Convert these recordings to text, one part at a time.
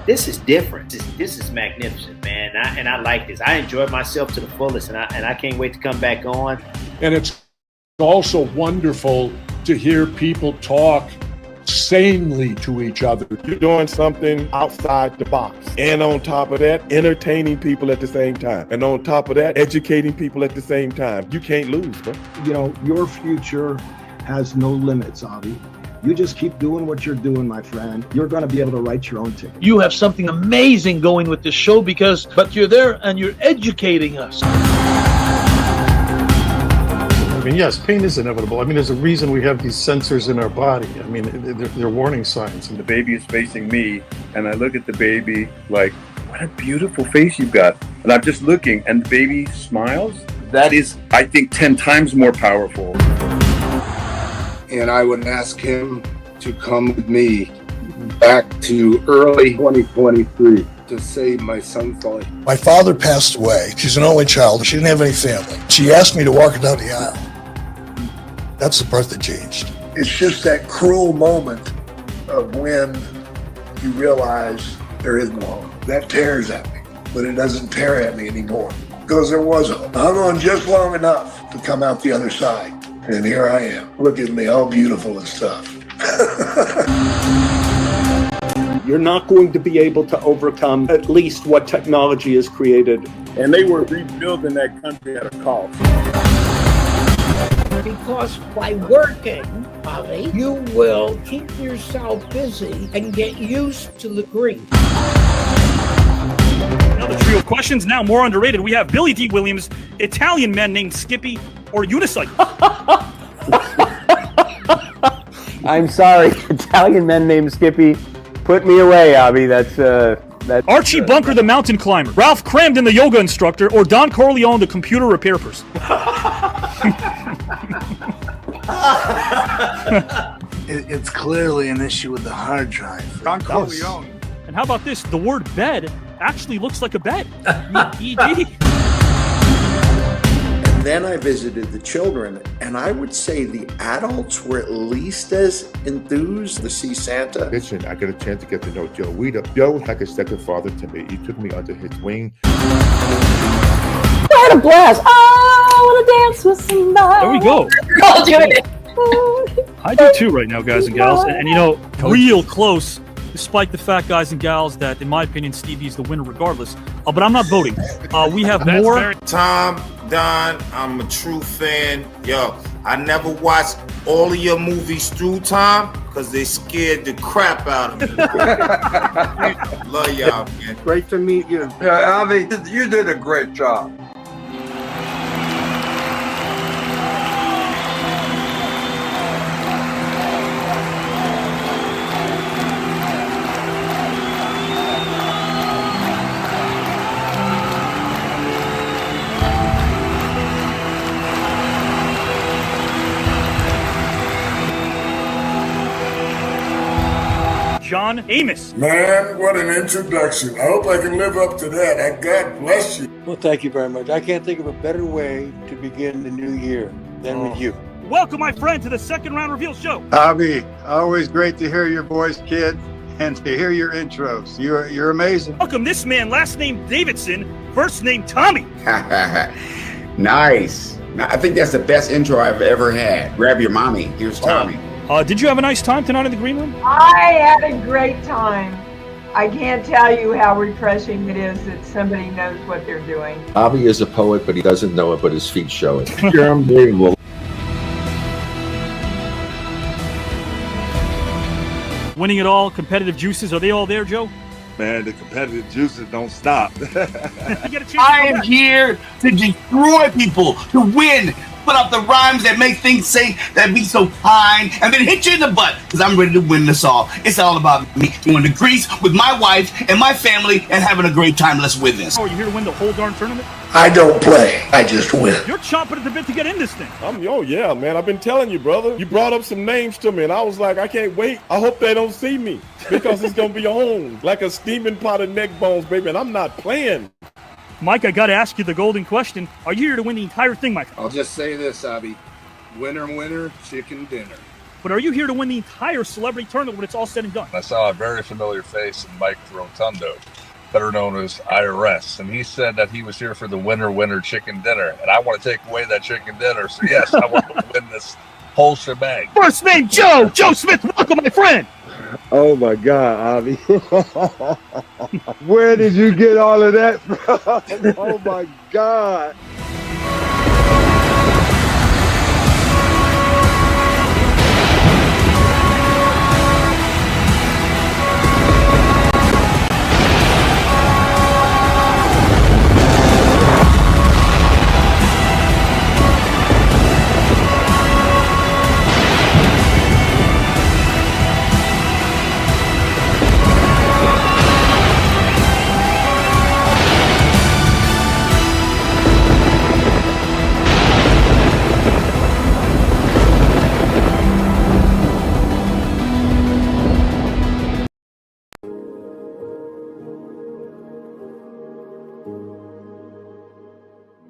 This is different. This is magnificent, man. And I like this. I enjoyed myself to the fullest, and I can't wait to come back on. And it's also wonderful to hear people talk sanely to each other. You're doing something outside the box. And on top of that, entertaining people at the same time. And on top of that, educating people at the same time. You can't lose, bro. You know, your future has no limits, Avi. You just keep doing what you're doing, my friend. You're going to be able to write your own ticket. You have something amazing going with this show but you're there and you're educating us. I mean, yes, pain is inevitable. I mean, there's a reason we have these sensors in our body. I mean, they're warning signs. And the baby is facing me, and I look at the baby like, what a beautiful face you've got. And I'm just looking, and the baby smiles. That is, I think, 10 times more powerful. And I would ask him to come with me back to early 2023 to save my son's life. My father passed away. She's an only child. She didn't have any family. She asked me to walk her down the aisle. That's the part that changed. It's just that cruel moment of when you realize there is no hope. That tears at me, but it doesn't tear at me anymore. Because there was hope. I hung on just long enough to come out the other side. And here I am. Look at me, all beautiful and stuff. You're not going to be able to overcome at least what technology has created. And they were rebuilding that country at a cost. Because by working, Holly, you will keep yourself busy and get used to the grief. Another trio of questions, now more underrated. We have Billy D. Williams, Italian man named Skippy, or unicycle. I'm sorry, Italian men named Skippy. Put me away, Abby. That's Archie Bunker, the mountain climber, Ralph Cramden, the yoga instructor, or Don Corleone, the computer repair person. It's clearly an issue with the hard drive. Don Corleone. And how about this? The word bed actually looks like a bed. E.g. And then I visited the children, and I would say the adults were at least as enthused to see Santa. Listen, I got a chance to get to know Joe Weider. Joe was like a second father to me. He took me under his wing. I had a blast. I want to dance with somebody. There we go. I'll do it. I do too right now, guys and gals. And you know, real close, despite the fact, guys and gals, that in my opinion, Stevie's the winner regardless. But I'm not voting. We have more. Tom, Don, I'm a true fan. Yo, I never watched all of your movies through, Tom, because they scared the crap out of me. Love y'all, man. Great to meet you. Yeah, Avi, you did a great job. John Amos. Man, what an introduction. I hope I can live up to that. And God bless you. Well, thank you very much. I can't think of a better way to begin the new year than with you. Welcome, my friend, to the second round reveal show. Avi, always great to hear your voice, kid, and to hear your intros. You're amazing. Welcome this man, last name Davidson, first name Tommy. Nice. I think that's the best intro I've ever had. Grab your mommy. Here's Tommy. Did you have a nice time tonight in the green room? I had a great time. I can't tell you how refreshing it is that somebody knows what they're doing. Avi is a poet, but he doesn't know it, but his feet show it. You're unbelievable. Winning it all, competitive juices, are they all there, Joe? Man, the competitive juices don't stop. I am here to destroy people, to win. put out the rhymes that make things say that be so fine, and then hit you in the butt, because I'm ready to win this all. It's all about me going to Greece with my wife and my family and having a great time. Let's win this. Oh, are you here to win the whole darn tournament? I don't play. I just win. You're chomping at the bit to get in this thing. Oh yeah, man. I've been telling you, brother. You brought up some names to me, and I was like, I can't wait. I hope they don't see me, because it's gonna be on like a steaming pot of neck bones, baby. And I'm not playing. Mike, I gotta ask you the golden question. Are you here to win the entire thing, my friend? I'll just say this, Abby. Winner, winner, chicken dinner. But are you here to win the entire celebrity tournament when it's all said and done? I saw a very familiar face in Mike Rotundo, better known as IRS, and he said that he was here for the winner, winner, chicken dinner. And I want to take away that chicken dinner. So yes, I want to win this whole shebang. First name Joe Smith. Welcome, my friend. Oh my God, Avi. Where did you get all of that from? Oh my God.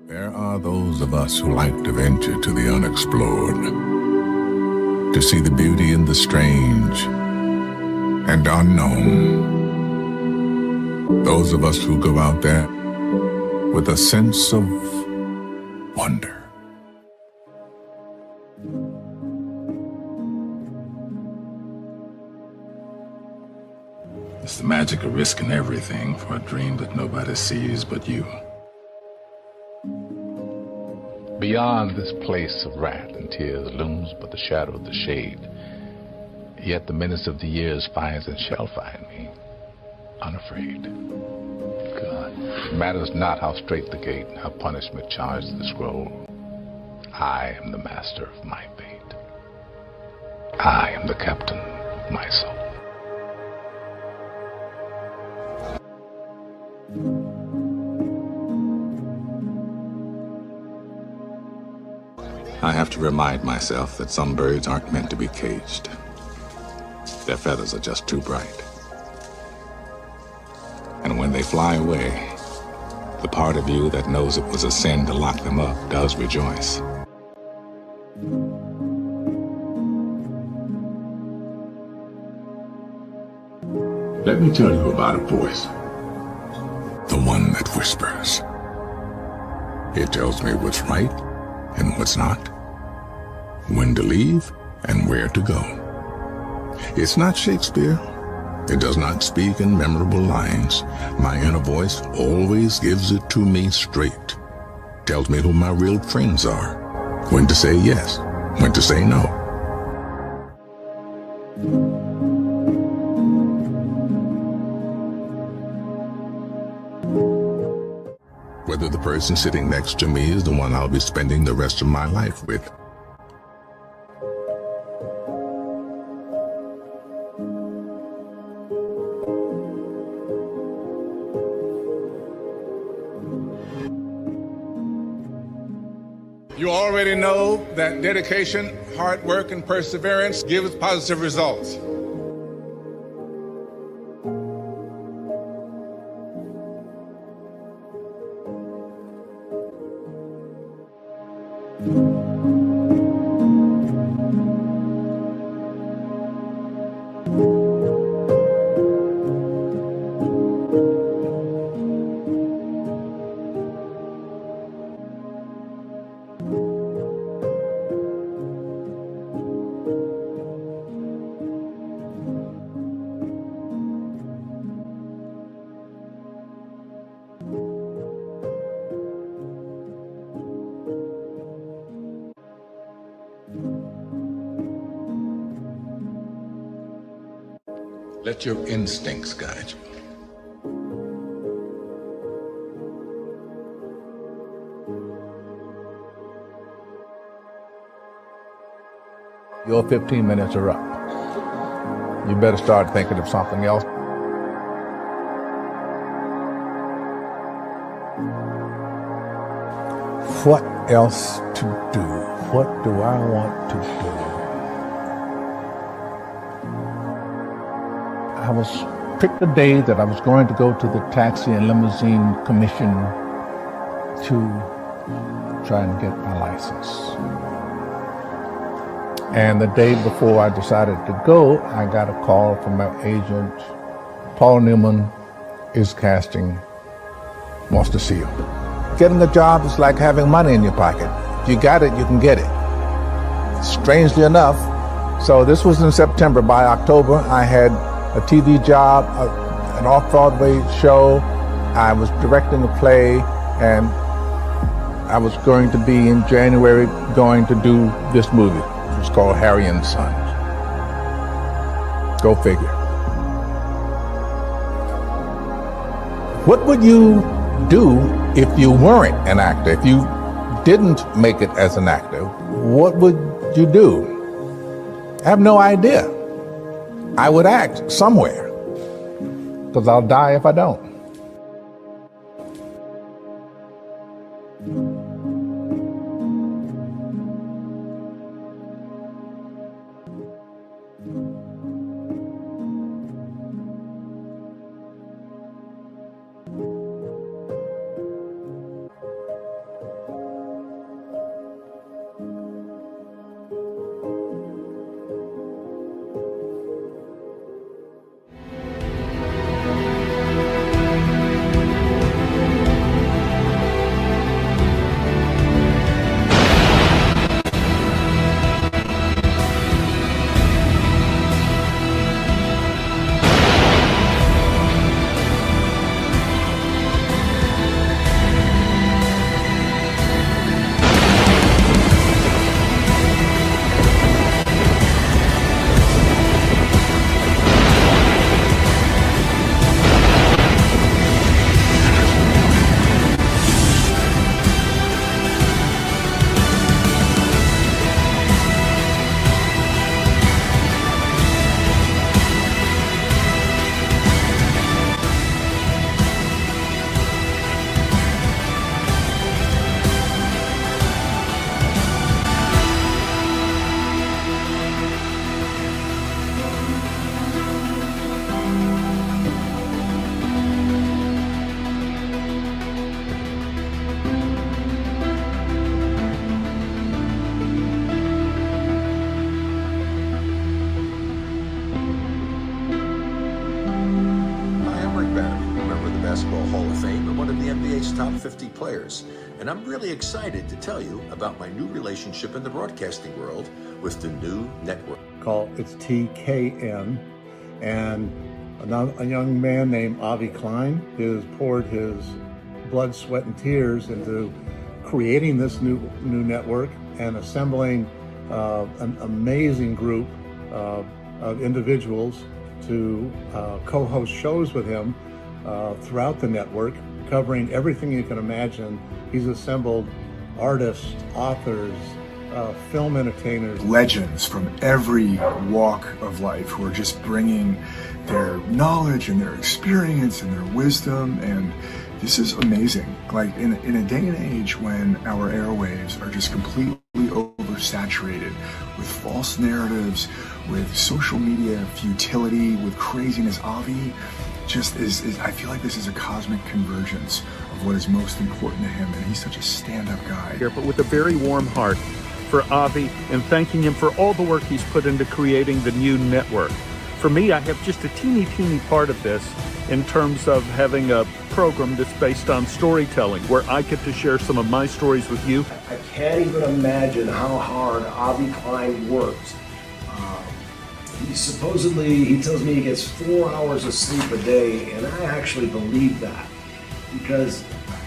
There are those of us who like to venture to the unexplored, to see the beauty in the strange and unknown. Those of us who go out there with a sense of wonder. It's the magic of risking everything for a dream that nobody sees but you. Beyond this place of wrath and tears looms but the shadow of the shade. Yet the menace of the years finds and shall find me, unafraid. God, it matters not how strait the gate, how punishment charged the scroll. I am the master of my fate. I am the captain of my soul. I have to remind myself that some birds aren't meant to be caged. Their feathers are just too bright. And when they fly away, the part of you that knows it was a sin to lock them up does rejoice. Let me tell you about a voice. The one that whispers. It tells me what's right and what's not, when to leave and where to go. It's not Shakespeare. It does not speak in memorable lines. My inner voice always gives it to me straight. Tells me who my real friends are, when to say yes, when to say no. Whether the person sitting next to me is the one I'll be spending the rest of my life with. You already know that dedication, hard work, and perseverance gives positive results. Let your instincts guide you. Your 15 minutes are up. You better start thinking of something else. What else to do? What do I want to do? I was picked a day that I was going to go to the Taxi and Limousine Commission to try and get my license. And the day before I decided to go, I got a call from my agent. Paul Newman is casting, wants to see you. Getting a job is like having money in your pocket. If you got it, you can get it. Strangely enough, so this was in September. By October, I had a TV job, an off-Broadway show. I was directing a play, and I was going to be in January going to do this movie. It was called Harry and Sons. Go figure. What would you do if you weren't an actor? If you didn't make it as an actor, what would you do? I have no idea. I would act somewhere, because I'll die if I don't. top 50 players, and I'm really excited to tell you about my new relationship in the broadcasting world with the new network. It's TKN, and a young man named Avi Klein has poured his blood, sweat, and tears into creating this new network and assembling an amazing group of individuals to co-host shows with him throughout the network, covering everything you can imagine. He's assembled artists, authors, film entertainers, legends from every walk of life who are just bringing their knowledge and their experience and their wisdom, and this is amazing. Like in a day and age when our airwaves are just completely oversaturated with false narratives, with social media futility, with craziness, Avi just is I feel like this is a cosmic convergence of what is most important to him, and he's such a stand-up guy. Here, but with a very warm heart for Avi and thanking him for all the work he's put into creating the new network. For me, I have just a teeny part of this in terms of having a program that's based on storytelling, where I get to share some of my stories with you. I can't even imagine how hard Avi Klein works. He tells me he gets 4 hours of sleep a day, and I actually believe that, because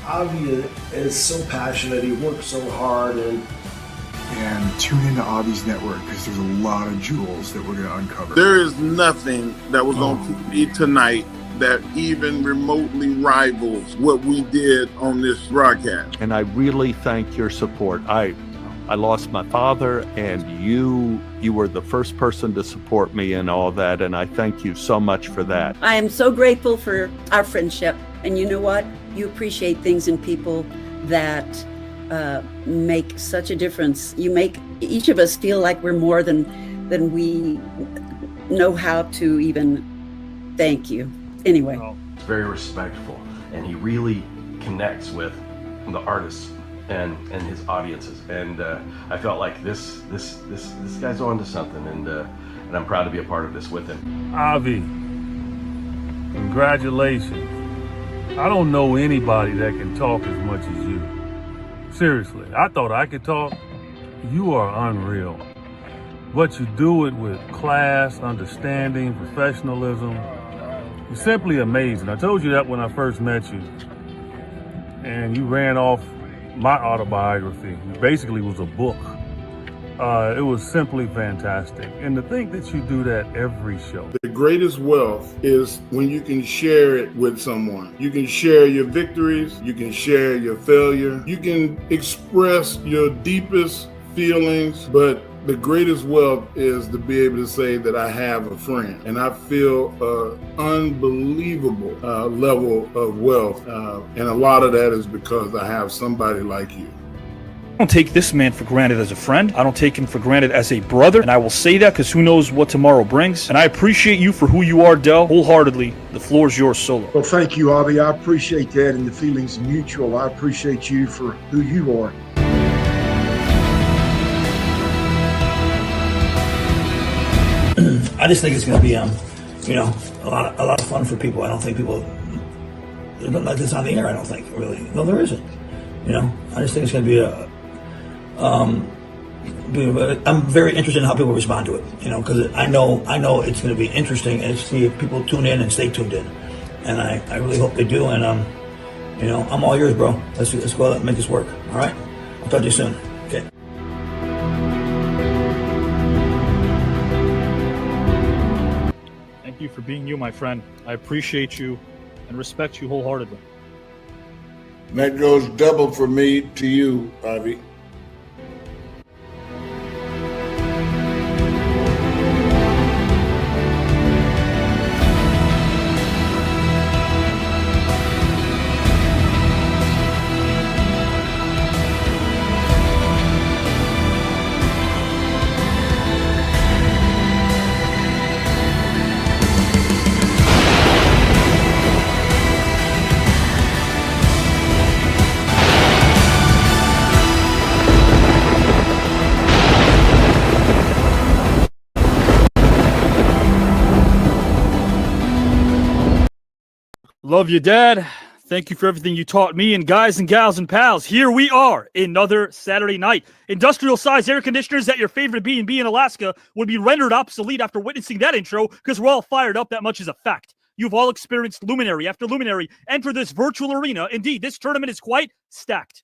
Avi is so passionate, he works so hard, and tune into Avi's network, because there's a lot of jewels that we're going to uncover. There is nothing that was on TV tonight that even remotely rivals what we did on this broadcast. And I really thank your support. I I lost my father, and you were the first person to support me in all that, and I thank you so much for that. I am so grateful for our friendship. And you know what? You appreciate things in people that make such a difference. You make each of us feel like we're more than we know how to even thank you. Anyway. He's very respectful, and he really connects with the artists and his audiences. And I felt like this guy's on to something, and I'm proud to be a part of this with him. Avi, congratulations. I don't know anybody that can talk as much as you. Seriously, I thought I could talk. You are unreal. But you do it with class, understanding, professionalism. You're simply amazing. I told you that when I first met you. And you ran off my autobiography. It basically was a book. It was simply fantastic. And to think that you do that every show. The greatest wealth is when you can share it with someone. You can share your victories. You can share your failure. You can express your deepest feelings, but the greatest wealth is to be able to say that I have a friend. And I feel an unbelievable level of wealth. And a lot of that is because I have somebody like you. I don't take this man for granted as a friend. I don't take him for granted as a brother. And I will say that because who knows what tomorrow brings. And I appreciate you for who you are, Del, wholeheartedly. The floor is yours solo. Well, thank you, Avi. I appreciate that, and the feeling's mutual. I appreciate you for who you are. I just think it's going to be, a lot of fun for people. I don't think people like this on the air. I don't think really. No, there isn't. I just think it's going to be I'm very interested in how people respond to it. Because I know it's going to be interesting and see if people tune in and stay tuned in. And I really hope they do. And I'm all yours, bro. Let's go out and make this work. All right. I'll talk to you soon. Okay. Thank you for being you, my friend. I appreciate you and respect you wholeheartedly. That goes double for me to you, Avi. Love you, Dad. Thank you for everything you taught me. And guys and gals and pals, here we are, another Saturday night. Industrial-sized air conditioners at your favorite B&B in Alaska would be rendered obsolete after witnessing that intro because we're all fired up. That much is a fact. You've all experienced luminary after luminary enter this virtual arena. Indeed, this tournament is quite stacked.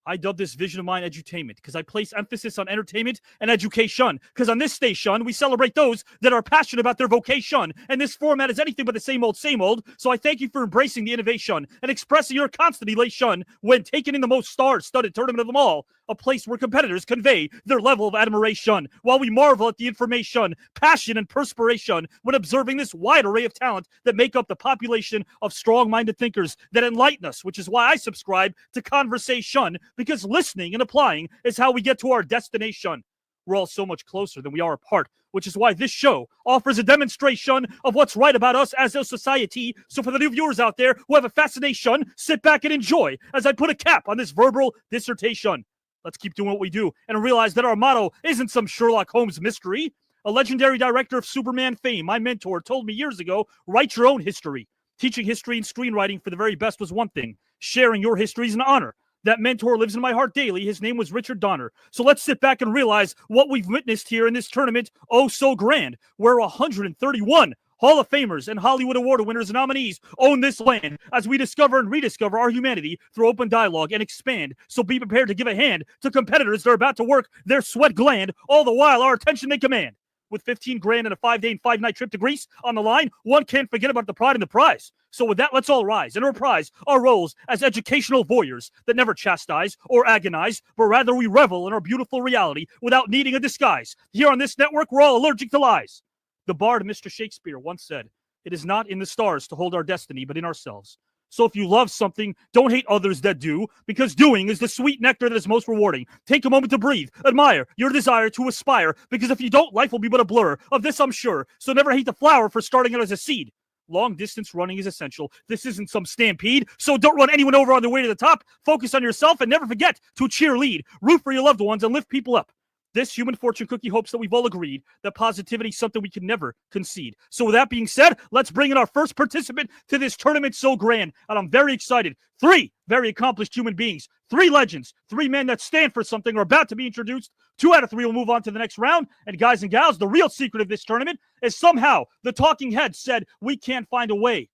I dub this vision of mine edutainment because I place emphasis on entertainment and education. Because on this station, we celebrate those that are passionate about their vocation. And this format is anything but the same old, same old. So I thank you for embracing the innovation and expressing your constant elation when taking in the most star-studded tournament of them all. A place where competitors convey their level of admiration while we marvel at the information, passion, and perspiration when observing this wide array of talent that make up the population of strong-minded thinkers that enlighten us, which is why I subscribe to conversation, because listening and applying is how we get to our destination. We're all so much closer than we are apart, which is why this show offers a demonstration of what's right about us as a society. So for the new viewers out there who have a fascination, sit back and enjoy as I put a cap on this verbal dissertation. Let's keep doing what we do and realize that our motto isn't some Sherlock Holmes mystery. A legendary director of Superman fame, my mentor, told me years ago, write your own history. Teaching history and screenwriting for the very best was one thing. Sharing your history is an honor. That mentor lives in my heart daily. His name was Richard Donner. So let's sit back and realize what we've witnessed here in this tournament, oh so grand, where 131 Hall of Famers and Hollywood Award winners and nominees own this land as we discover and rediscover our humanity through open dialogue and expand. So be prepared to give a hand to competitors that are about to work their sweat gland, all the while our attention they command. with 15 grand and a 5-day and 5-night trip to Greece on the line, one can't forget about the pride and the prize. So with that, let's all rise and reprise our roles as educational voyeurs that never chastise or agonize, but rather we revel in our beautiful reality without needing a disguise. Here on this network, we're all allergic to lies. The bard Mr. Shakespeare once said, "It is not in the stars to hold our destiny, but in ourselves." So if you love something, don't hate others that do, because doing is the sweet nectar that is most rewarding. Take a moment to breathe, admire your desire to aspire, because if you don't, life will be but a blur. Of this I'm sure. So never hate the flower for starting out as a seed. Long distance running is essential. This isn't some stampede, so don't run anyone over on the way to the top. Focus on yourself and never forget to cheerlead. Root for your loved ones and lift people up. This human fortune cookie hopes that we've all agreed that positivity is something we can never concede. So with that being said, let's bring in our first participant to this tournament so grand. And I'm very excited. 3 very accomplished human beings, 3 legends, 3 men that stand for something are about to be introduced. 2 out of 3 will move on to the next round. And guys and gals, the real secret of this tournament is somehow the talking heads said we can't find a way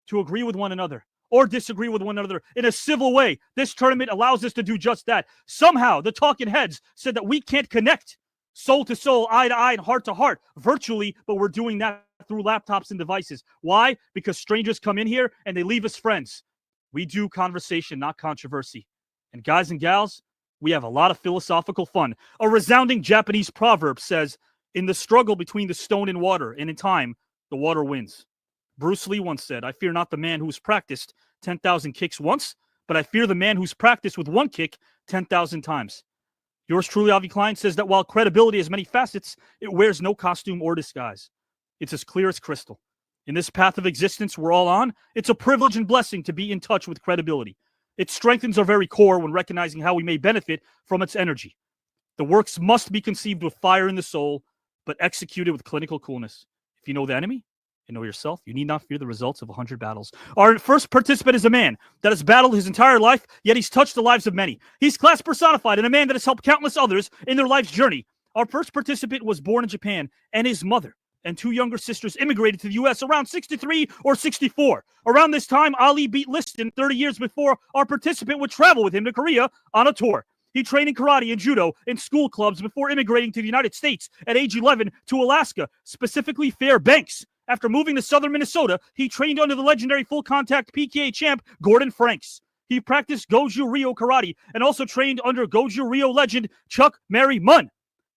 to agree with one another or disagree with one another in a civil way. This tournament allows us to do just that. Somehow, the talking heads said that we can't connect soul to soul, eye to eye, and heart to heart virtually, but we're doing that through laptops and devices. Why? Because strangers come in here and they leave us friends. We do conversation, not controversy. And guys and gals, we have a lot of philosophical fun. A resounding Japanese proverb says, "In the struggle between the stone and water, and in time, the water wins." Bruce Lee once said, "I fear not the man who's practiced 10,000 kicks once, but I fear the man who's practiced with one kick 10,000 times." Yours truly, Avi Klein, says that while credibility has many facets, it wears no costume or disguise. It's as clear as crystal. In this path of existence we're all on, it's a privilege and blessing to be in touch with credibility. It strengthens our very core when recognizing how we may benefit from its energy. The works must be conceived with fire in the soul, but executed with clinical coolness. If you know the enemy, and know yourself, you need not fear the results of 100 battles. Our first participant is a man that has battled his entire life, yet he's touched the lives of many. He's class personified and a man that has helped countless others in their life's journey. Our first participant was born in Japan, and his mother and 2 younger sisters immigrated to the U.S. around 63 or 64. Around this time, Ali beat Liston 30 years before our participant would travel with him to Korea on a tour. He trained in karate and judo in school clubs before immigrating to the United States at age 11 to Alaska, specifically Fairbanks. After moving to southern Minnesota, he trained under the legendary full-contact PKA champ Gordon Franks. He practiced Goju Ryo karate and also trained under Goju Ryo legend Chuck Mary Munn.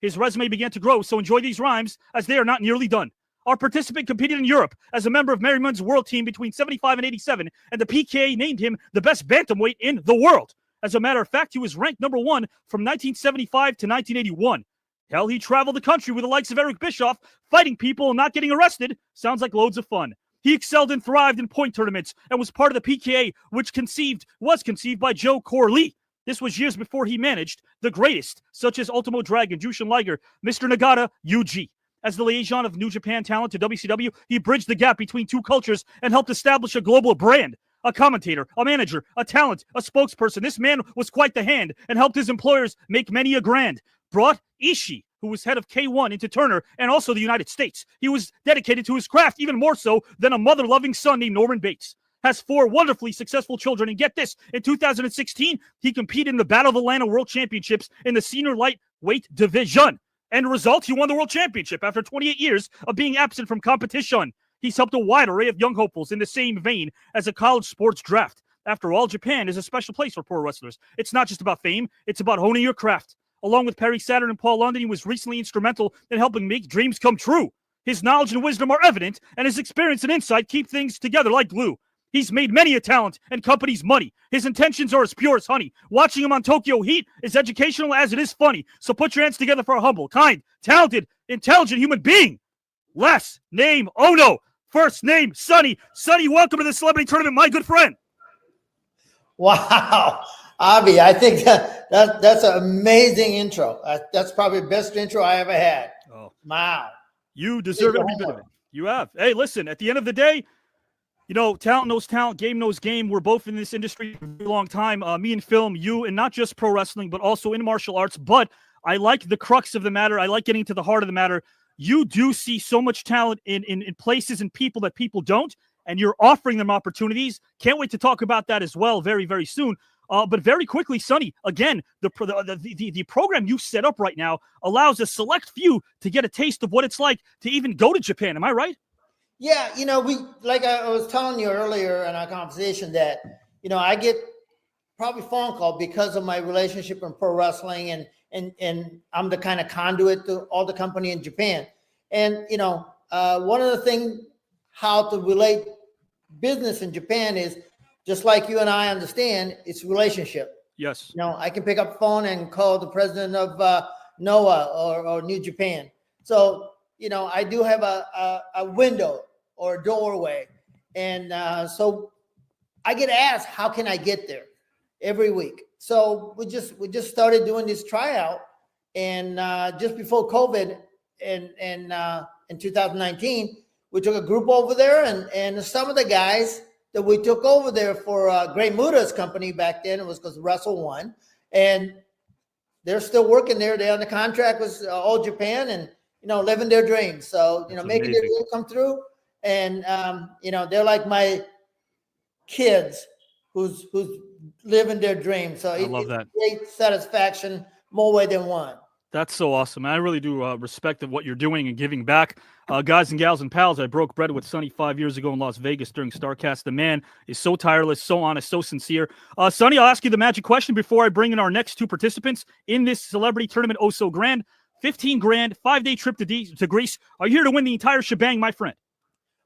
His resume began to grow, so enjoy these rhymes as they are not nearly done. Our participant competed in Europe as a member of Mary Munn's world team between 75 and 87, and the PKA named him the best bantamweight in the world. As a matter of fact, he was ranked number 1 from 1975 to 1981. Hell, he traveled the country with the likes of Eric Bischoff, fighting people and not getting arrested. Sounds like loads of fun. He excelled and thrived in point tournaments and was part of the PKA, which was conceived by Joe Corley. This was years before he managed the greatest, such as Ultimo Dragon, Jushin Liger, Mr. Nagata, Yuji. As the liaison of New Japan talent to WCW, he bridged the gap between 2 cultures and helped establish a global brand. A commentator, a manager, a talent, a spokesperson. This man was quite the hand and helped his employers make many a grand. Brought Ishii, who was head of K1, into Turner and also the United States. He was dedicated to his craft even more so than a mother-loving son named Norman Bates. Has 4 wonderfully successful children, and get this, in 2016, he competed in the Battle of Atlanta World Championships in the senior lightweight division. End result, he won the World Championship after 28 years of being absent from competition. He's helped a wide array of young hopefuls in the same vein as a college sports draft. After all, Japan is a special place for pro wrestlers. It's not just about fame, it's about honing your craft. Along with Perry Saturn and Paul London, he was recently instrumental in helping make dreams come true. His knowledge and wisdom are evident, and his experience and insight keep things together like glue. He's made many a talent and companies money. His intentions are as pure as honey. Watching him on Tokyo Heat is educational as it is funny. So put your hands together for a humble, kind, talented, intelligent human being. Last name Ono. First name Sonny. Sonny, welcome to the celebrity tournament, my good friend. Wow. Avi, I think that's an amazing intro. That's probably the best intro I ever had. Oh. Wow. You deserve every bit of it. You have. Hey, listen, at the end of the day, you know, talent knows talent, game knows game. We're both in this industry for a very long time. Me and film, you, and not just pro wrestling, but also in martial arts. But I like the crux of the matter. I like getting to the heart of the matter. You do see so much talent in places and people that people don't, and you're offering them opportunities. Can't wait to talk about that as well very, very soon. But very quickly, Sonny, again, the program you set up right now allows a select few to get a taste of what it's like to even go to Japan. Am I right? Yeah, we like I was telling you earlier in our conversation that I get probably phone call because of my relationship in pro wrestling, and I'm the kind of conduit to all the company in Japan. And one of the things how to relate business in Japan is just like you and I understand, it's relationship. Yes. I can pick up the phone and call the president of NOAA or New Japan. So I do have a window or a doorway, and so I get asked, how can I get there every week? So we just started doing this tryout, and just before COVID, in 2019, we took a group over there, and some of the guys that we took over there for Great Muta's company back then, it was because Wrestle One, and they're still working there. They're on the contract with All Japan, and living their dreams. So That's making amazing. their dream come through, and they're like my kids who's living their dream. So I love that. Great satisfaction, more way than one. That's so awesome. I really do respect of what you're doing and giving back. Guys and gals and pals, I broke bread with Sonny 5 years ago in Las Vegas during StarCast. The man is so tireless, so honest, so sincere. Sonny, I'll ask you the magic question before I bring in our next two participants in this celebrity tournament, oh so grand. 15 grand, 5-day trip to Greece. Are you here to win the entire shebang, my friend?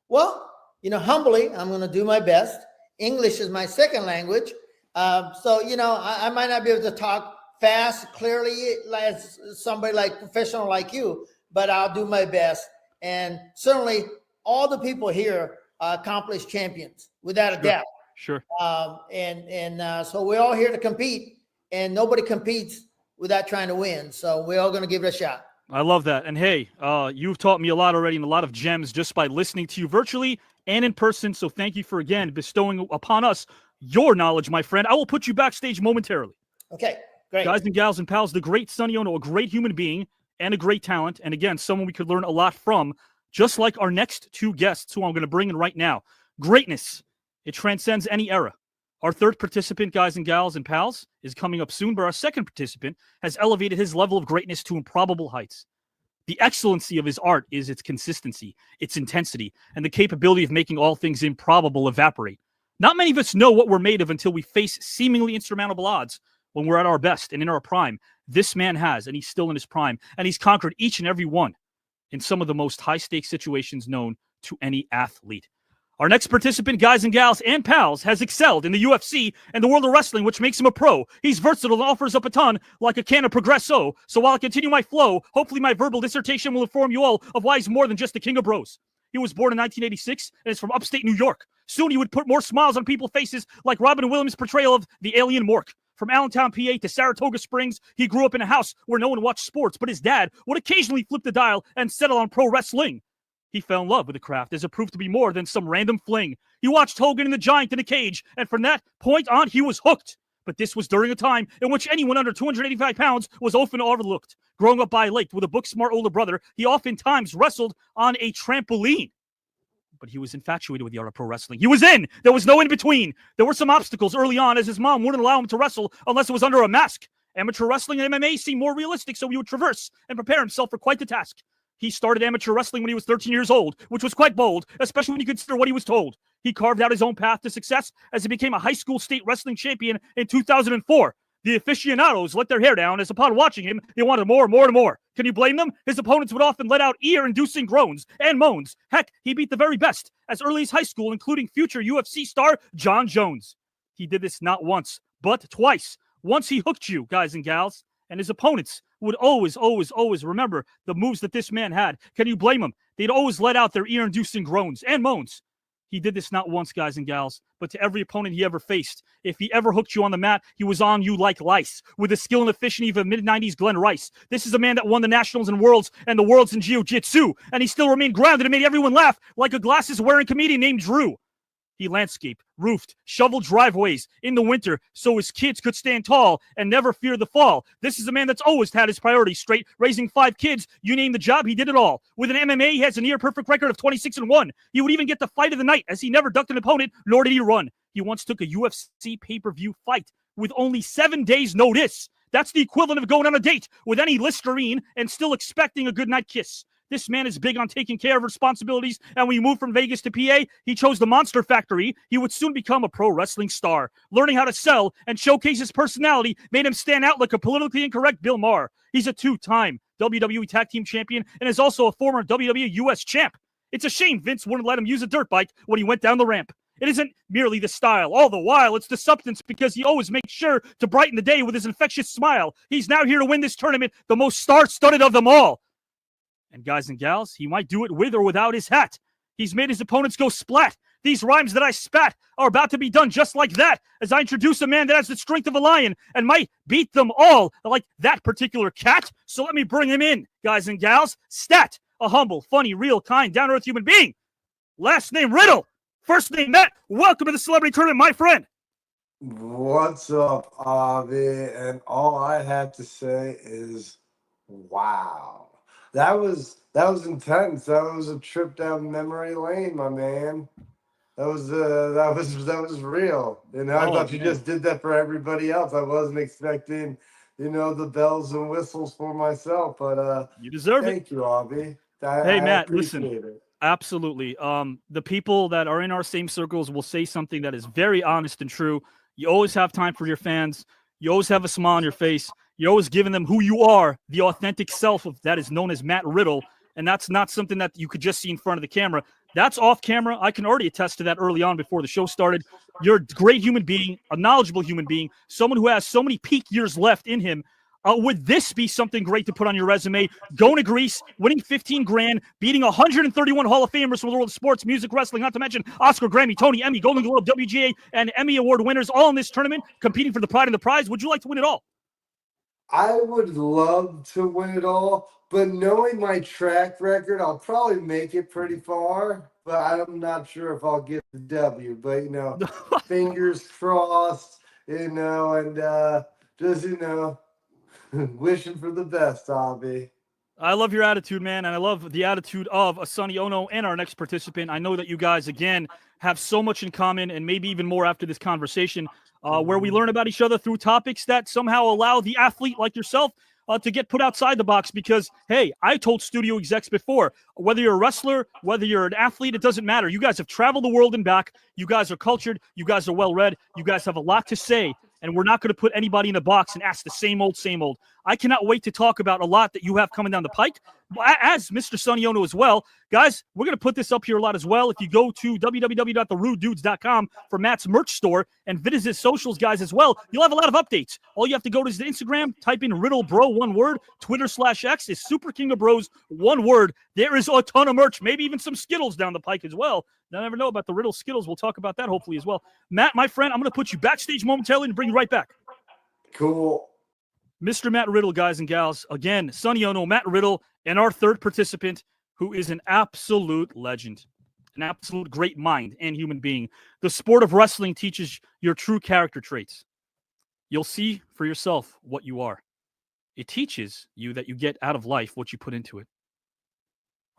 Well, humbly, I'm going to do my best. English is my second language. So, I might not be able to talk fast, clearly, as somebody like professional like you, but I'll do my best. And certainly all the people here are accomplished champions, without a doubt. Sure. So we're all here to compete, and nobody competes without trying to win. So we're all going to give it a shot. I love that. And hey, you've taught me a lot already and a lot of gems just by listening to you virtually and in person. So thank you for, again, bestowing upon us your knowledge, my friend. I will put you backstage momentarily. Okay, great. Guys and gals and pals, the great Sonny Onoo, a great human being and a great talent. And again, someone we could learn a lot from, just like our next two guests who I'm going to bring in right now. Greatness, it transcends any era. Our third participant, guys and gals and pals, is coming up soon, but our second participant has elevated his level of greatness to improbable heights. The excellency of his art is its consistency, its intensity, and the capability of making all things improbable evaporate. Not many of us know what we're made of until we face seemingly insurmountable odds when we're at our best and in our prime. This man has, and he's still in his prime, and he's conquered each and every one in some of the most high-stakes situations known to any athlete. Our next participant, guys and gals and pals, has excelled in the UFC and the world of wrestling, which makes him a pro. He's versatile and offers up a ton like a can of Progresso. So while I continue my flow, hopefully my verbal dissertation will inform you all of why he's more than just the king of bros. He was born in 1986 and is from upstate New York. Soon he would put more smiles on people's faces like Robin Williams' portrayal of the alien Mork. From Allentown, PA to Saratoga Springs, he grew up in a house where no one watched sports, but his dad would occasionally flip the dial and settle on pro wrestling. He fell in love with the craft as it proved to be more than some random fling. He watched Hogan and the Giant in a cage, and from that point on, he was hooked. But this was during a time in which anyone under 285 pounds was often overlooked. Growing up by a lake with a book-smart older brother, he oftentimes wrestled on a trampoline. But he was infatuated with the art of pro wrestling. He was in. There was no in-between. There were some obstacles early on, as his mom wouldn't allow him to wrestle unless it was under a mask. Amateur wrestling and MMA seemed more realistic, so he would traverse and prepare himself for quite the task. He started amateur wrestling when he was 13 years old, which was quite bold, especially when you consider what he was told. He carved out his own path to success as he became a high school state wrestling champion in 2004. The aficionados let their hair down as upon watching him, they wanted more and more and more. Can you blame them? His opponents would often let out ear-inducing groans and moans. Heck, he beat the very best as early as high school, including future UFC star John Jones. He did this not once, but twice. Once he hooked you, guys and gals, and his opponents would always remember the moves that this man had. Can you blame him? They'd always let out their ear-inducing groans and moans. He did this not once, guys and gals, but to every opponent he ever faced. If he ever hooked you on the mat, he was on you like lice, with the skill and efficiency of a mid-90s Glenn Rice. This is a man that won the Nationals and Worlds and the Worlds in Jiu-Jitsu, and he still remained grounded and made everyone laugh like a glasses-wearing comedian named Drew. He landscaped, roofed, shoveled driveways in the winter so his kids could stand tall and never fear the fall. This is a man that's always had his priorities straight, raising 5 kids. You name the job, he did it all. With an MMA, he has a near-perfect record of 26-1. He would even get the fight of the night as he never ducked an opponent, nor did he run. He once took a UFC pay-per-view fight with only 7 days' notice. That's the equivalent of going on a date with any Listerine and still expecting a goodnight kiss. This man is big on taking care of responsibilities, and when he moved from Vegas to PA, he chose the Monster Factory. He would soon become a pro wrestling star. Learning how to sell and showcase his personality made him stand out like a politically incorrect Bill Maher. He's a 2-time WWE Tag Team Champion and is also a former WWE US Champ. It's a shame Vince wouldn't let him use a dirt bike when he went down the ramp. It isn't merely the style. All the while, it's the substance because he always makes sure to brighten the day with his infectious smile. He's now here to win this tournament, the most star-studded of them all. And guys and gals, he might do it with or without his hat. He's made his opponents go splat. These rhymes that I spat are about to be done just like that as I introduce a man that has the strength of a lion and might beat them all like that particular cat. So let me bring him in, guys and gals. Stat, a humble, funny, real, kind, down-to-earth human being. Last name Riddle. First name Matt. Welcome to the Celebrity Tournament, my friend. What's up, Avi? And all I have to say is, wow. That was intense. That was a trip down memory lane, my man. That was real. You know, I thought you just did that for everybody else. I wasn't expecting, the bells and whistles for myself. But you deserve it. Thank you, Avi. Hey, Matt, appreciate listen. it. Absolutely. The people that are in our same circles will say something that is very honest and true. You always have time for your fans. You always have a smile on your face. You're always giving them who you are, the authentic self of that is known as Matt Riddle. And that's not something that you could just see in front of the camera. That's off camera. I can already attest to that early on before the show started. You're a great human being, a knowledgeable human being, someone who has so many peak years left in him. Would this be something great to put on your resume? Going to Greece, winning 15 grand, beating 131 Hall of Famers from the world of sports, music, wrestling, not to mention Oscar, Grammy, Tony, Emmy, Golden Globe, WGA, and Emmy Award winners all in this tournament, competing for the pride and the prize. Would you like to win it all? I would love to win it all, but knowing my track record, I'll probably make it pretty far. But I'm not sure if I'll get the W. But fingers crossed. And just wishing for the best, Avi. I love your attitude, man, and I love the attitude of Sonny Onoo and our next participant. I know that you guys, again, have so much in common, and maybe even more after this conversation, where we learn about each other through topics that somehow allow the athlete like yourself to get put outside the box. Because, hey, I told studio execs before, whether you're a wrestler, whether you're an athlete, it doesn't matter. You guys have traveled the world and back. You guys are cultured. You guys are well-read. You guys have a lot to say. And we're not going to put anybody in a box and ask the same old, same old. I cannot wait to talk about a lot that you have coming down the pike, as Mr. Sonny Onoo as well. Guys, we're going to put this up here a lot as well. If you go to www.therudedudes.com for Matt's merch store and visit his socials, guys, as well, you'll have a lot of updates. All you have to go to is the Instagram, type in Riddle Bro, one word. Twitter/X is Super King of Bros, one word. There is a ton of merch, maybe even some Skittles down the pike as well. I never know about the Riddle Skittles. We'll talk about that hopefully as well. Matt, my friend, I'm going to put you backstage momentarily and bring you right back. Cool. Mr. Matt Riddle, guys and gals. Again, Sonny Onoo, Matt Riddle, and our third participant, who is an absolute legend, an absolute great mind and human being. The sport of wrestling teaches your true character traits. You'll see for yourself what you are. It teaches you that you get out of life what you put into it.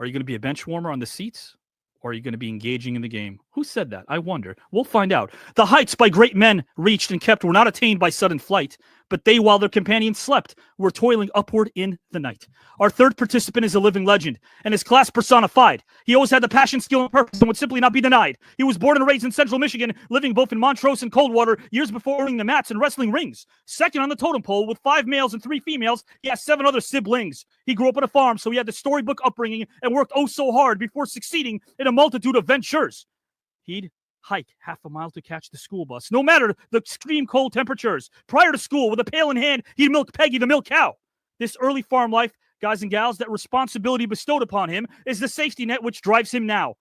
Are you going to be a bench warmer on the seats? Or are you going to be engaging in the game? Who said that? I wonder. We'll find out. The heights by great men reached and kept were not attained by sudden flight, but they, while their companions slept, were toiling upward in the night. Our third participant is a living legend, and his class personified. He always had the passion, skill, and purpose, and would simply not be denied. He was born and raised in Central Michigan, living both in Montrose and Coldwater, years before earning the mats and wrestling rings. Second on the totem pole, with 5 males and 3 females, he has 7 other siblings. He grew up on a farm, so he had the storybook upbringing and worked oh so hard before succeeding in a multitude of ventures. He'd hike half a mile to catch the school bus, no matter the extreme cold temperatures. Prior to school, with a pail in hand, he'd milk Peggy the milk cow. This early farm life, guys and gals, that responsibility bestowed upon him is the safety net which drives him now.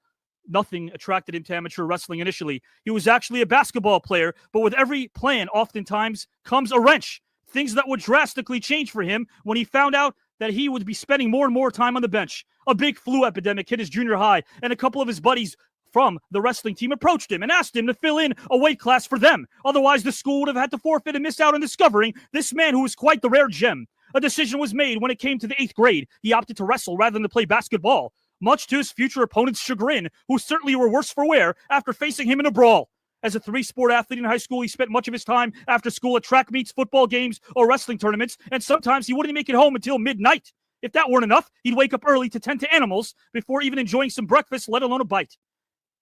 Nothing attracted him to amateur wrestling initially. He was actually a basketball player, but with every plan, oftentimes comes a wrench. Things that would drastically change for him when he found out that he would be spending more and more time on the bench. A big flu epidemic hit his junior high, and a couple of his buddies from the wrestling team approached him and asked him to fill in a weight class for them. Otherwise, the school would have had to forfeit and miss out on discovering this man who was quite the rare gem. A decision was made when it came to the 8th grade. He opted to wrestle rather than to play basketball, much to his future opponent's chagrin, who certainly were worse for wear after facing him in a brawl. As a 3-sport athlete in high school, he spent much of his time after school at track meets, football games, or wrestling tournaments, and sometimes he wouldn't make it home until midnight. If that weren't enough, he'd wake up early to tend to animals before even enjoying some breakfast, let alone a bite.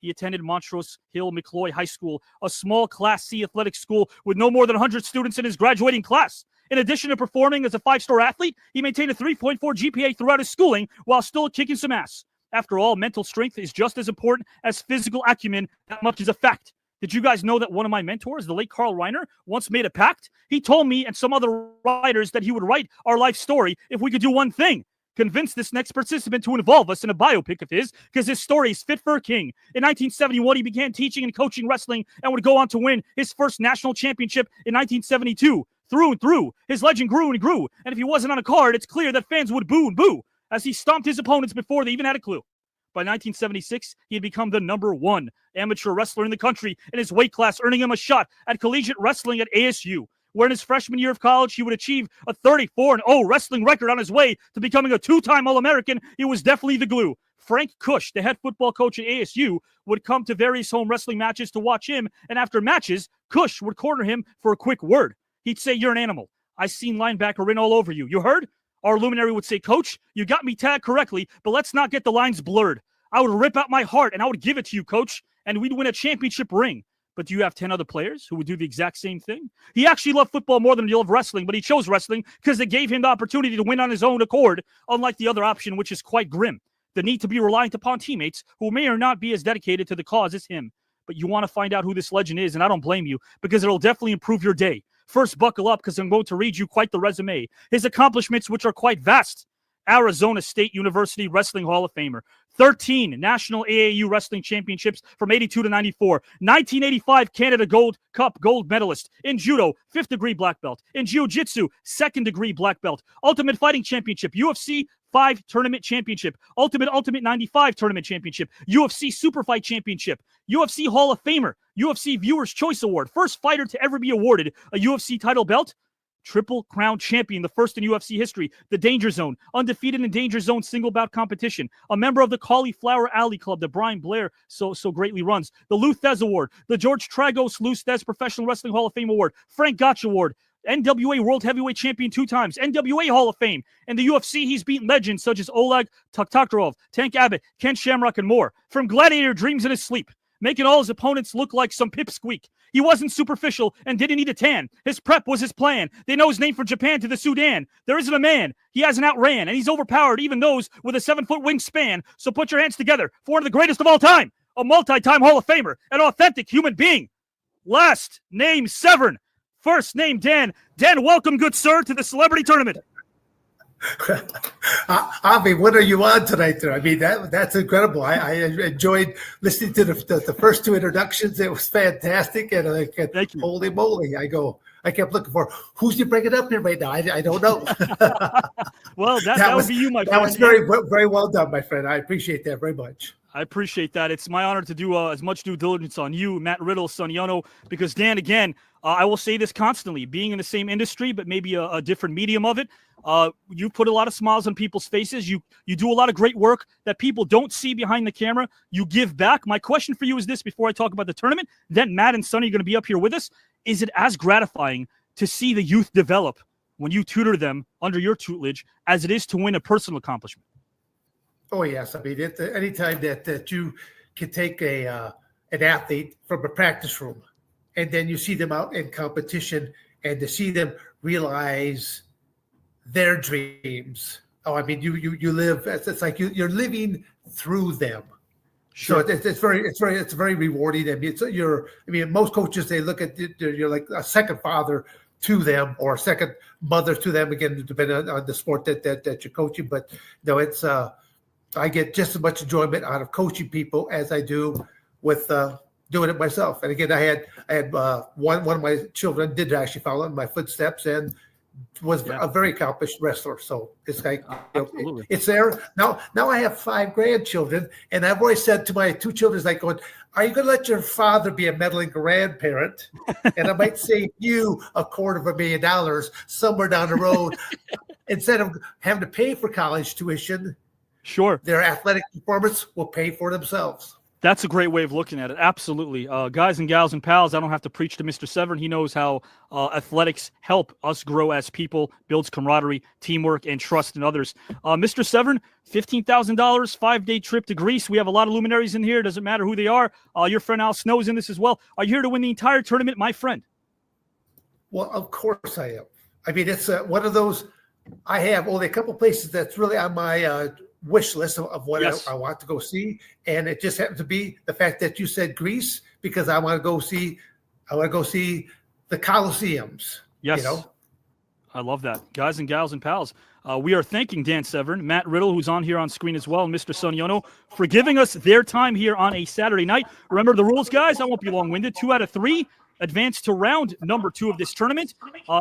He attended Montrose Hill McCloy High School, a small Class C athletic school with no more than 100 students in his graduating class. In addition to performing as a 5-star athlete, he maintained a 3.4 GPA throughout his schooling while still kicking some ass. After all, mental strength is just as important as physical acumen. That much is a fact. Did you guys know that one of my mentors, the late Carl Reiner, once made a pact? He told me and some other writers that he would write our life story if we could do one thing: convince this next participant to involve us in a biopic of his, because his story is fit for a king. In 1971, he began teaching and coaching wrestling and would go on to win his first national championship in 1972. Through and through, his legend grew and grew, and if he wasn't on a card, it's clear that fans would boo and boo as he stomped his opponents before they even had a clue. By 1976, he had become the #1 amateur wrestler in the country in his weight class, earning him a shot at collegiate wrestling at ASU, where in his freshman year of college, he would achieve a 34-0 wrestling record on his way to becoming a 2-time All-American. He was definitely the glue. Frank Cush, the head football coach at ASU, would come to various home wrestling matches to watch him, and after matches, Cush would corner him for a quick word. He'd say, "You're an animal. I seen linebacker in all over you. You heard?" Our luminary would say, "Coach, you got me tagged correctly, but let's not get the lines blurred. I would rip out my heart and I would give it to you, Coach, and we'd win a championship ring. But do you have 10 other players who would do the exact same thing?" He actually loved football more than he loved wrestling, but he chose wrestling because it gave him the opportunity to win on his own accord, unlike the other option, which is quite grim: the need to be reliant upon teammates who may or not be as dedicated to the cause as him. But you want to find out who this legend is, and I don't blame you, because it'll definitely improve your day. First, buckle up, because I'm going to read you quite the resume. His accomplishments, which are quite vast: Arizona State University Wrestling Hall of Famer, 13 National AAU Wrestling Championships from 82 to 94, 1985 Canada Gold Cup gold medalist. In Judo, 5th degree black belt. In Jiu-Jitsu, 2nd degree black belt. Ultimate Fighting Championship, UFC 5 Tournament Championship, Ultimate 95 Tournament Championship, UFC Super Fight Championship, UFC Hall of Famer, UFC Viewers' Choice Award, first fighter to ever be awarded a UFC title belt, Triple Crown champion, the first in UFC history, the Danger Zone, undefeated in Danger Zone single bout competition, a member of the Cauliflower Alley Club that Brian Blair so greatly runs, the Lou Thez Award, the George Tragos Lou Thez Professional Wrestling Hall of Fame Award, Frank Gotch Award, NWA World Heavyweight Champion 2 times, NWA Hall of Fame. In the UFC, he's beaten legends such as Oleg Taktarov, Tank Abbott, Ken Shamrock, and more. From gladiator dreams in his sleep, making all his opponents look like some pipsqueak. He wasn't superficial and didn't need a tan. His prep was his plan. They know his name from Japan to the Sudan. There isn't a man he hasn't outran, and he's overpowered even those with a 7-foot wingspan. So put your hands together for one of the greatest of all time, a multi-time Hall of Famer, an authentic human being. Last name Severn, first name Dan. Dan, welcome, good sir, to the celebrity tournament. Avi, what are you on tonight? I mean, that's incredible. I enjoyed listening to the first 2 introductions. It was fantastic. And Thank you. Holy moly, I kept looking for, who's you bringing up here right now? I don't know. Well, that would be you, my friend. That was very well done, my friend. I appreciate that very much. I appreciate that. It's my honor to do as much due diligence on you, Matt Riddle, Sonny Onoo, because Dan, again, I will say this constantly, being in the same industry, but maybe a different medium of it, you put a lot of smiles on people's faces. You do a lot of great work that people don't see behind the camera. You give back. My question for you is this before I talk about the tournament, then Matt and Sonny are going to be up here with us. Is it as gratifying to see the youth develop when you tutor them under your tutelage as it is to win a personal accomplishment? Oh, yes. I mean, anytime that you can take an athlete from a practice room and then you see them out in competition and to see them realize their dreams. Oh, I mean, you live, it's like you're living through them. Sure. So it's very rewarding. I mean, most coaches, they look at you're like a second father to them or a second mother to them, again, depending on the sport that you're coaching. But no, it's, I get just as much enjoyment out of coaching people as I do with doing it myself. And again, I had one of my children did actually follow in my footsteps and was a very accomplished wrestler. So it's like, it's there. Now I have 5 grandchildren, and I've always said to my 2 children, like going, are you going to let your father be a meddling grandparent? And I might save you $250,000 somewhere down the road instead of having to pay for college tuition. Sure. Their athletic performance will pay for themselves. That's a great way of looking at it. Absolutely. Guys and gals and pals, I don't have to preach to Mr. Severn. He knows how athletics help us grow as people, builds camaraderie, teamwork, and trust in others. Mr. Severn, $15,000, 5-day trip to Greece. We have a lot of luminaries in here. Doesn't matter who they are. Your friend Al Snow's in this as well. Are you here to win the entire tournament, my friend? Well, of course I am. I mean, it's one of those. I have only a couple places that's really on my wish list of what Yes. I want to go see, and it just happens to be the fact that you said Greece because I want to go see. I want to go see the Colosseums. Yes. You know? I love that. Guys and gals and pals, we are thanking Dan Severn, Matt Riddle, who's on here on screen as well, and Mr. Sonny Onoo for giving us their time here on a Saturday night. Remember the rules, guys. I won't be long-winded. 2 out of 3 advance to round number 2 of this tournament.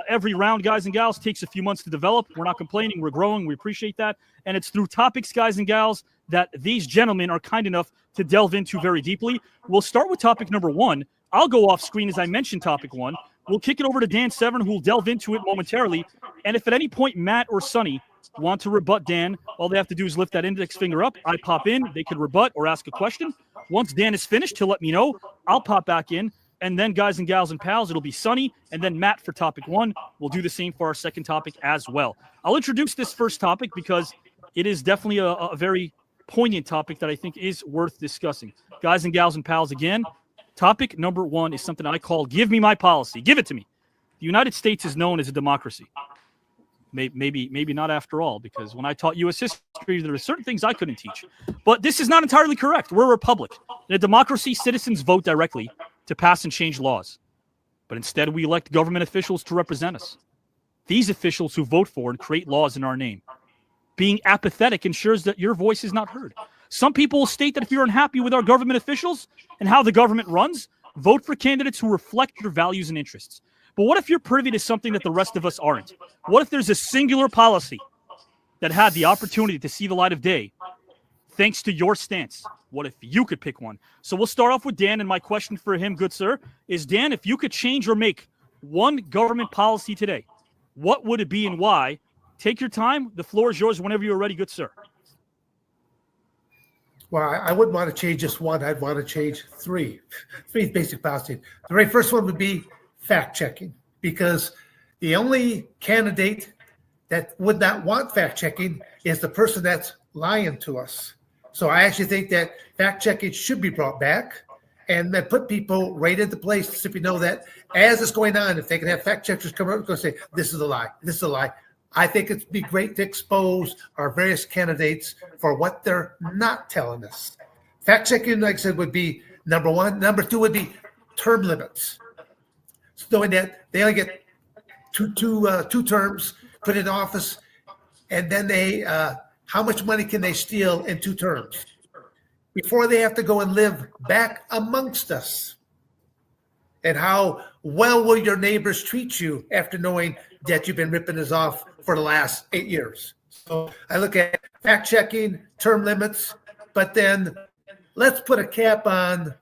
Every round, guys and gals, takes a few months to develop. We're not complaining. We're growing. We appreciate that. And it's through topics, guys and gals, that these gentlemen are kind enough to delve into very deeply. We'll start with topic number 1. I'll go off screen as I mentioned topic 1. We'll kick it over to Dan Severn, who will delve into it momentarily. And if at any point Matt or Sonny want to rebut Dan, all they have to do is lift that index finger up. I pop in. They can rebut or ask a question. Once Dan is finished, he'll let me know. I'll pop back in. And then, guys and gals and pals, it'll be Sonny and then Matt for topic 1. We'll do the same for our second topic as well. I'll introduce this first topic because it is definitely a very poignant topic that I think is worth discussing. Guys and gals and pals, again, topic number 1 is something I call give me my policy. Give it to me. The United States is known as a democracy. Maybe not after all, because when I taught U.S. history, there were certain things I couldn't teach. But this is not entirely correct. We're a republic. In a democracy, citizens vote directly to pass and change laws. But instead, we elect government officials to represent us. These officials who vote for and create laws in our name. Being apathetic ensures that your voice is not heard. Some people will state that if you're unhappy with our government officials and how the government runs, vote for candidates who reflect your values and interests. But what if you're privy to something that the rest of us aren't? What if there's a singular policy that had the opportunity to see the light of day thanks to your stance? What if you could pick one? So we'll start off with Dan, and my question for him, good sir, is Dan, if you could change or make one government policy today, what would it be and why? Take your time. The floor is yours whenever you're ready, good sir. Well, I wouldn't want to change just one. I'd want to change 3 basic policies. The very first one would be fact checking, because the only candidate that would not want fact checking is the person that's lying to us. So I actually think that fact checking should be brought back and then put people right into place to simply know that as it's going on, if they can have fact checkers come up and say, this is a lie, this is a lie. I think it'd be great to expose our various candidates for what they're not telling us. Fact checking, like I said, would be number 1. Number 2 would be term limits. So knowing that they only get two terms put in office, and then they how much money can they steal in 2 terms before they have to go and live back amongst us? And how well will your neighbors treat you after knowing that you've been ripping us off for the last 8 years? So I look at fact checking, term limits, but then let's put a cap on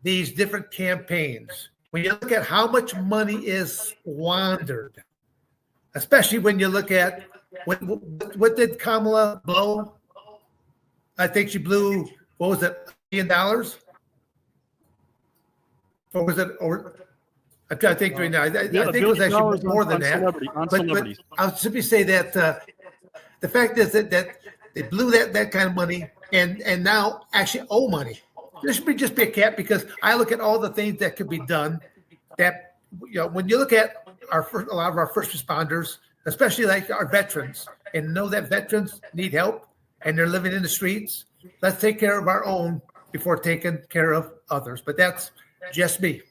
these different campaigns. When you look at how much money is squandered, especially when you look at what did Kamala blow? I think she blew, what was it, $1 billion? Or was it, or I'm trying to think right now. I think it was actually more than that. But I'll simply say that the fact is that they blew that kind of money and now actually owe money. There should just be a cap, because I look at all the things that could be done. That, you know, when you look at a lot of our first responders, especially like our veterans, and know that veterans need help and they're living in the streets, let's take care of our own before taking care of others. But that's just me.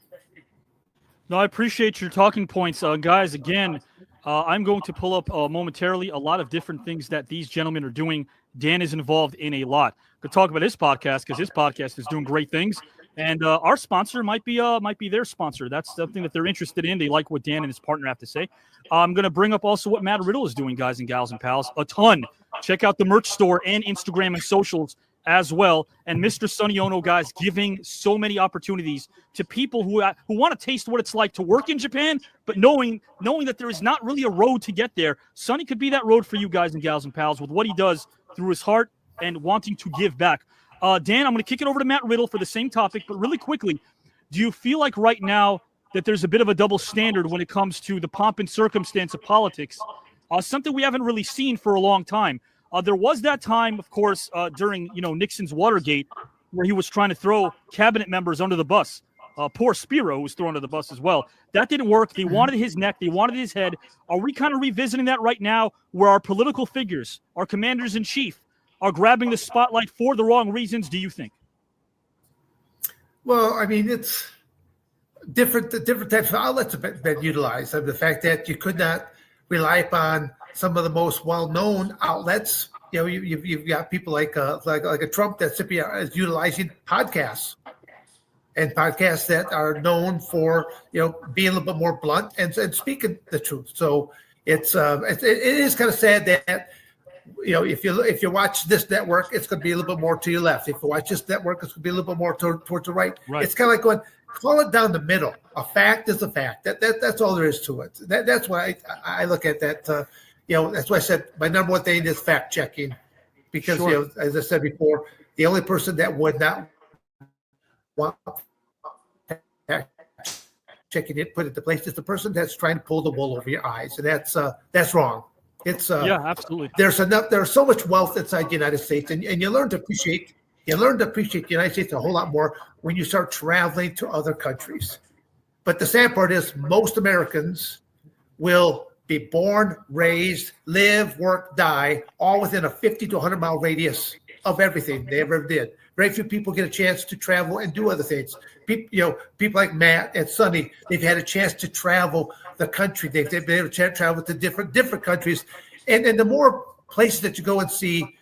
No, I appreciate your talking points, guys. Again, I'm going to pull up momentarily a lot of different things that these gentlemen are doing. Dan is involved in a lot. Could talk about his podcast, because his podcast is doing great things, and our sponsor might be their sponsor. That's something that they're interested in. They like what Dan and his partner have to say. I'm going to bring up also what Matt Riddle is doing, guys and gals and pals, a ton. Check out the merch store and Instagram and socials as well. And Mr. Sonny Onoo, guys, giving so many opportunities to people who want to taste what it's like to work in Japan, but knowing that there is not really a road to get there. Sonny could be that road for you guys and gals and pals with what he does through his heart and wanting to give back. Dan, I'm going to kick it over to Matt Riddle for the same topic, but really quickly, do you feel like right now that there's a bit of a double standard when it comes to the pomp and circumstance of politics? Something we haven't really seen for a long time. There was that time, of course, during Nixon's Watergate, where he was trying to throw cabinet members under the bus. Poor Spiro was thrown under the bus as well. That didn't work. They wanted his neck. They wanted his head. Are we kind of revisiting that right now, where our political figures, our commanders in chief, are grabbing the spotlight for the wrong reasons? Do you think? Well, I mean, it's different types of outlets have been utilized. The fact that you could not rely upon some of the most well-known outlets. You've got people like a Trump that simply is utilizing podcasts, and podcasts that are known for being a little bit more blunt and speaking the truth. So it is kind of sad that if you watch this network, it's going to be a little bit more to your left. If you watch this network, it's going to be a little bit more towards the right. It's kind of like going, call it down the middle. A fact is a fact. That's all there is to it. That's why I look at that. That's why I said my number one thing is fact checking, because as I said before, the only person that would not want fact checking it put into place is the person that's trying to pull the wool over your eyes, and that's wrong. It's absolutely. There's so much wealth inside the United States, and you learn to appreciate the United States a whole lot more when you start traveling to other countries. But the sad part is most Americans will be born, raised, live, work, die, all within a 50 to 100 mile radius of everything they ever did. Very few people get a chance to travel and do other things. People like Matt and Sonny, they've had a chance to travel the country. They've been able to travel to different countries. And the more places that you go and see,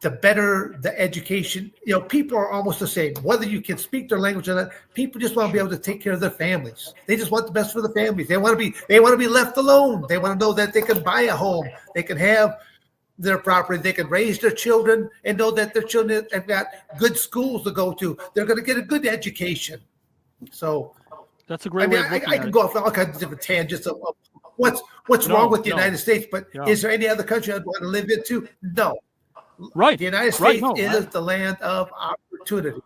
the better the education. People are almost the same. Whether you can speak their language or not, people just want to be able to take care of their families. They just want the best for the families. They want to be left alone. They want to know that they can buy a home. They can have their property. They can raise their children and know that their children have got good schools to go to. They're going to get a good education. So that's a great way of looking I can go off all kinds of different tangents of what's wrong with the United States, but is there any other country I'd want to live into? No. Right. The United States is the land of opportunity.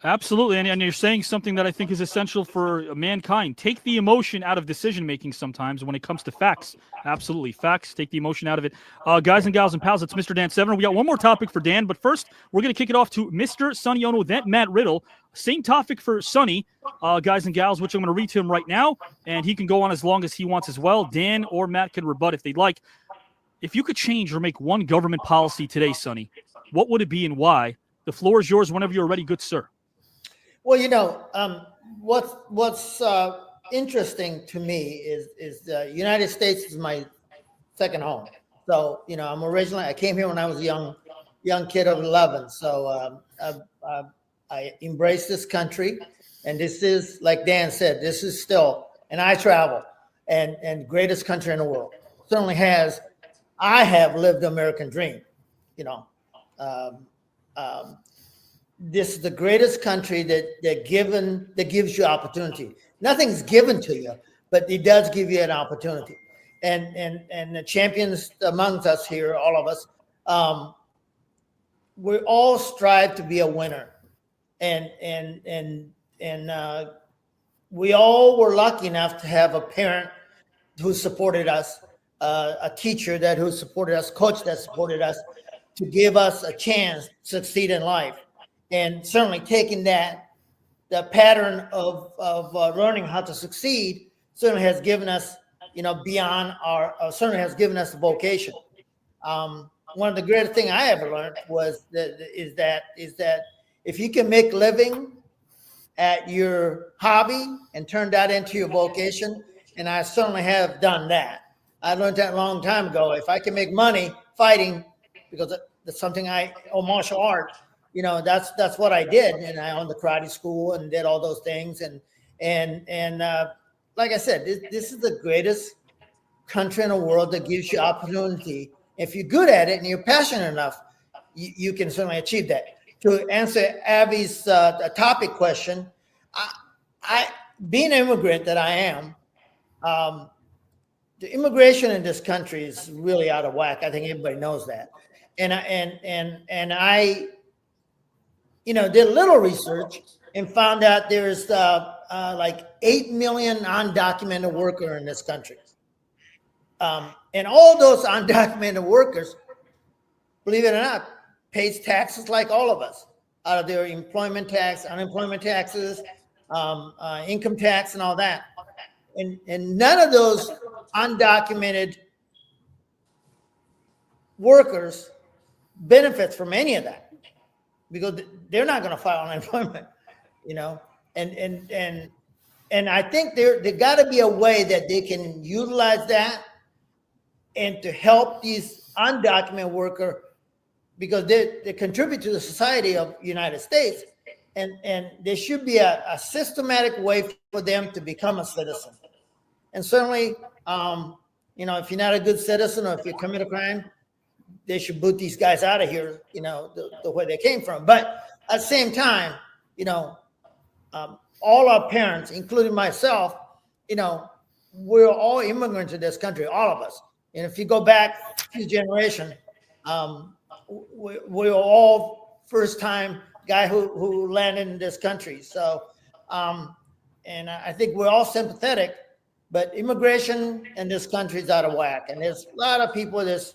Absolutely. And you're saying something that I think is essential for mankind. Take the emotion out of decision-making sometimes when it comes to facts. Absolutely. Facts, take the emotion out of it. Guys and gals and pals, it's Mr. Dan Severn. We got one more topic for Dan, but first, we're going to kick it off to Mr. Sonny Onoo, then Matt Riddle. Same topic for Sonny, guys and gals, which I'm going to read to him right now, and he can go on as long as he wants as well. Dan or Matt can rebut if they'd like. If you could change or make one government policy today, Sonny, what would it be and why? The floor is yours whenever you're ready, good sir. Well, what's interesting to me is the United States is my second home. So, I came here when I was a young kid of 11. So I embraced this country, and this is, like Dan said, this is still, and I travel, and greatest country in the world. Certainly has. I have lived the American dream, this is the greatest country that gives you opportunity. Nothing's given to you, but it does give you an opportunity. And the champions amongst us here, all of us, we all strive to be a winner. And we all were lucky enough to have a parent who supported us, a teacher who supported us, coach that supported us, to give us a chance to succeed in life. And certainly taking the pattern of learning how to succeed certainly has given us, beyond certainly has given us a vocation. One of the greatest things I ever learned is that if you can make living at your hobby and turn that into your vocation, and I certainly have done that. I learned that a long time ago. If I can make money fighting, because that's something martial art, that's what I did. And I owned the karate school and did all those things. And like I said, this is the greatest country in the world that gives you opportunity. If you're good at it and you're passionate enough, you can certainly achieve that. To answer Abby's topic question, I being an immigrant that I am, the immigration in this country is really out of whack. I think everybody knows that. And I did a little research and found out there's like 8 million undocumented workers in this country. And all those undocumented workers, believe it or not, pays taxes like all of us out of their employment tax, unemployment taxes, income tax, and all that. And none of those undocumented workers benefits from any of that because they're not going to file unemployment, and I think there got to be a way that they can utilize that and to help these undocumented workers because they contribute to the society of the United States, and there should be a systematic way for them to become a citizen. And certainly, if you're not a good citizen or if you commit a crime, they should boot these guys out of here, the way they came from. But at the same time, all our parents, including myself, we're all immigrants to this country, all of us. And if you go back a few generations, we're all first-time guy who landed in this country. So, and I think we're all sympathetic, but immigration in this country is out of whack. And there's a lot of people that's,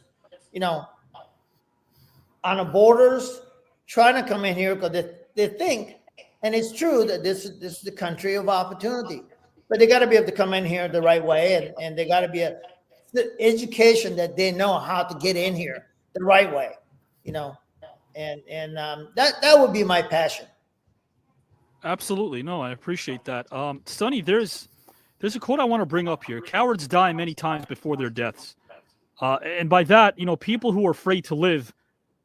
on the borders trying to come in here because they think, and it's true that this is the country of opportunity, but they got to be able to come in here the right way, and they got to be a education that they know how to get in here the right way, and that would be my passion. Absolutely. No, I appreciate that. Sonny, there's a quote I want to bring up here. Cowards die many times before their deaths. And by that, people who are afraid to live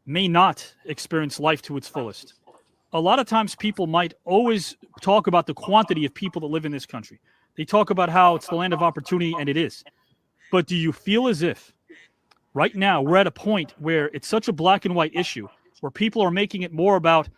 may not experience life to its fullest. A lot of times people might always talk about the quantity of people that live in this country. They talk about how it's the land of opportunity, and it is. But do you feel as if right now we're at a point where it's such a black and white issue where people are making it more about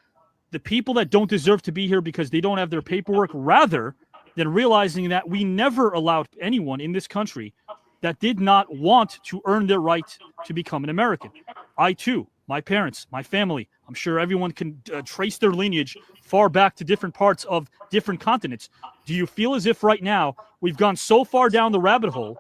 the people that don't deserve to be here because they don't have their paperwork rather than realizing that we never allowed anyone in this country that did not want to earn their right to become an American? I too, my parents, my family, I'm sure everyone can trace their lineage far back to different parts of different continents. Do you feel as if right now we've gone so far down the rabbit hole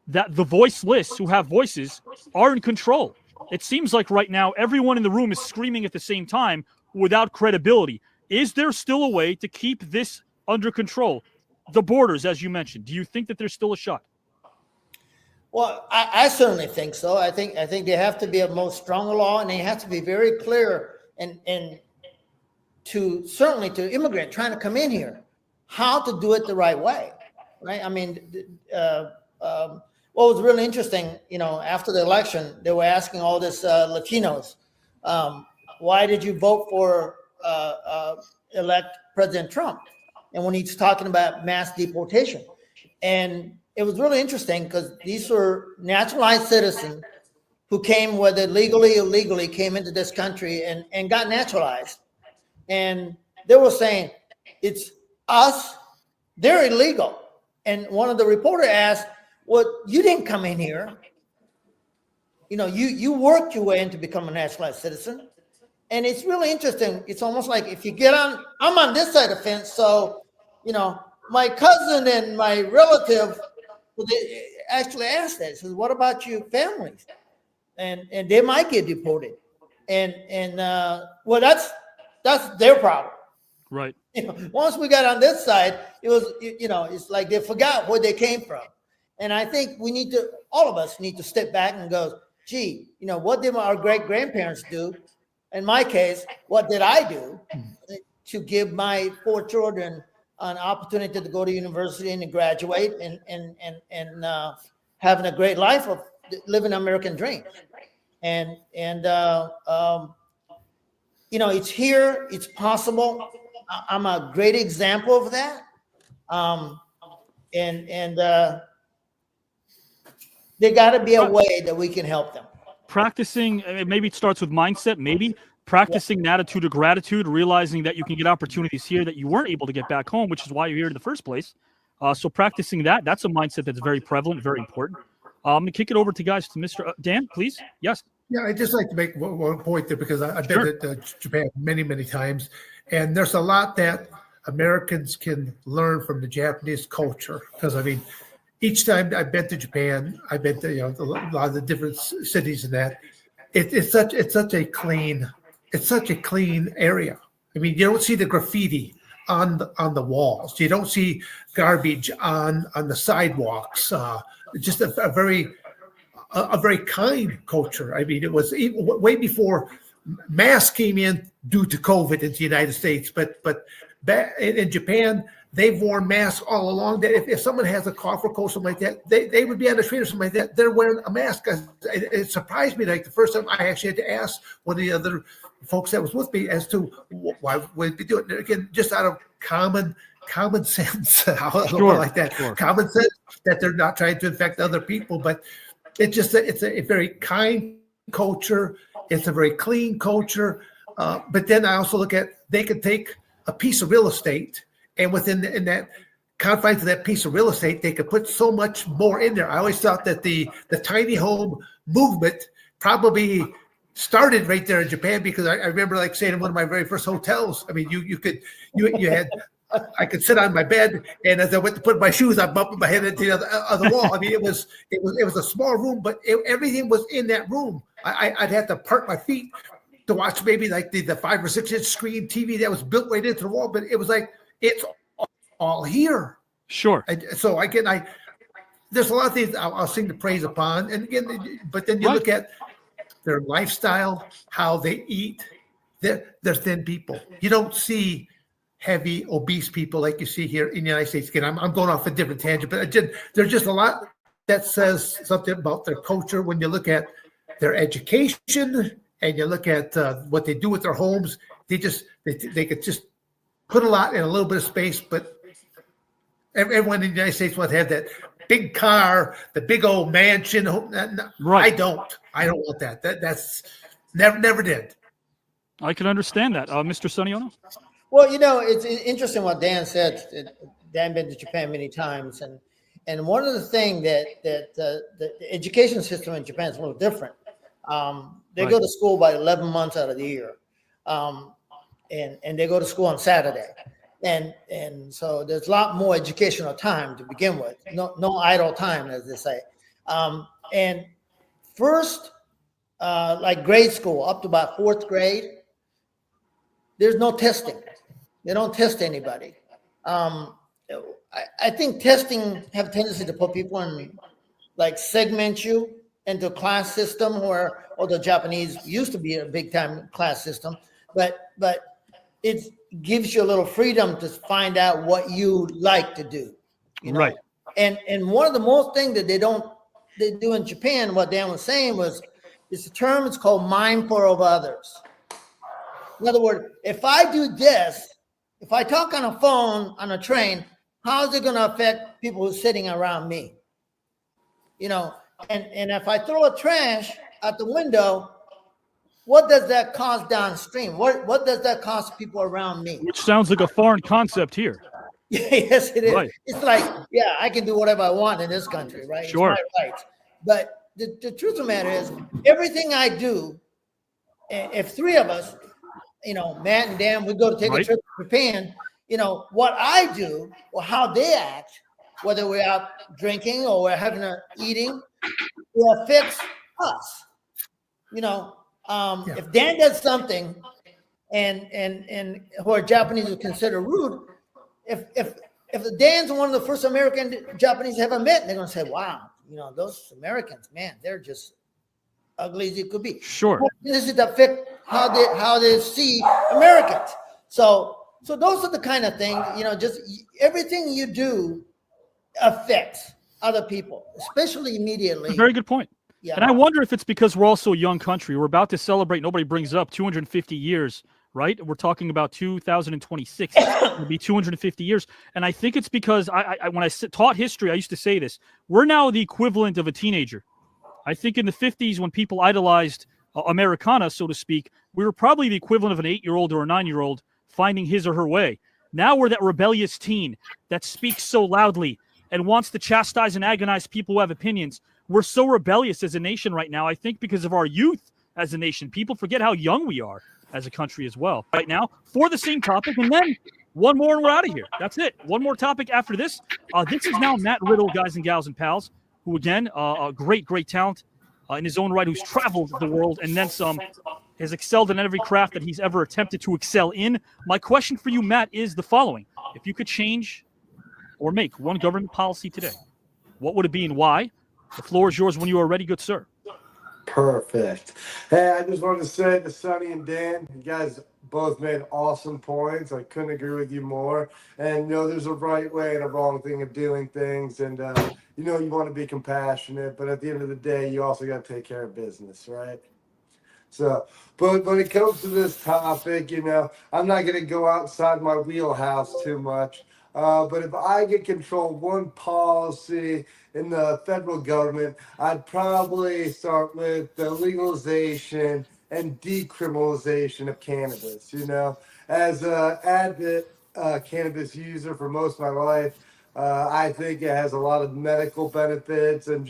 that the voiceless who have voices are in control? It seems like right now everyone in the room is screaming at the same time without credibility. Is there still a way to keep this under control? The borders, as you mentioned, do you think that there's still a shot? Well, I certainly think so. I think they have to be a more stronger law, and they have to be very clear and to certainly to immigrant trying to come in here, how to do it the right way, right? I mean, what was really interesting, after the election, they were asking all this Latinos, why did you vote for elect President Trump? And when he's talking about mass deportation, and it was really interesting because these were naturalized citizens who came, whether legally or illegally, came into this country and got naturalized. And they were saying, it's us, they're illegal. And one of the reporters asked, well, you didn't come in here. You worked your way in to become a naturalized citizen. And it's really interesting. It's almost like if you get on, I'm on this side of the fence. So, my cousin and my relative, they actually asked that. Says, what about your families? And they might get deported. And well, that's their problem. Right. Once we got on this side, it was, it's like they forgot where they came from. And I think all of us need to step back and go, gee, what did our great-grandparents do? In my case, what did I do to give my 4 children an opportunity to go to university and to graduate and having a great life of living an American dream? And it's here, it's possible. I'm a great example of that. There got to be a way that we can help them. Practicing, maybe it starts with mindset, maybe practicing an attitude of gratitude, realizing that you can get opportunities here that you weren't able to get back home, which is why you're here in the first place. So practicing that's a mindset that's very prevalent, very important. I'm going to kick it over to Mr. Dan, please. Yes. Yeah, I'd just like to make one point there because I've been to Japan many, many times, and there's a lot that Americans can learn from the Japanese culture. Because I mean, each time I've been to Japan, I've been to a lot of the different cities and that. It's such a clean area. I mean, you don't see the graffiti on the walls. You don't see garbage on the sidewalks. Just a very kind culture. I mean, it was way before masks came in due to COVID into the United States. But back in Japan, they've worn masks all along. That if someone has a cough or cold, something like that, they would be on the street or something like that. They're wearing a mask. It surprised me. Like the first time, I actually had to ask one of the other folks that was with me as to why would be doing it. Again, just out of common sense, like that. Sure. Common sense that they're not trying to infect other people, but it's a very kind culture. It's a very clean culture. But then I also look at they could take a piece of real estate, and in that confines of that piece of real estate, they could put so much more in there. I always thought that the tiny home movement probably started right there in Japan, because I remember like saying in one of my very first hotels. I mean, you had. I could sit on my bed, and as I went to put my shoes, I'm bumping my head into the other wall. I mean, it was a small room, but everything was in that room. I'd have to park my feet to watch maybe like the 5 or 6 inch screen TV that was built right into the wall, but it was like it's all here. Sure. So there's a lot of things I'll sing the praise upon, and again, but then you look at their lifestyle, how they eat. They're thin people. You don't see heavy, obese people like you see here in the United States. Again, I'm going off a different tangent, but there's just a lot that says something about their culture when you look at their education and you look at what they do with their homes. They could just put a lot in a little bit of space, but everyone in the United States wants to have that big car, the big old mansion. Right. I don't want that. That's never did. I can understand that. Mr. Sonny Onoo? Well, it's interesting what Dan said. Dan been to Japan many times, and one of the things that the education system in Japan is a little different. They go to school about 11 months out of the year, and they go to school on Saturday, and so there's a lot more educational time to begin with. No idle time, as they say. And first, like grade school up to about 4th grade, there's no testing. They don't test anybody. I think testing have a tendency to put people in, like, segment you into a class system, or the Japanese used to be a big time class system, but it gives you a little freedom to find out what you like to do. Right. And one of the most things that they do in Japan, what Dan was saying it's a term, it's called mindful of others. In other words, if I do this, if I talk on a phone, on a train, how is it going to affect people who are sitting around me? And if I throw a trash out the window, what does that cost downstream? What does that cost people around me? Which sounds like a foreign concept here. Yes, it is. Right. It's like, yeah, I can do whatever I want in this country, right? Sure. It's my right. But the truth of the matter is, everything I do, if 3 of us, Matt and Dan, we go to take a trip to Japan, what I do or how they act, whether we're out drinking or we're having eating, will affect us. If Dan does something and who Japanese would consider rude, if Dan's one of the first American Japanese ever met, they're going to say, wow, those Americans, man, they're just ugly as it could be. Sure. This is affect how they see Americans. So those are the kind of things, just everything you do affects other people, especially immediately. Very good point. Yeah. And I wonder if it's because we're also a young country. We're about to celebrate, nobody brings it up, 250 years, right? We're talking about 2026. It'll be 250 years. And I think it's because when I taught history, I used to say this. We're now the equivalent of a teenager. I think in the 50s, when people idolized Americana, so to speak, we were probably the equivalent of an 8-year-old or a 9-year-old finding his or her way. Now we're that rebellious teen that speaks so loudly and wants to chastise and agonize people who have opinions. We're so rebellious as a nation right now, I think, because of our youth as a nation. People forget how young we are as a country as well. Right now, for the same topic, and then one more and we're out of here. That's it. One more topic after this. This is now Matt Riddle, guys and gals and pals, who again, a great talent in his own right, who's traveled the world and then some, has excelled in every craft that he's ever attempted to excel in. My question for you, Matt, is the following. If you could change or make one government policy today, what would it be and why? The floor is yours when you are ready, good sir. Perfect. Hey, I just wanted to say to Sonny and Dan, you guys both made awesome points. I couldn't agree with you more. And, there's a right way and a wrong thing of doing things. And, you want to be compassionate, but at the end of the day, you also got to take care of business, right? So, but when it comes to this topic, I'm not going to go outside my wheelhouse too much. But if I could control one policy in the federal government, I'd probably start with the legalization and decriminalization of cannabis. As an avid cannabis user for most of my life, I think it has a lot of medical benefits and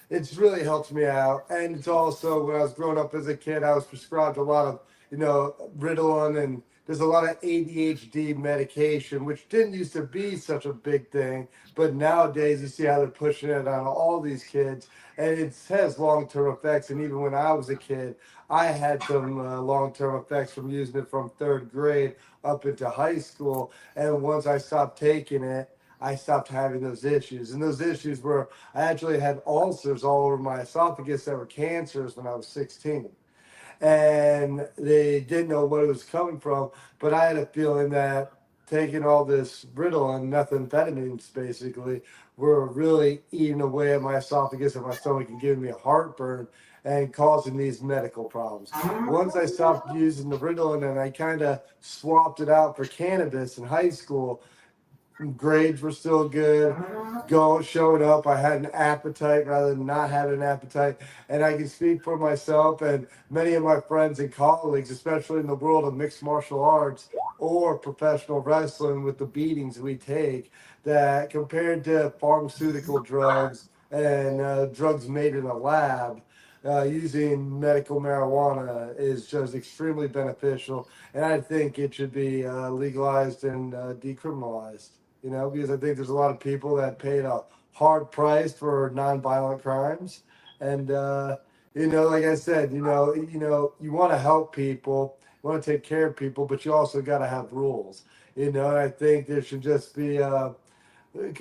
it's really helped me out. And it's also, when I was growing up as a kid, I was prescribed a lot of, Ritalin, and there's a lot of ADHD medication, which didn't used to be such a big thing. But nowadays, you see how they're pushing it on all these kids, and it has long-term effects. And even when I was a kid, I had some long-term effects from using it from 3rd grade up into high school. And once I stopped taking it, I stopped having those issues. And those issues were, I actually had ulcers all over my esophagus that were cancers when I was 16. And they didn't know what it was coming from, but I had a feeling that taking all this Ritalin, methamphetamines basically, were really eating away at my esophagus and my stomach and giving me a heartburn and causing these medical problems. Once I stopped using the Ritalin and I kind of swapped it out for cannabis in high school, grades were still good, showing up. I had an appetite rather than not having an appetite. And I can speak for myself and many of my friends and colleagues, especially in the world of mixed martial arts or professional wrestling with the beatings we take, that compared to pharmaceutical drugs and drugs made in a lab, using medical marijuana is just extremely beneficial. And I think it should be legalized and decriminalized. Because I think there's a lot of people that paid a hard price for nonviolent crimes. And, like I said, you want to help people, you want to take care of people, but you also got to have rules. And I think there should just be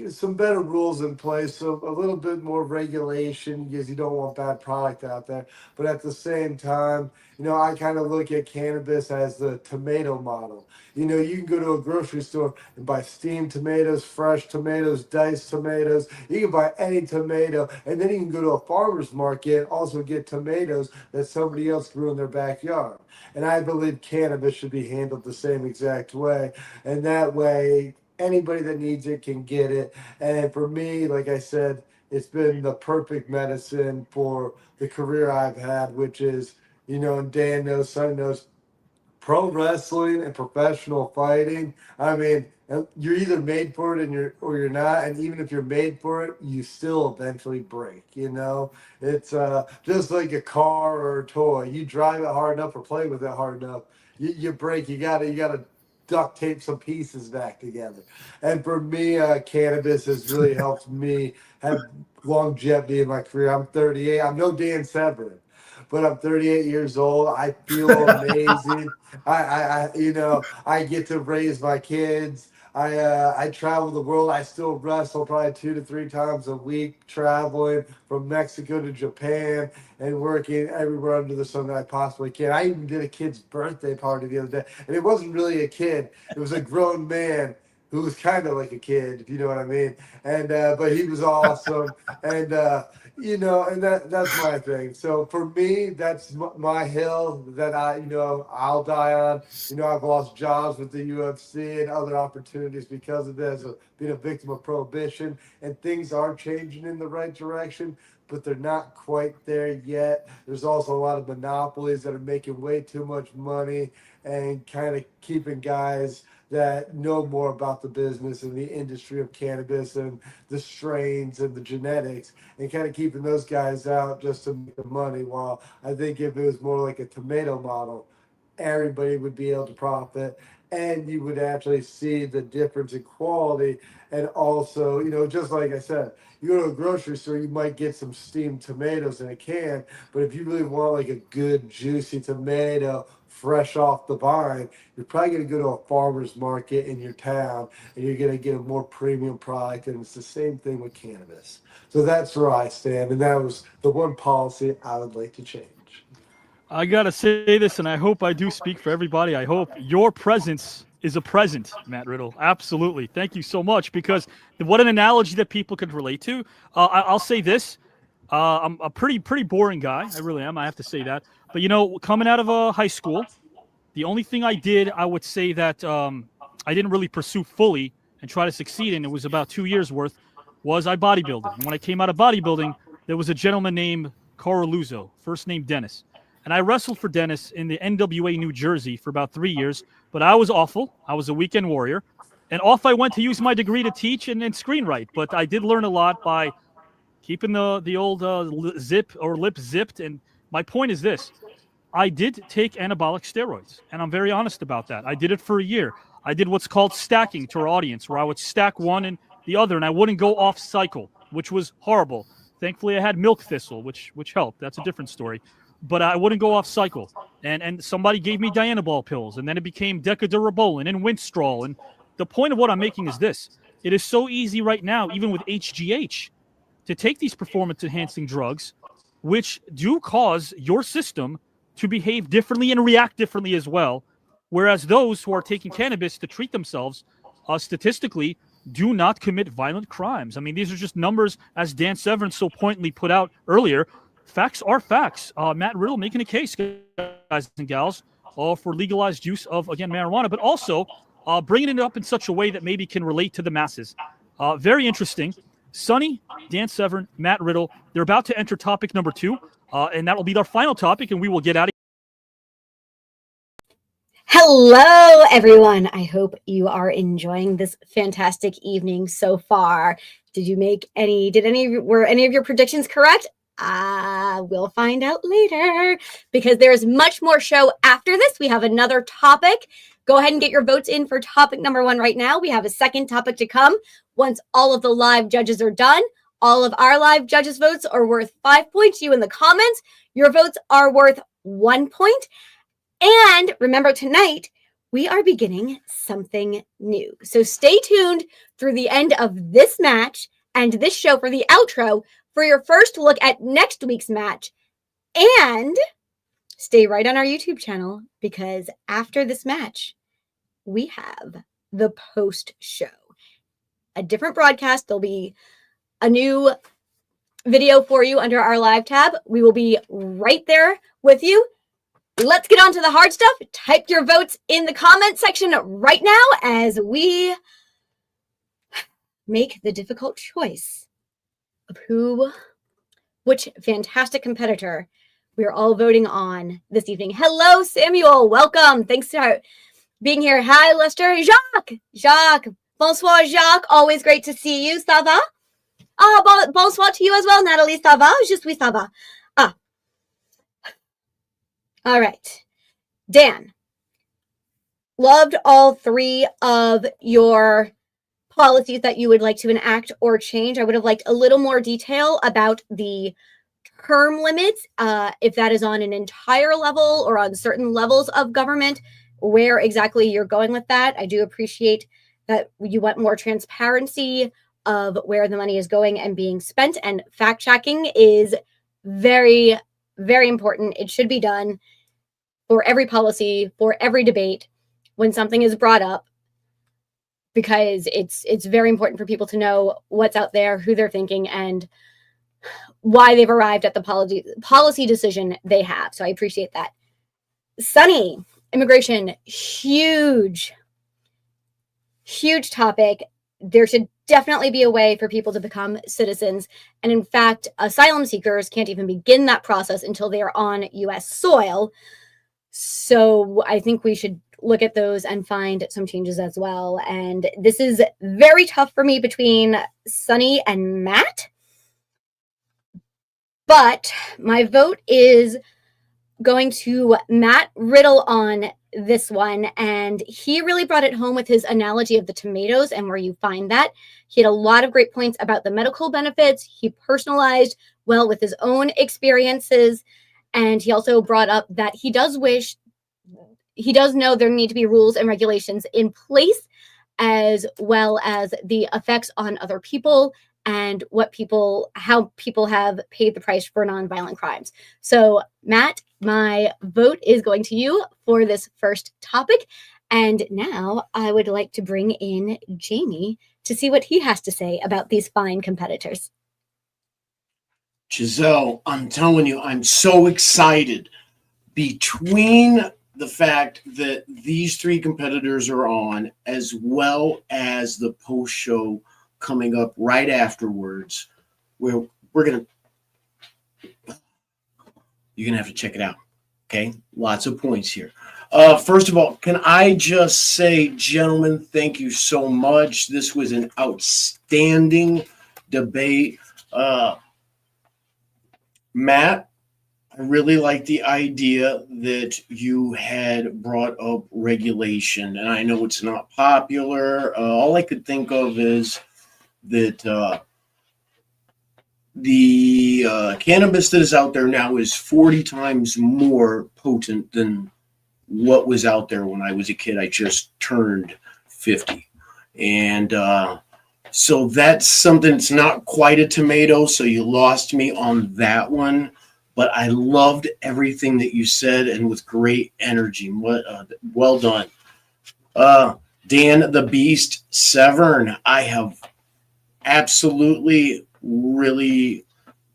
some better rules in place, so a little bit more regulation, because you don't want bad product out there. But at the same time, I kind of look at cannabis as the tomato model. You can go to a grocery store and buy steamed tomatoes, fresh tomatoes, diced tomatoes. You can buy any tomato, and then you can go to a farmer's market and also get tomatoes that somebody else grew in their backyard. And I believe cannabis should be handled the same exact way. And that way, anybody that needs it can get it. And for me, like I said, it's been the perfect medicine for the career I've had, which is, and Dan knows, Sonny knows, pro wrestling and professional fighting. I mean, you're either made for it or you're not. And even if you're made for it, you still eventually break. It's just like a car or a toy. You drive it hard enough or play with it hard enough, you break. You gotta duct tape some pieces back together. And for me, cannabis has really helped me have longevity in my career. I'm 38. I'm no Dan Severn, but I'm 38 years old. I feel amazing. I get to raise my kids. I travel the world. I still wrestle probably 2 to 3 times a week, traveling from Mexico to Japan and working everywhere under the sun that I possibly can. I even did a kid's birthday party the other day, and it wasn't really a kid. It was a grown man who was kind of like a kid, if you know what I mean. And but he was awesome, and and that's my thing. So for me, that's my hill that I'll die on. I've lost jobs with the UFC and other opportunities because of this, being a victim of prohibition, and things are changing in the right direction, but they're not quite there yet. There's also a lot of monopolies that are making way too much money, and kind of keeping guys that know more about the business and the industry of cannabis and the strains and the genetics, and kind of keeping those guys out just to make the money. While I think if it was more like a tomato model, everybody would be able to profit, and you would actually see the difference in quality. And also, just like I said, you go to a grocery store, you might get some steamed tomatoes in a can, but if you really want like a good juicy tomato fresh off the vine, you're probably going to go to a farmer's market in your town, and you're going to get a more premium product. And it's the same thing with cannabis. So that's where I stand, and that was the one policy I would like to change. I gotta say this, and I hope I do speak for everybody. I hope your presence is a present, Matt Riddle. Absolutely. Thank you so much, because what an analogy that people could relate to. I'll say this. I'm a pretty boring guy. I really am. I have to say that. But, coming out of high school, the only thing I did, I would say that I didn't really pursue fully and try to succeed in, it was about 2 years worth, was I bodybuilded. And when I came out of bodybuilding, there was a gentleman named Carl Luzzo, first name Dennis. And I wrestled for Dennis in the NWA New Jersey for about 3 years, but I was awful. I was a weekend warrior. And off I went to use my degree to teach and screenwrite. But I did learn a lot by keeping the old lip zipped. And my point is this. I did take anabolic steroids, and I'm very honest about that. I did it for a year. I did what's called stacking to our audience, where I would stack one and the other, and I wouldn't go off cycle, which was horrible. Thankfully, I had milk thistle, which helped. That's a different story. But I wouldn't go off cycle. And somebody gave me Dianabol pills, and then it became Decadurabolin and Winstrol. And the point of what I'm making is this. It is so easy right now, even with HGH, to take these performance-enhancing drugs, which do cause your system to behave differently and react differently as well, whereas those who are taking cannabis to treat themselves, statistically, do not commit violent crimes. I mean, these are just numbers, as Dan Severn so pointedly put out earlier. Facts are facts. Matt Riddle making a case, guys and gals, for legalized use of, again, marijuana, but also bringing it up in such a way that maybe can relate to the masses. Very interesting. Sonny, Dan Severn, Matt Riddle, they're about to enter topic number 2, and that will be our final topic, and we will get out of here. Hello, everyone. I hope you are enjoying this fantastic evening so far. Were any of your predictions correct? We'll find out later, because there's much more show after this. We have another topic. Go ahead and get your votes in for topic number 1 right now. We have a second topic to come once all of the live judges are done. All of our live judges' votes are worth 5 points. You in the comments, your votes are worth 1 point. And remember, tonight we are beginning something new. So stay tuned through the end of this match and this show for the outro for your first look at next week's match. And stay right on our YouTube channel, because after this match, we have the post show, a different broadcast. There'll be a new video for you under our live tab. We will be right there with you. Let's get on to the hard stuff. Type your votes in the comment section right now as we make the difficult choice of which fantastic competitor we are all voting on this evening. Hello, Samuel. Welcome. Thanks for being here. Hi, Lester. Jacques. Bonsoir, Jacques. Always great to see you. Ça va? Bonsoir to you as well, Natalie. Ça va? Je suis ça va. All right. Dan, loved all 3 of your policies that you would like to enact or change. I would have liked a little more detail about the term limits, if that is on an entire level or on certain levels of government, where exactly you're going with that. I do appreciate that you want more transparency of where the money is going and being spent, and fact checking is very, very important. It should be done for every policy, for every debate when something is brought up, because it's very important for people to know what's out there, who they're thinking, and why they've arrived at the policy decision they have. So I appreciate that. Sonny, immigration, huge topic. There should definitely be a way for people to become citizens. And in fact, asylum seekers can't even begin that process until they are on U.S. soil. So I think we should look at those and find some changes as well. And this is very tough for me between Sonny and Matt. But my vote is going to Matt Riddle on this one. And he really brought it home with his analogy of the tomatoes and where you find that. He had a lot of great points about the medical benefits. He personalized well with his own experiences. And he also brought up that he does know there need to be rules and regulations in place, as well as the effects on other people and how people have paid the price for nonviolent crimes. So, Matt, my vote is going to you for this first topic. And now I would like to bring in Jamie to see what he has to say about these fine competitors. Giselle, I'm telling you, I'm so excited. Between the fact that these three competitors are on, as well as the post show coming up right afterwards, where you're gonna have to check it out. Okay, lots of points here. First of all, can I just say, gentlemen, thank you so much. This was an outstanding debate. Matt, I really like the idea that you had brought up regulation, and I know it's not popular. All I could think of is that the cannabis that is out there now is 40 times more potent than what was out there when I was a kid. I just turned 50. And so that's something that's not quite a tomato, so you lost me on that one. But I loved everything that you said, and with great energy. Well done. Dan the Beast Severn, I have absolutely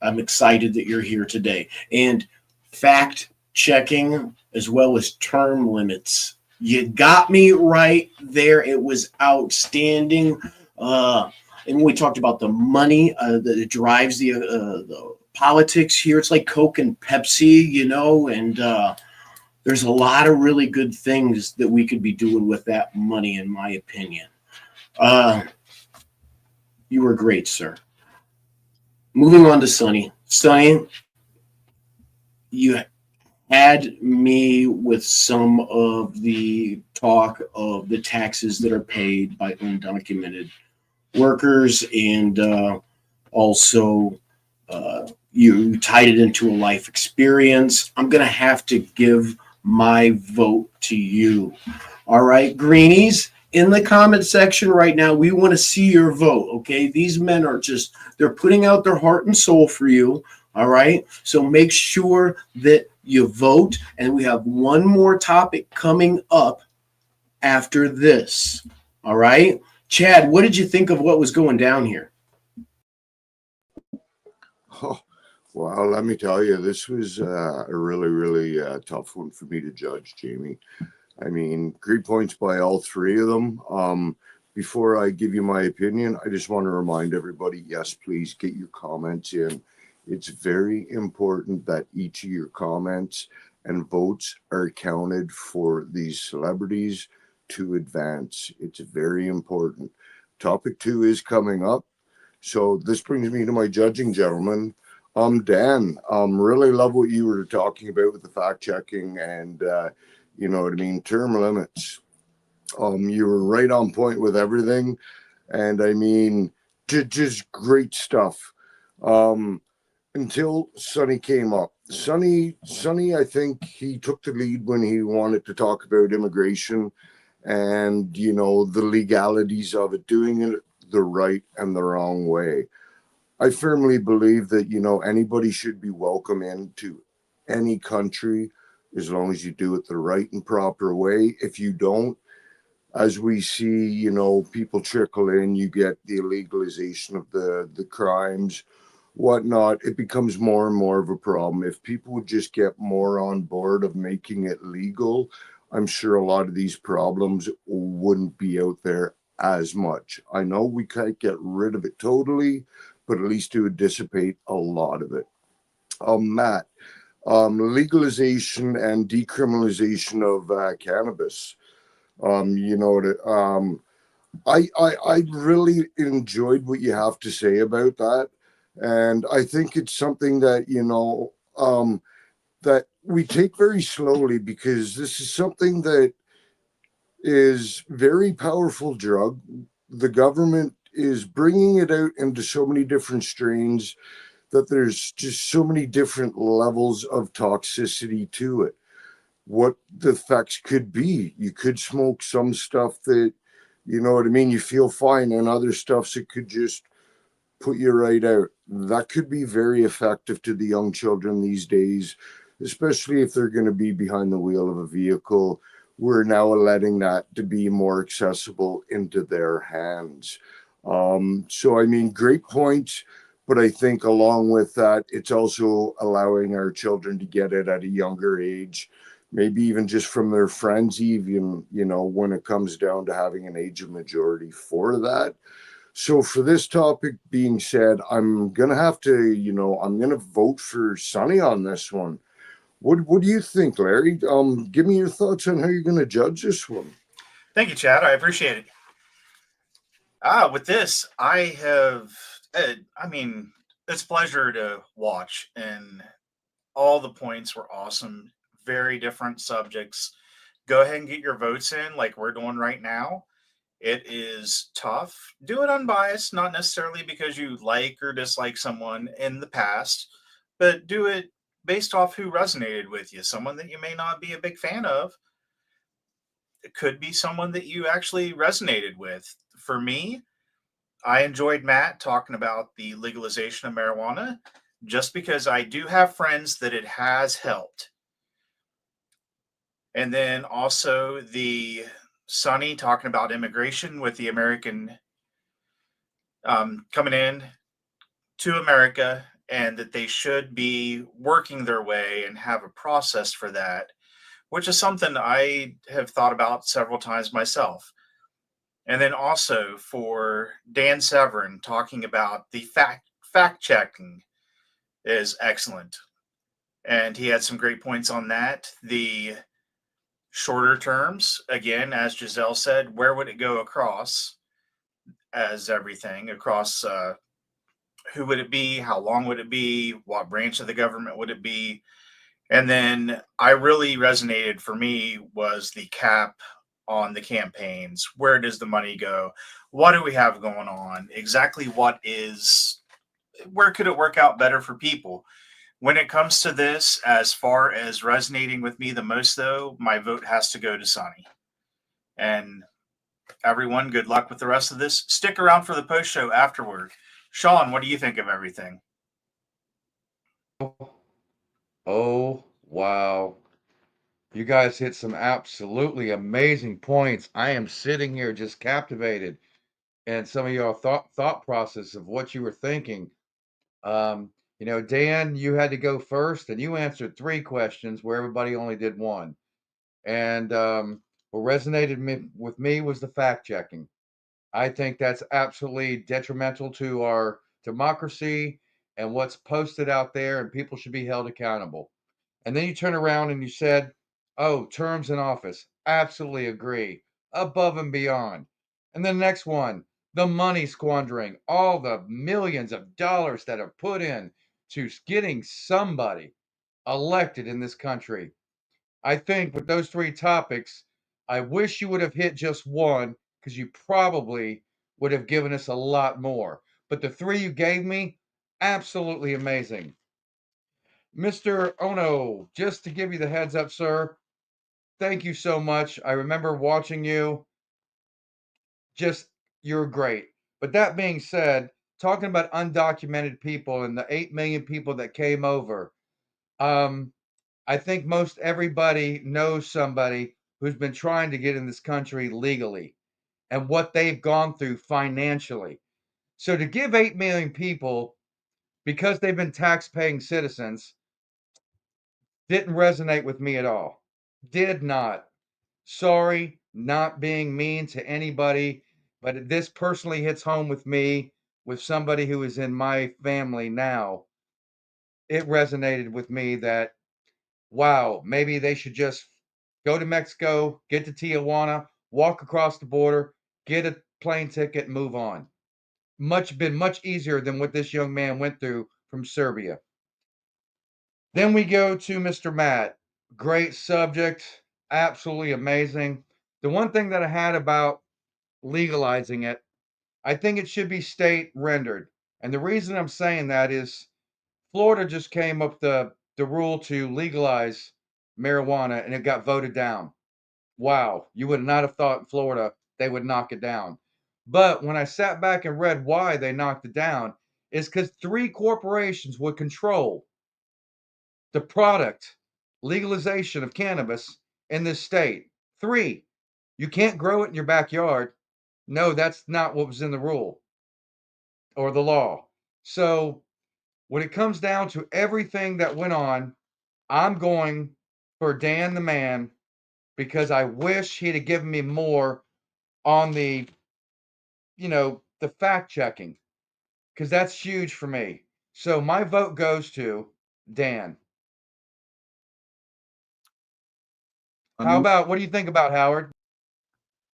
I'm excited that you're here today. And fact checking as well as term limits. You got me right there. It was outstanding. And when we talked about the money that drives the politics here, it's like Coke and Pepsi, and there's a lot of really good things that we could be doing with that money, in my opinion. You were great, sir. Moving on to Sonny. Sonny, you had me with some of the talk of the taxes that are paid by undocumented workers, and also you tied it into a life experience. I'm going to have to give my vote to you. All right, Greenies, in the comment section right now, we want to see your vote, okay? These men are they're putting out their heart and soul for you, all right? So make sure that you vote, and we have one more topic coming up after this, all right? Chad, what did you think of what was going down here? Oh, well, let me tell you, this was a really tough one for me to judge, Jamie. I mean, great points by all three of them. Before I give you my opinion, I just want to remind everybody, yes, please get your comments in. It's very important that each of your comments and votes are counted for these celebrities to advance. It's very important. Topic 2 is coming up. So this brings me to my judging, gentlemen. Dan, really love what you were talking about with the fact checking and, you know what I mean, term limits. You were right on point with everything. And I mean, just great stuff. Until Sonny came up. Sonny, I think he took the lead when he wanted to talk about immigration and, you know, the legalities of it, doing it the right and the wrong way. I firmly believe that, you know, anybody should be welcome into any country as long as you do it the right and proper way. If you don't, as we see, you know, people trickle in, you get the illegalization of the crimes, whatnot. It becomes more and more of a problem. If people would just get more on board of making it legal, I'm sure a lot of these problems wouldn't be out there as much. I know we can't get rid of it totally, but at least it would dissipate a lot of it. Matt, legalization and decriminalization of cannabis. You know, I really enjoyed what you have to say about that, and I think it's something that that we take very slowly, because this is something that is very powerful drug. The government is bringing it out into so many different strains that there's just so many different levels of toxicity to it. What the effects could be, you could smoke some stuff that, you know what I mean, you feel fine, and other stuffs that could just put you right out. That could be very effective to the young children these days, especially if they're going to be behind the wheel of a vehicle. We're now letting that to be more accessible into their hands. So, I mean, great points. But I think along with that, it's also allowing our children to get it at a younger age, maybe even just from their friends, even, you know, when it comes down to having an age of majority for that. So for this topic being said, I'm gonna have to, I'm gonna vote for Sonny on this one. What do you think, Larry? Give me your thoughts on how you're gonna judge this one. Thank you, Chad. I appreciate it. With this, I have, I mean, it's a pleasure to watch, and all the points were awesome. Very different subjects. Go ahead and get your votes in, like we're doing right now. It is tough. Do it unbiased, not necessarily because you like or dislike someone in the past, but do it based off who resonated with you. Someone that you may not be a big fan of. It could be someone that you actually resonated with. For me, I enjoyed Matt talking about the legalization of marijuana just because I do have friends that it has helped. And then also the Sonny talking about immigration with the American coming in to America, and that they should be working their way and have a process for that, which is something I have thought about several times myself. And then also for Dan Severn talking about the fact checking is excellent. And he had some great points on that. The shorter terms, again, as Giselle said, where would it go across as everything across who would it be? How long would it be? What branch of the government would it be? And then I really resonated for me was the cap on the campaigns. Where does the money go? What do we have going on? Exactly where could it work out better for people? When it comes to this, as far as resonating with me the most, though, my vote has to go to Sonny. And everyone, good luck with the rest of this. Stick around for the post show afterward. Sean, what do you think of everything? Oh, wow. You guys hit some absolutely amazing points. I am sitting here just captivated, and some of your thought process of what you were thinking. Dan, you had to go first, and you answered 3 questions where everybody only did one. And what resonated with me was the fact checking. I think that's absolutely detrimental to our democracy and what's posted out there, and people should be held accountable. And then you turn around and you said, oh, terms in office. Absolutely agree. Above and beyond. And the next one, the money squandering, all the millions of dollars that are put in to getting somebody elected in this country. I think with those 3 topics, I wish you would have hit just one, because you probably would have given us a lot more. But the 3 you gave me, absolutely amazing. Mr. Onoo, just to give you the heads up, sir, thank you so much. I remember watching you. You're great. But that being said, talking about undocumented people and the 8 million people that came over, I think most everybody knows somebody who's been trying to get in this country legally and what they've gone through financially. So to give 8 million people, because they've been tax-paying citizens, didn't resonate with me at all. Did not. Sorry, not being mean to anybody, but this personally hits home with me, with somebody who is in my family now. It resonated with me that wow, maybe they should just go to Mexico, get to Tijuana, walk across the border, get a plane ticket, and move on. Been much easier than what this young man went through from Serbia. Then we go to Mr. Matt. Great subject, absolutely amazing. The one thing that I had about legalizing it, I think it should be state rendered. And the reason I'm saying that is Florida just came up the rule to legalize marijuana and it got voted down. Wow, you would not have thought in Florida they would knock it down. But when I sat back and read why they knocked it down, is because 3 corporations would control the product legalization of cannabis in this state. 3. You can't grow it in your backyard. No, that's not what was in the rule or the law. So when it comes down to everything that went on, I'm going for Dan the man because I wish he'd have given me more on the, the fact checking, because that's huge for me. So my vote goes to Dan. How about, what do you think about Howard?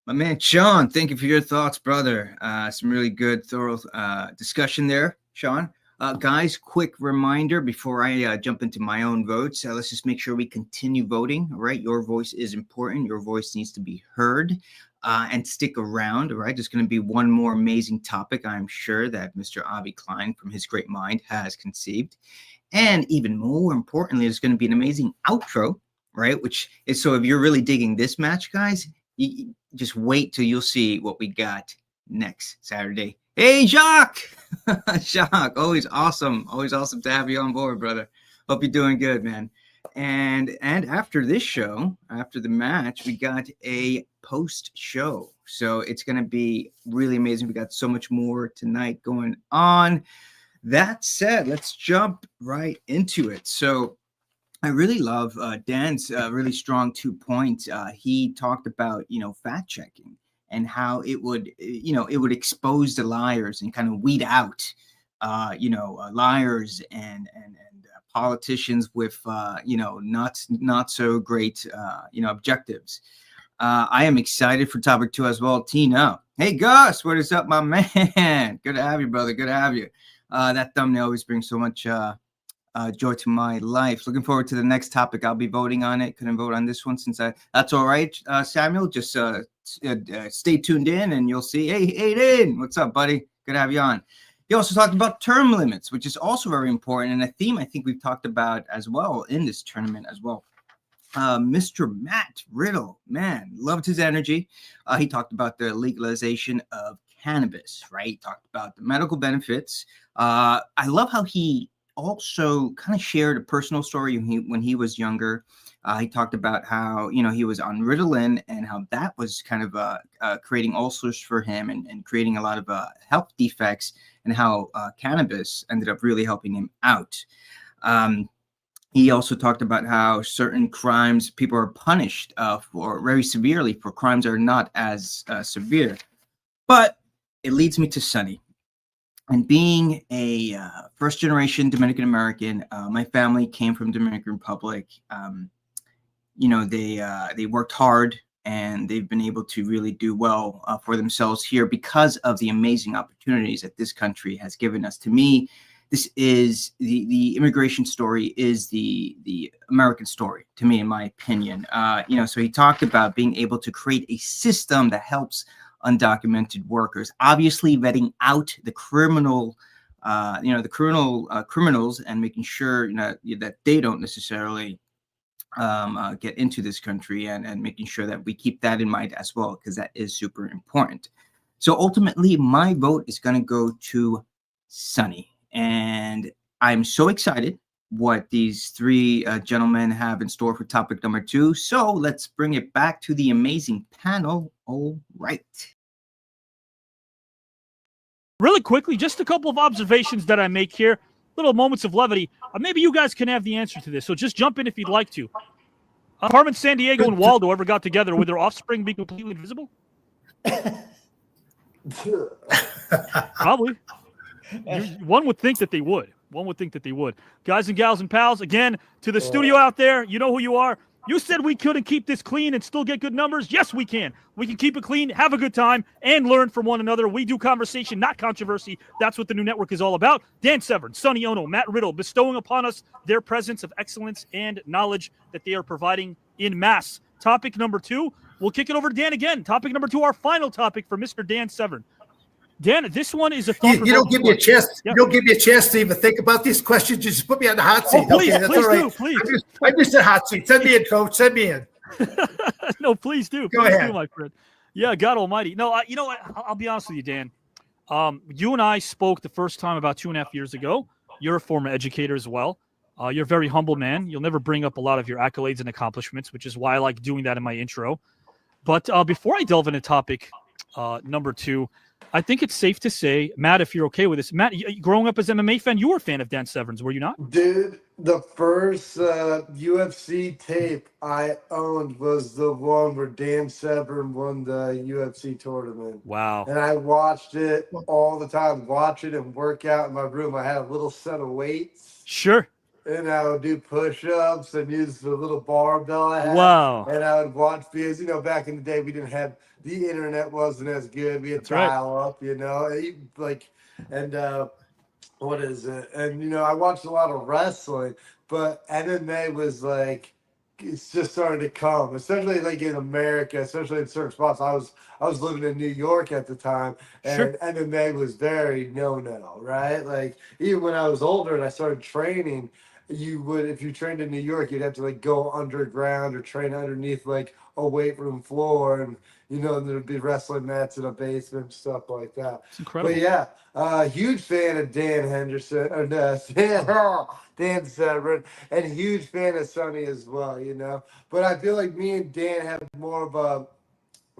My man, Sean, thank you for your thoughts, brother. Some really good, thorough discussion there, Sean. Guys, quick reminder before I jump into my own votes. Let's just make sure we continue voting. All right. Your voice is important. Your voice needs to be heard and stick around. All right. There's going to be one more amazing topic, I'm sure, that Mr. Avi Klein from his great mind has conceived. And even more importantly, there's going to be an amazing outro, right? Which is, so if you're really digging this match, guys, you just wait till you'll see what we got next Saturday. Hey, Jacques! Jacques, always awesome to have you on board, brother. Hope you're doing good, man. And after this show, after the match, we got a post show. So it's going to be really amazing. We got so much more tonight going on. That said, let's jump right into it. So I really love Dan's really strong 2 points. He talked about, fact checking and how it would, it would expose the liars and kind of weed out, liars and politicians with, not so great, objectives. I am excited for topic 2 as well. Tina, hey Gus, what is up, my man? Good to have you, brother. Good to have you. That thumbnail always brings so much joy to my life. Looking forward to the next topic. I'll be voting on it. Couldn't vote on this one since that's all right. Samuel, just stay tuned in and you'll see. Hey, Aiden, what's up, buddy? Good to have you on. He also talked about term limits, which is also very important and a theme I think we've talked about as well in this tournament as well. Mr. Matt Riddle, man, loved his energy. He talked about the legalization of cannabis, right? He talked about the medical benefits. I love how he also kind of shared a personal story when he was younger. He talked about how, he was on Ritalin and how that was kind of creating ulcers for him and creating a lot of health defects, and how cannabis ended up really helping him out. He also talked about how certain crimes people are punished for very severely for crimes that are not as severe. But it leads me to Sonny. And being a first-generation Dominican American, my family came from Dominican Republic. They worked hard and they've been able to really do well for themselves here because of the amazing opportunities that this country has given us. To me, this is the immigration story is the American story, to me, in my opinion. So he talked about being able to create a system that helps undocumented workers, obviously vetting out the criminals and making sure that they don't necessarily get into this country, and making sure that we keep that in mind as well, because that is super important. So ultimately, my vote is going to go to Sonny, and I'm so excited what these 3 gentlemen have in store for topic number 2. So let's bring it back to the amazing panel. All right. Really quickly, just a couple of observations that I make here, little moments of levity. Maybe you guys can have the answer to this, so just jump in if you'd like to. Carmen Sandiego and Waldo ever got together, would their offspring be completely invisible? Probably. One would think that they would. One would think that they would. Guys and gals and pals, again, to the studio out there, you know who you are. You said we couldn't keep this clean and still get good numbers. Yes, we can. We can keep it clean, have a good time, and learn from one another. We do conversation, not controversy. That's what the new network is all about. Dan Severn, Sonny Onoo, Matt Riddle, bestowing upon us their presence of excellence and knowledge that they are providing in mass. Topic number 2, we'll kick it over to Dan again. Topic number 2, our final topic for Mr. Dan Severn. Dan, this one is a thought. You don't give me a chance. Yeah. You don't give me a chance to even think about these questions. You just put me on the hot seat. Please, okay, that's please all right. do, please. I missed the hot seat. Send me in, coach. Send me in. No, please do. Go Please ahead. do, my friend. Yeah, God Almighty. No, you know what? I'll be honest with you, Dan. You and I spoke the first time about 2.5 years ago. You're a former educator as well. You're a very humble man. You'll never bring up a lot of your accolades and accomplishments, which is why I like doing that in my intro. But before I delve into topic number 2, I think it's safe to say, Matt, if you're okay with this, Matt, growing up as an MMA fan, you were a fan of Dan Severn's, were you not? Dude, the first UFC tape I owned was the one where Dan Severn won the UFC tournament. Wow. And I watched it all the time, watch it and work out in my room. I had a little set of weights. Sure. And I would do push-ups and use the little barbell I had. Wow. And I would watch videos. You know, back in the day, we didn't have the internet wasn't as good. We had That's right. dial up, you know, what is it? And you know, I watched a lot of wrestling, but MMA was like it's just starting to come, especially like in America, especially in certain spots. I was living in New York at the time, and Sure. MMA was very no, right? Like even when I was older and I started training, you would if you trained in New York, you'd have to like go underground or train underneath like a weight room floor, and you know there'd be wrestling mats in a basement, stuff like that. It's incredible. But yeah, huge fan of Dan Henderson, or Dan Severn, and huge fan of Sonny as well. You know, but I feel like me and Dan have more of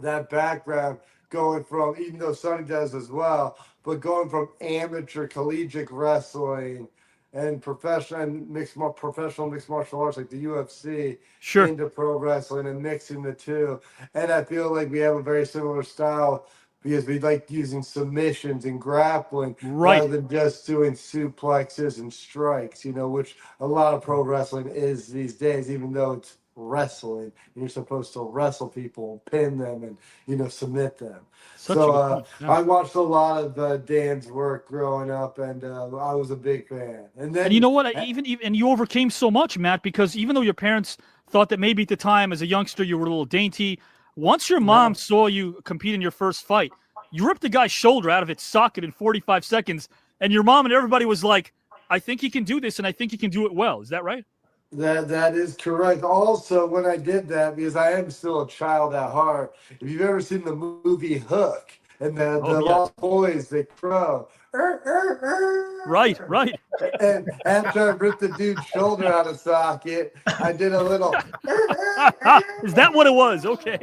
that background going from, even though Sonny does as well, but going from amateur collegiate wrestling and professional mixed martial arts like the UFC Sure. into pro wrestling and mixing the two. And I feel like we have a very similar style because we like using submissions and grappling Right. rather than just doing suplexes and strikes, you know, which a lot of pro wrestling is these days, even though it's wrestling and you're supposed to wrestle people, pin them, and you know, submit them. Such a good So point. Yeah. I watched a lot of Dan's work growing up, and I was a big fan. And then And you know what? Even and you overcame so much, Matt, because even though your parents thought that maybe at the time as a youngster you were a little dainty, once your mom saw you compete in your first fight, you ripped the guy's shoulder out of its socket in 45 seconds, and your mom and everybody was like, I think he can do this, and I think he can do it well. Is that right? That is correct. Also, when I did that, because I am still a child at heart, if you've ever seen the movie Hook and the lost boys, they crow. Right. And after I ripped the dude's shoulder out of socket, I did a little. Is that what it was? Okay.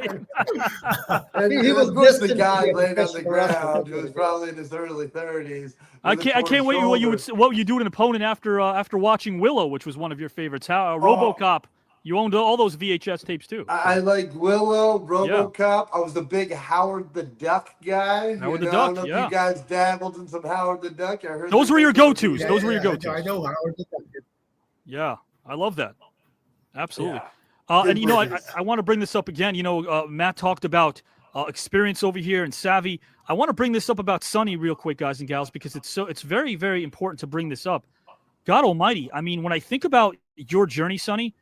And He was just the distant guy from laying on the professional wrestling. ground who was probably in his early 30s. I can't wait what you do to an opponent after watching Willow, which was one of your favorites. How RoboCop. You owned all those VHS tapes too. I like Willow, RoboCop. I was a big Howard the Duck guy. Howard the I Duck, don't know if you guys dabbled in some Howard the Duck. I heard Those were your go-tos. Those were your Yeah, go-tos. I know Howard the Duck. Yeah, I love that. Absolutely. Yeah. And you know, I want to bring this up again. You know, Matt talked about experience over here and savvy. I want to bring this up about Sonny real quick, guys and gals, because it's very, very important to bring this up. God Almighty. I mean, when I think about your journey, Sonny,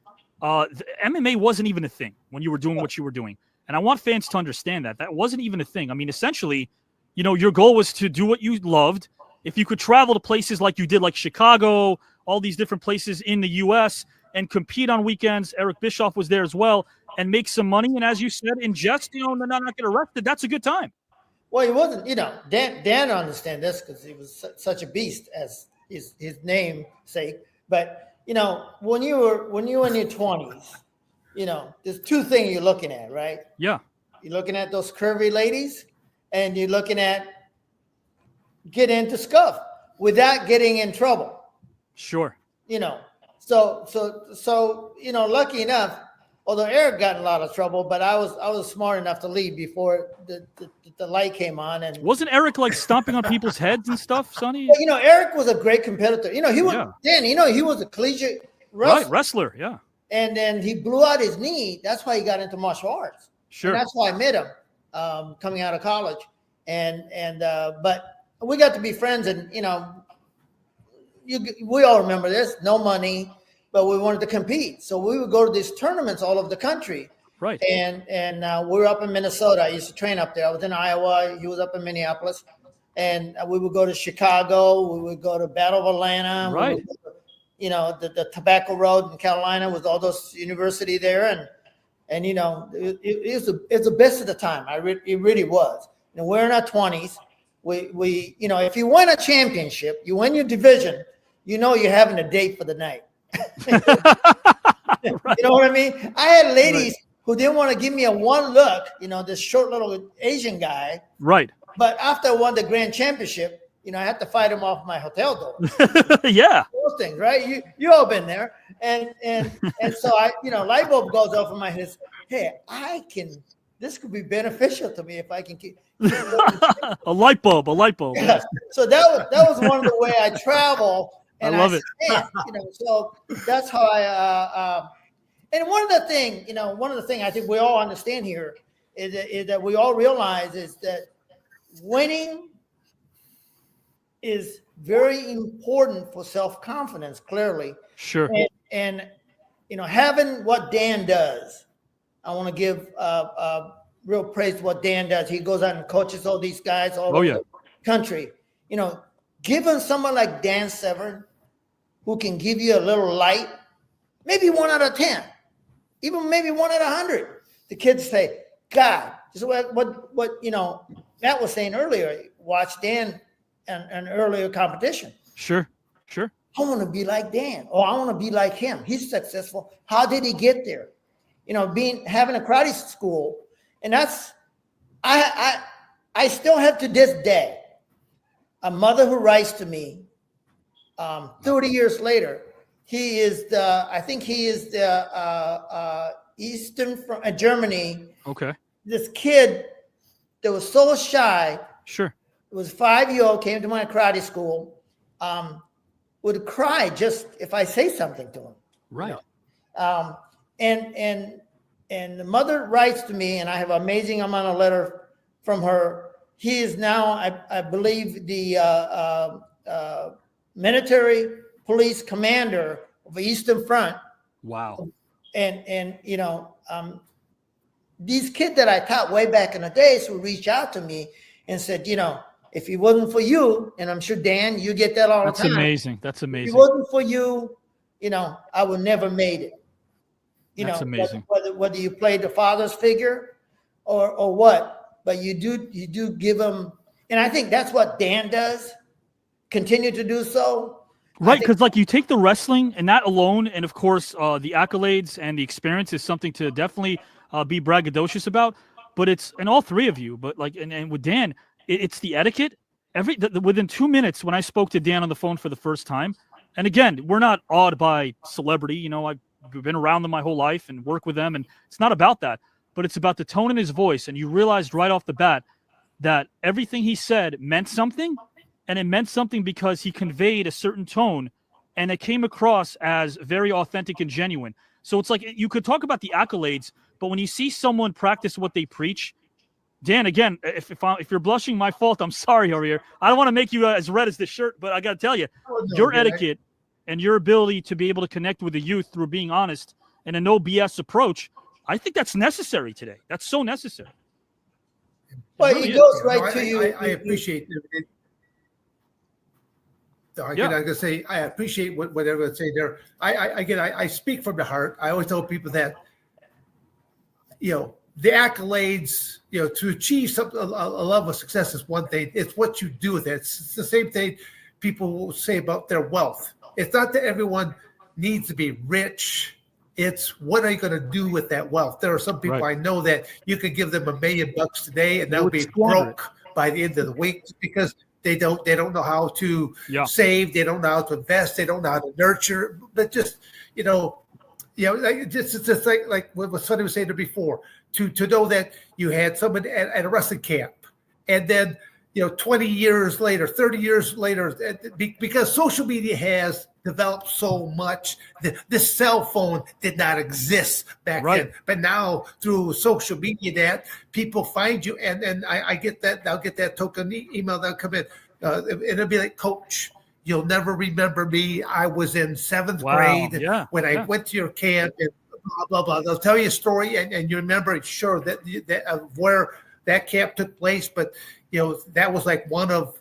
the MMA wasn't even a thing when you were doing what you were doing. And I want fans to understand that wasn't even a thing. I mean, essentially, you know, your goal was to do what you loved. If you could travel to places like you did, like Chicago, all these different places in the U.S. and compete on weekends, Eric Bischoff was there as well, and make some money. And as you said, ingest, you know, not get arrested. That's a good time. Well, he wasn't, you know, Dan understand this because he was such a beast, as his name sake. But you know, when you were in your 20s, you know, there's two things you're looking at, right? Yeah. You're looking at those curvy ladies, and you're looking at get into scuff without getting in trouble. Sure. You know, so you know, lucky enough, Although Eric got in a lot of trouble, but I was smart enough to leave before the light came on. And wasn't Eric like stomping on people's heads and stuff, Sonny? Well, Eric was a great competitor. He was Dan. He was a collegiate wrestler. Right, wrestler. Yeah. And then he blew out his knee. That's why he got into martial arts. Sure. And that's why I met him coming out of college. But we got to be friends, and we all remember this. No money, but we wanted to compete, so we would go to these tournaments all over the country. Right. And we were up in Minnesota. I used to train up there. I was in Iowa. He was up in Minneapolis, and we would go to Chicago. We would go to Battle of Atlanta. Right. The Tobacco Road in Carolina with all those university there, and it's the best of the time. It really was. We're in our 20s. We if you win a championship, you win your division, you're having a date for the night. Right. You know what I mean? I had ladies who didn't want to give me a one look, this short little Asian guy. Right. But after I won the grand championship, I had to fight him off my hotel door. Yeah. Those things, right? You all been there. And so I, light bulb goes off in my head. Hey, this could be beneficial to me if I can keep a light bulb. Yeah. So that was one of the way I travel. And I love it. So that's how I and one of the things I think we all understand here is that we all realize is that winning is very important for self-confidence, clearly. Sure. And having what Dan does, I want to give real praise to what Dan does. He goes out and coaches all these guys all over the country. Given someone like Dan Severn, who can give you a little light, maybe 1 out of 10, even maybe 1 out of 100. The kids say, God, this is what Matt was saying earlier. Watch Dan an earlier competition. Sure. I want to be like Dan, or I want to be like him. He's successful. How did he get there? Having a karate school, and that's I still have to this day a mother who writes to me 30 years later. He is the Eastern from Germany. Okay. This kid that was so shy. Sure. It was 5-year-old, came to my karate school, would cry just if I say something to him. Right. And the mother writes to me, and I have an amazing amount of letter from her. He is now, I believe, the military police commander of the Eastern Front. Wow. And these kids that I taught way back in the days would reach out to me and said, if it wasn't for you, and I'm sure, Dan, you get that all the time. That's amazing. If it wasn't for you, I would never made it. That's amazing. Whether you played the father's figure or what, but you do give them, and I think that's what Dan does. Continue to do so. Right, because you take the wrestling and that alone, and of course the accolades and the experience is something to definitely be braggadocious about. But it's in all three of you. But and with Dan, it's the etiquette. Within 2 minutes, when I spoke to Dan on the phone for the first time, and again, we're not awed by celebrity. I've been around them my whole life and work with them, and it's not about that. But it's about the tone in his voice, and you realized right off the bat that everything he said meant something, and it meant something because he conveyed a certain tone, and it came across as very authentic and genuine. So it's like you could talk about the accolades, but when you see someone practice what they preach, Dan, again, if you're blushing, my fault. I'm sorry over here. I don't want to make you as red as this shirt, but I got to tell you, your etiquette and your ability to be able to connect with the youth through being honest and a no BS approach, I think that's necessary today. That's so necessary. Well, it goes right to you. I appreciate it. I'm gonna say I appreciate whatever they say there. I speak from the heart. I always tell people that the accolades, to achieve something, a level of success is one thing. It's what you do with it. It's the same thing people will say about their wealth. It's not that everyone needs to be rich. It's what are you going to do with that wealth? There are some people I know that you could give them $1 million today and they'll be broke by the end of the week because they don't know how to save. They don't know how to invest. They don't know how to nurture. But just, like it's just like what Sonny was saying there before, to know that you had someone at a wrestling camp, and then 20 years later, 30 years later, because social media has developed so much, this cell phone did not exist back then, but now through social media, that people find you, and I get that. I'll get that token email that'll come in, and it'll be like, Coach, you'll never remember me. I was in 7th grade when I went to your camp, and blah, blah, blah. They'll tell you a story, and you remember it, sure, that where that camp took place. But, that was like one of,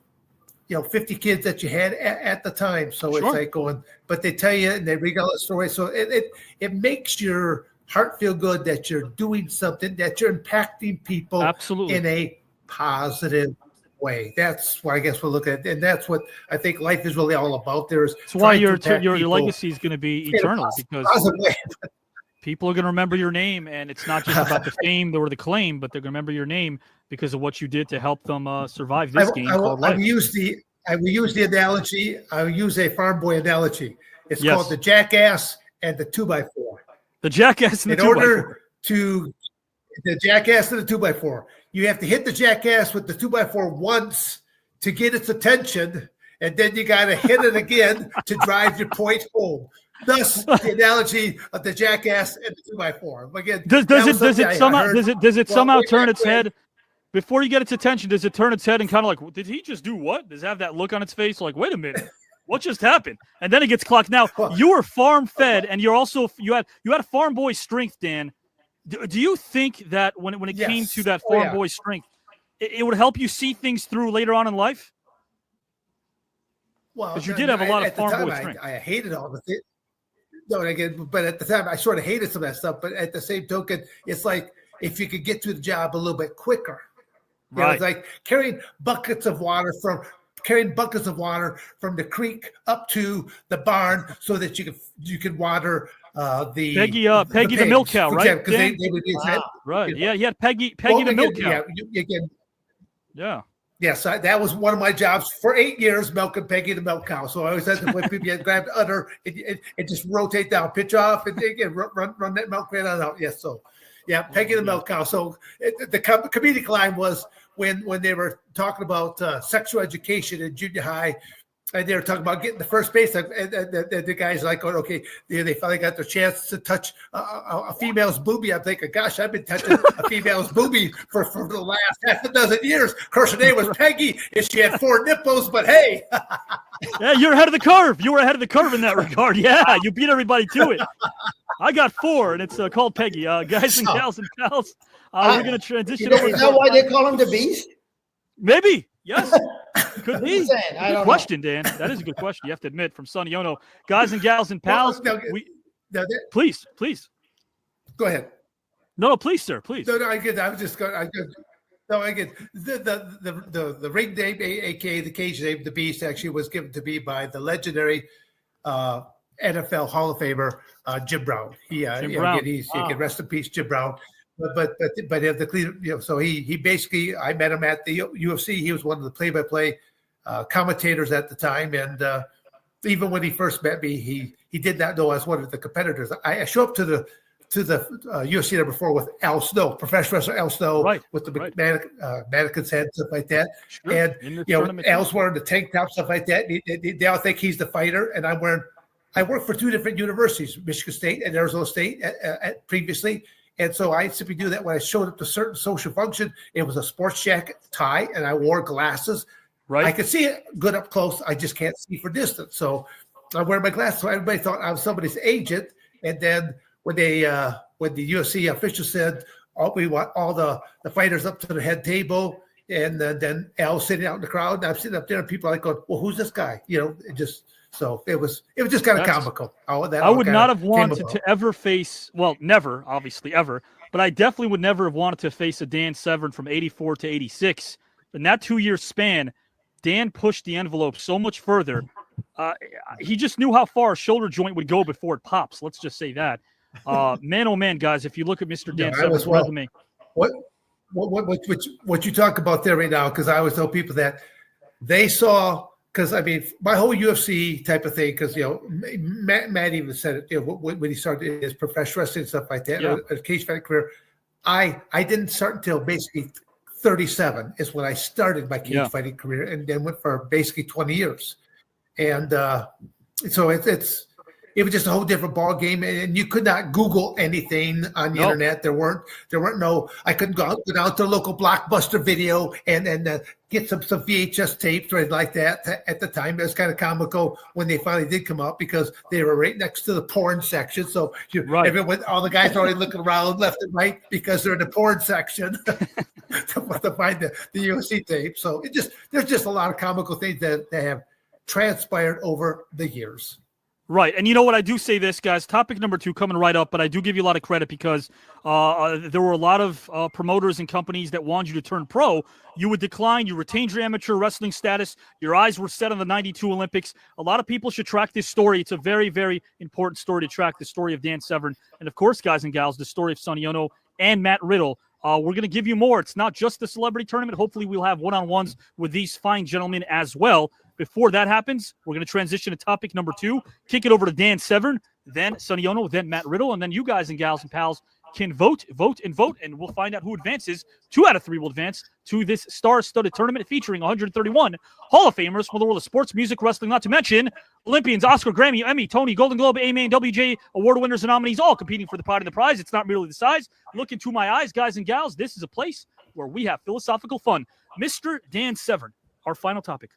50 kids that you had at the time. So it's like going, but they tell you and they regale the story. So it makes your heart feel good that you're doing something, that you're impacting people in a positive way. That's what I guess we'll look at, and that's what I think life is really all about. That's why your legacy is going to be eternal, because people are going to remember your name, and it's not just about the fame or the claim, but they're going to remember your name because of what you did to help them survive this game called life. I will use the analogy. I will use a farm boy analogy. It's called the jackass and the 2x4. The jackass and the 2x4. In order to the jackass and the 2x4, you have to hit the jackass with the 2x4 once to get its attention, and then you got to hit it again to drive your point home. Thus, the analogy of the jackass and the 2x4. Again, does it somehow turn its head before you get its attention? Does it turn its head and kind of like, did he just do what? Does it have that look on its face like, wait a minute, what just happened? And then it gets clocked. Now you were farm fed, and you're also you had a farm boy strength, Dan. Do you think that when it came to that farm boy strength, it would help you see things through later on in life? Well, because you did have a lot of farm boy strength. I hated all of it. No, again, but at the time I sort of hated some of that stuff. But at the same token, it's like if you could get to the job a little bit quicker. It's like carrying buckets of water from the creek up to the barn so that you could water the Peggy the milk cow, right? Because they would be right. Yeah, you had Peggy the milk cow. Yes, that was one of my jobs for 8 years, milking Peggy the milk cow. So I always had to, when people had grabbed the udder and just rotate down, pitch off, and again, run that milk right on out. Yes, so Peggy the milk cow. So the comedic line was when they were talking about sexual education in junior high, and they were talking about getting to first base, and the guy's like, "Oh, okay, they finally got their chance to touch a female's boobie." I'm thinking, "Gosh, I've been touching a female's boobie for the last half a dozen years." Of course, her name was Peggy, and she had 4 nipples. But hey, yeah, you're ahead of the curve. You were ahead of the curve in that regard. Yeah, you beat everybody to it. I got 4, and it's called Peggy. Guys and gals and pals, we're going to transition over. Is that why they call him the Beast? Maybe. Yes. Could be. Good question, Dan. That is a good question. You have to admit, from Sonny Onoo. Guys and gals and pals, please. Go ahead. No, please, sir. Please. No, I get. I was just going. I get the ring name, aka the cage name, the Beast, actually was given to me by the legendary NFL Hall of Famer Jim Brown. He can rest in peace, Jim Brown. But the Cleveland, so he basically, I met him at the UFC. He was one of the play-by-play commentators at the time, and even when he first met me, he did not know I was one of the competitors. I show up to the UFC number 4 with Al Snow, professional wrestler Al Snow, with the mannequin's head, stuff like that. Sure. And Al's wearing the tank top, stuff like that. They all think he's the fighter, and I worked for 2 different universities, Michigan State and Arizona State previously. And so I simply do that when I showed up to certain social function. It was a sports jacket, tie, and I wore glasses. Right. I could see it good up close. I just can't see for distance. So I wear my glasses. So everybody thought I was somebody's agent. And then when the UFC official said, we want all the fighters up to the head table, and then Al's sitting out in the crowd, and I'm sitting up there, and people are like going, well, who's this guy? So it was just kind of comical. I would not have wanted to ever face, well, never, obviously, ever, but I definitely would never have wanted to face a Dan Severn from 84 to 86. In that 2-year span, Dan pushed the envelope so much further. He just knew how far a shoulder joint would go before it pops. Let's just say that. Man, oh man, guys, if you look at Mr. Dan Severn's resume. What you talk about there right now, because I always tell people that they saw because I mean, my whole UFC type of thing, because Matt even said it, when he started his professional wrestling and stuff like that, Yeah. or cage fighting career. I didn't start until basically 37 is when I started my cage fighting career, and then went for basically 20 years. And so it was just a whole different ball game, and you could not Google anything on the internet. There weren't no. I couldn't go down to the local Blockbuster video and get some VHS tapes or anything like that. At the time, it was kind of comical when they finally did come out, because they were right next to the porn section. So everyone, all the guys are already looking around left and right because they're in the porn section to find the UFC tape. So there's just a lot of comical things that have transpired over the years. Right. And you know what? I do say this, guys. Topic number 2 coming right up, but I do give you a lot of credit because there were a lot of promoters and companies that wanted you to turn pro. You would decline. You retained your amateur wrestling status. Your eyes were set on the 92 Olympics. A lot of people should track this story. It's a very, very important story to track, the story of Dan Severn. And, of course, guys and gals, the story of Sonny Onoo and Matt Riddle. We're going to give you more. It's not just the celebrity tournament. Hopefully, we'll have one-on-ones with these fine gentlemen as well. Before that happens, we're going to transition to topic number 2, kick it over to Dan Severn, then Sonny Onoo, then Matt Riddle, and then you guys and gals and pals can vote, and we'll find out who advances. 2 out of 3 will advance to this star-studded tournament featuring 131 Hall of Famers from the world of sports, music, wrestling, not to mention Olympians, Oscar, Grammy, Emmy, Tony, Golden Globe, AMA, and WJ award winners and nominees, all competing for the pride of the prize. It's not merely the size. Look into my eyes, guys and gals. This is a place where we have philosophical fun. Mr. Dan Severn, our final topic.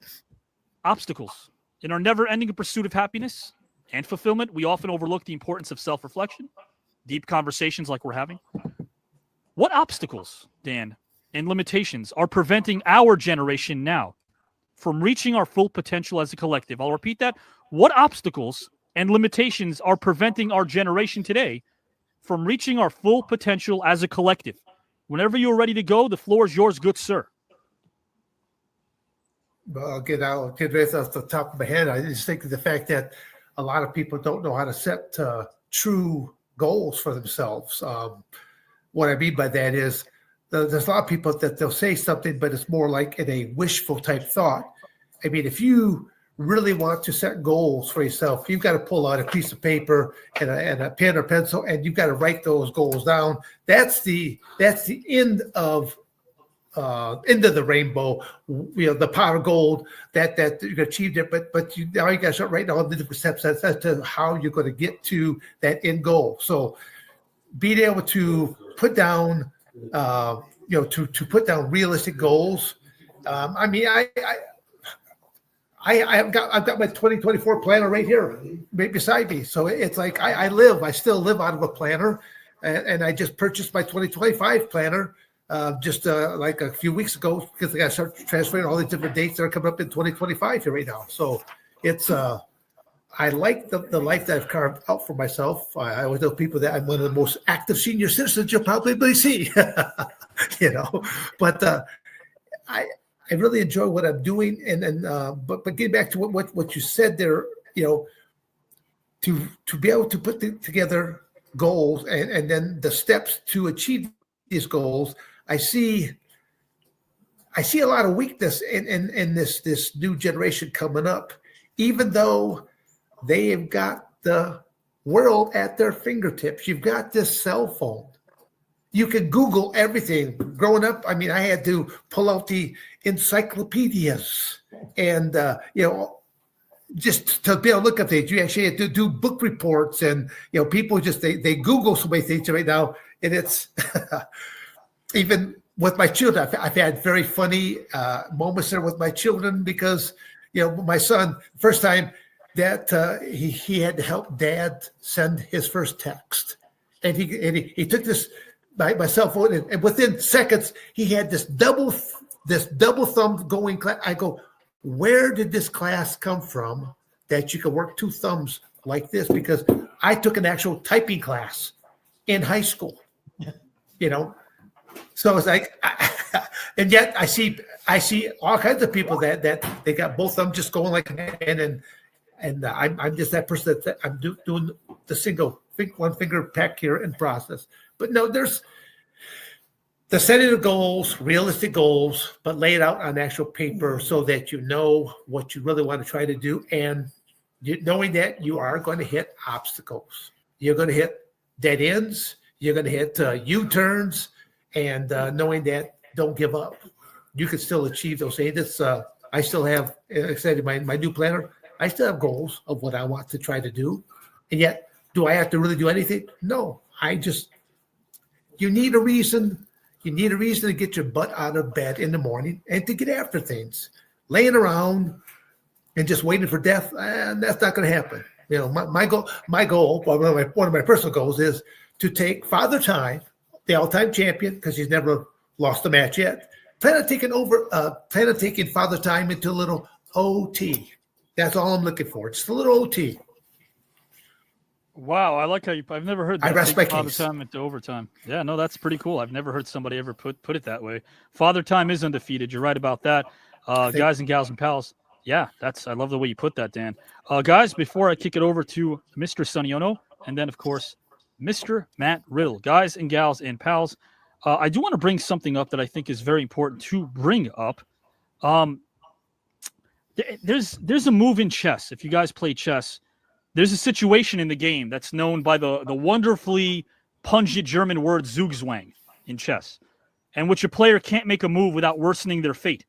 Obstacles. In our never-ending pursuit of happiness and fulfillment, we often overlook the importance of self-reflection, deep conversations like we're having. What obstacles, Dan, and limitations are preventing our generation now from reaching our full potential as a collective? I'll repeat that. What obstacles and limitations are preventing our generation today from reaching our full potential as a collective? Whenever you're ready to go, the floor is yours, good sir. Well, I'll get right off the top of my head. I just think of the fact that a lot of people don't know how to set true goals for themselves. What I mean by that is there's a lot of people that they'll say something, but it's more like in a wishful type thought. I mean, if you really want to set goals for yourself, you've got to pull out a piece of paper and a pen or pencil, and you've got to write those goals down. That's the end of the rainbow, the pot of gold that you achieved it, but now you got to start writing all the different steps as to how you're going to get to that end goal. So being able to put down, to put down realistic goals. I mean, I've got my 2024 planner right here, right beside me. So it's like I still live out of a planner, and I just purchased my 2025 planner. Just like a few weeks ago, because I got to start transferring all the different dates that are coming up in 2025 here right now. So it's I like the life that I've carved out for myself. I always tell people that I'm one of the most active senior citizens you'll probably see, But I really enjoy what I'm doing, but getting back to what you said there, to be able to put together goals and then the steps to achieve these goals. I see a lot of weakness in this new generation coming up, even though they have got the world at their fingertips. You've got this cell phone. You can Google everything. Growing up, I mean, I had to pull out the encyclopedias and, just to be able to look at things. You actually had to do book reports, and, people just, they Google so many things right now. And it's even with my children, I've had very funny moments there with my children because, my son, first time that he had to help dad send his first text. And he took this my cell phone, and within seconds, he had this double thumb going class. I go, where did this class come from that you can work 2 thumbs like this? Because I took an actual typing class in high school. So it's like, and yet I see all kinds of people that they got both of them just going like that, and I'm just that person that I'm doing the single one finger peck here in process. But no, The setting of goals, realistic goals, but lay it out on actual paper so that you know what you really want to try to do, and knowing that you are going to hit obstacles. You're going to hit dead ends. You're going to hit U-turns, and knowing that, don't give up. You can still achieve those things. I still have, I said, my new planner, I still have goals of what I want to try to do. And yet, do I have to really do anything? No. You need a reason. You need a reason to get your butt out of bed in the morning and to get after things. Laying around and just waiting for death, that's not going to happen. You know, my goal, one of my personal goals is to take Father Time, the all-time champion, because he's never lost a match yet. Plan on taking Father Time into a little OT. That's all I'm looking for. Just a little OT. Wow, I like how I've never heard that. I rest my Father case. Time into overtime. Yeah, no, that's pretty cool. I've never heard somebody ever put it that way. Father Time is undefeated. You're right about that. Guys and gals and pals. Yeah, I love the way you put that, Dan. Guys, before I kick it over to Mr. Sonny Onoo, and then, of course, Mr. Matt Riddle. Guys and gals and pals, I do want to bring something up that I think is very important to bring up. There's a move in chess. If you guys play chess, there's a situation in the game that's known by the wonderfully pungent German word Zugzwang in chess, in which a player can't make a move without worsening their fate.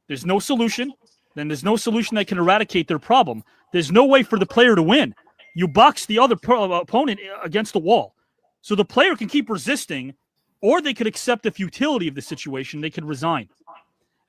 There's no solution. Then there's no solution that can eradicate their problem. There's no way for the player to win. You box the other opponent against the wall. So the player can keep resisting, or they could accept the futility of the situation. They could resign.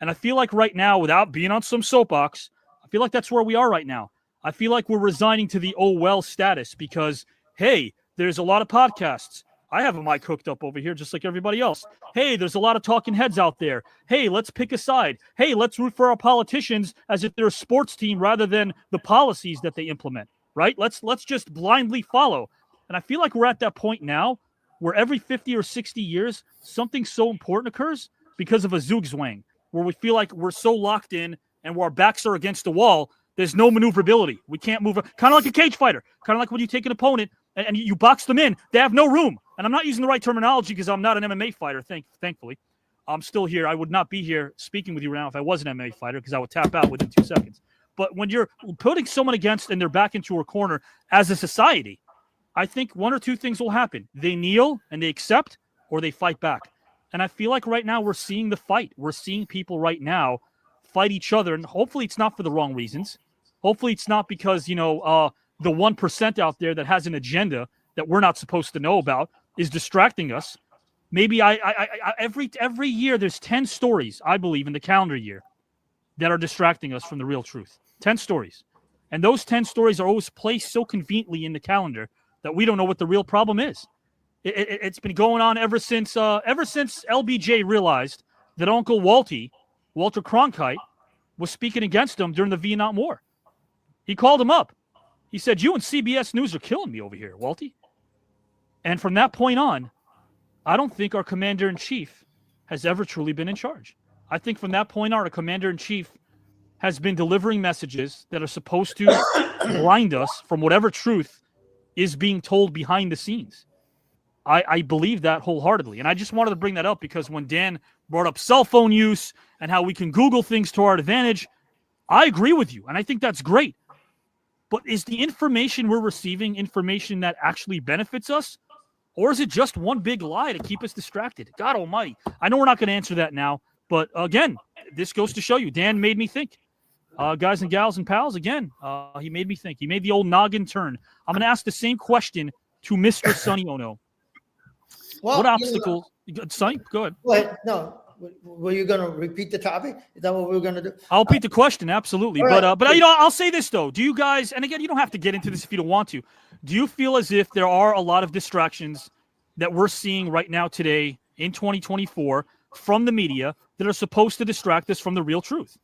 And I feel like right now, without being on some soapbox, I feel like that's where we are right now. I feel like we're resigning to the oh well status because, hey, there's a lot of podcasts. I have a mic hooked up over here just like everybody else. Hey, there's a lot of talking heads out there. Hey, let's pick a side. Hey, let's root for our politicians as if they're a sports team rather than the policies that they implement, right? Let's just blindly follow. And I feel like we're at that point now where every 50 or 60 years, something so important occurs because of a Zugzwang, where we feel like we're so locked in and where our backs are against the wall, there's no maneuverability. We can't move. Kind of like a cage fighter. Kind of like when you take an opponent and you box them in, they have no room. And I'm not using the right terminology because I'm not an MMA fighter, thankfully. I'm still here. I would not be here speaking with you right now if I was an MMA fighter because I would tap out within 2 seconds. But when you're putting someone against and they're back into a corner as a society, I think one or two things will happen. They kneel and they accept, or they fight back. And I feel like right now we're seeing the fight. We're seeing people right now fight each other. And hopefully it's not for the wrong reasons. Hopefully it's not because, the 1% out there that has an agenda that we're not supposed to know about is distracting us. Maybe every year there's 10 stories, I believe, in the calendar year that are distracting us from the real truth. 10 stories. And those 10 stories are always placed so conveniently in the calendar that we don't know what the real problem is. It's been going on ever since LBJ realized that Uncle Walter Cronkite, was speaking against him during the Vietnam War. He called him up. He said, "You and CBS News are killing me over here, Walty." And from that point on, I don't think our commander-in-chief has ever truly been in charge. I think from that point on, our commander-in-chief has been delivering messages that are supposed to blind us from whatever truth is being told behind the scenes. I believe that wholeheartedly. And I just wanted to bring that up because when Dan brought up cell phone use and how we can Google things to our advantage, I agree with you. And I think that's great. But is the information we're receiving information that actually benefits us? Or is it just one big lie to keep us distracted? God almighty. I know we're not going to answer that now. But again, this goes to show you. Dan made me think. Guys and gals and pals, again, he made me think. He made the old noggin turn. I'm going to ask the same question to Mr. Sonny Onoo. Well, what obstacles? Sonny, go ahead. Wait, no. Were you going to repeat the topic? Is that what we were going to do? I'll repeat the question, absolutely. Right. But I'll say this though. Do you guys? And again, you don't have to get into this if you don't want to. Do you feel as if there are a lot of distractions that we're seeing right now today in 2024 from the media that are supposed to distract us from the real truth?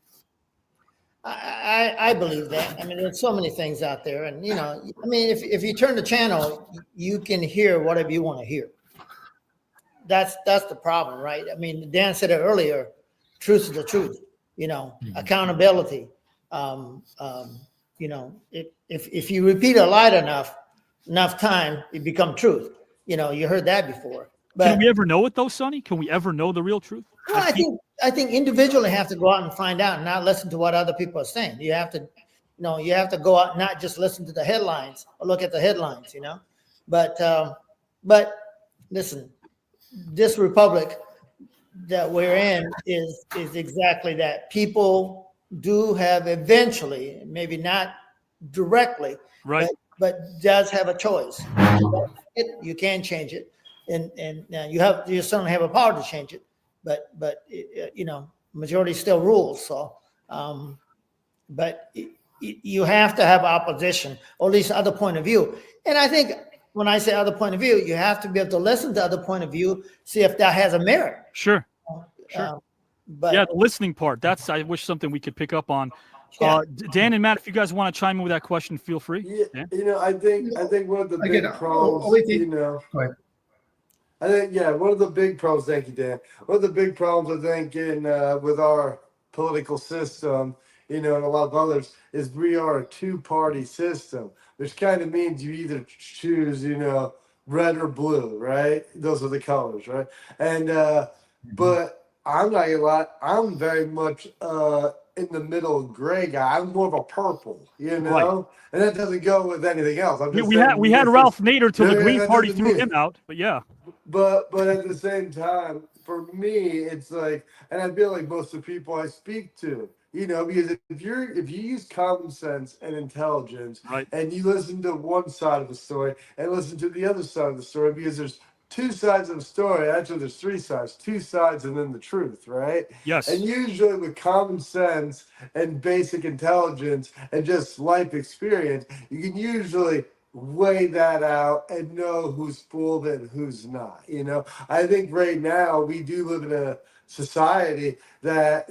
I believe that. I mean, there's so many things out there, and if you turn the channel, you can hear whatever you want to hear. That's the problem, right? I mean, Dan said it earlier. Truth is the truth. Accountability. If you repeat a lie enough time, it becomes truth. You heard that before. But can we ever know it though, Sonny? Can we ever know the real truth? well, I think individually have to go out and find out and not listen to what other people are saying. You have to, you have to go out and not just listen to the headlines or look at the headlines, But listen, this republic that we're in is exactly that. People do have eventually, maybe not directly, right, but does have a choice. You can change it, and you certainly have a power to change it. But majority still rules. So, but you have to have opposition, or at least other point of view. And I think when I say other point of view, you have to be able to listen to other point of view, see if that has a merit. Sure. But yeah, the listening part. That's I wish something we could pick up on. Dan and Matt, if you guys want to chime in with that question, feel free. Yeah, I think one of the big pros, I think one of the big pros. Thank you, Dan. One of the big problems I think in with our political system, and a lot of others, is we are a two-party system, which kind of means you either choose, red or blue, right? Those are the colors, right? And but I'm not gonna lie, I'm very much in the middle gray guy. I'm more of a purple, Right. and that doesn't go with anything else. I'm just We had Ralph Nader till the Green Party threw him out, but yeah. But at the same time, for me, it's like, and I feel like most of the people I speak to, because if you use common sense and intelligence, right, and you listen to one side of the story and listen to the other side of the story, because there's two sides of the story. Actually, there's three sides, two sides, and then the truth, right? Yes. And usually with common sense and basic intelligence and just life experience, you can usually weigh that out and know who's fooled and who's not. I think right now we do live in a society that,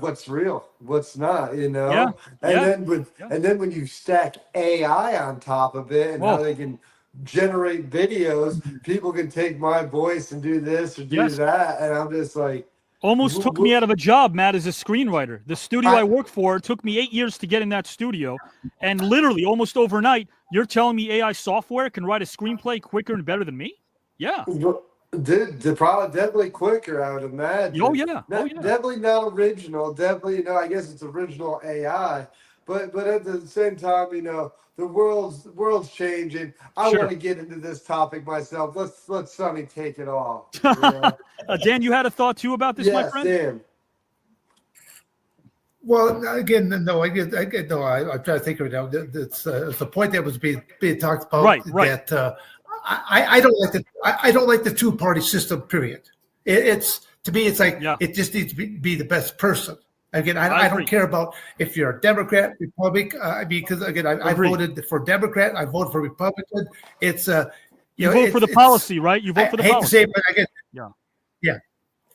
what's real, what's not, Yeah. And then when you stack AI on top of it and how they can generate videos, people can take my voice and do this or do that, and I'm just like, almost took me out of a job, Matt, as a screenwriter. The studio I work for took me 8 years to get in that studio, and literally almost overnight, you're telling me AI software can write a screenplay quicker and better than me? Yeah. Dude, probably definitely quicker, I would imagine. Oh yeah. Definitely not original. Definitely, I guess it's original AI. But at the same time, the world's changing. I want to get into this topic myself. Let Sonny take it off. Dan, you had a thought too about this, my friend? Dan. Well, again, no, I'm trying to think of it now. It's the point that was being talked about. Right. That I don't like the two-party system. Period. It's to me, it's like it just needs to be the best person. Again, I don't care about if you're a Democrat, Republican. Because again, I voted for Democrat. I voted for Republican. It's you vote for the policy, right? You vote for the policy. I hate to say it, but again,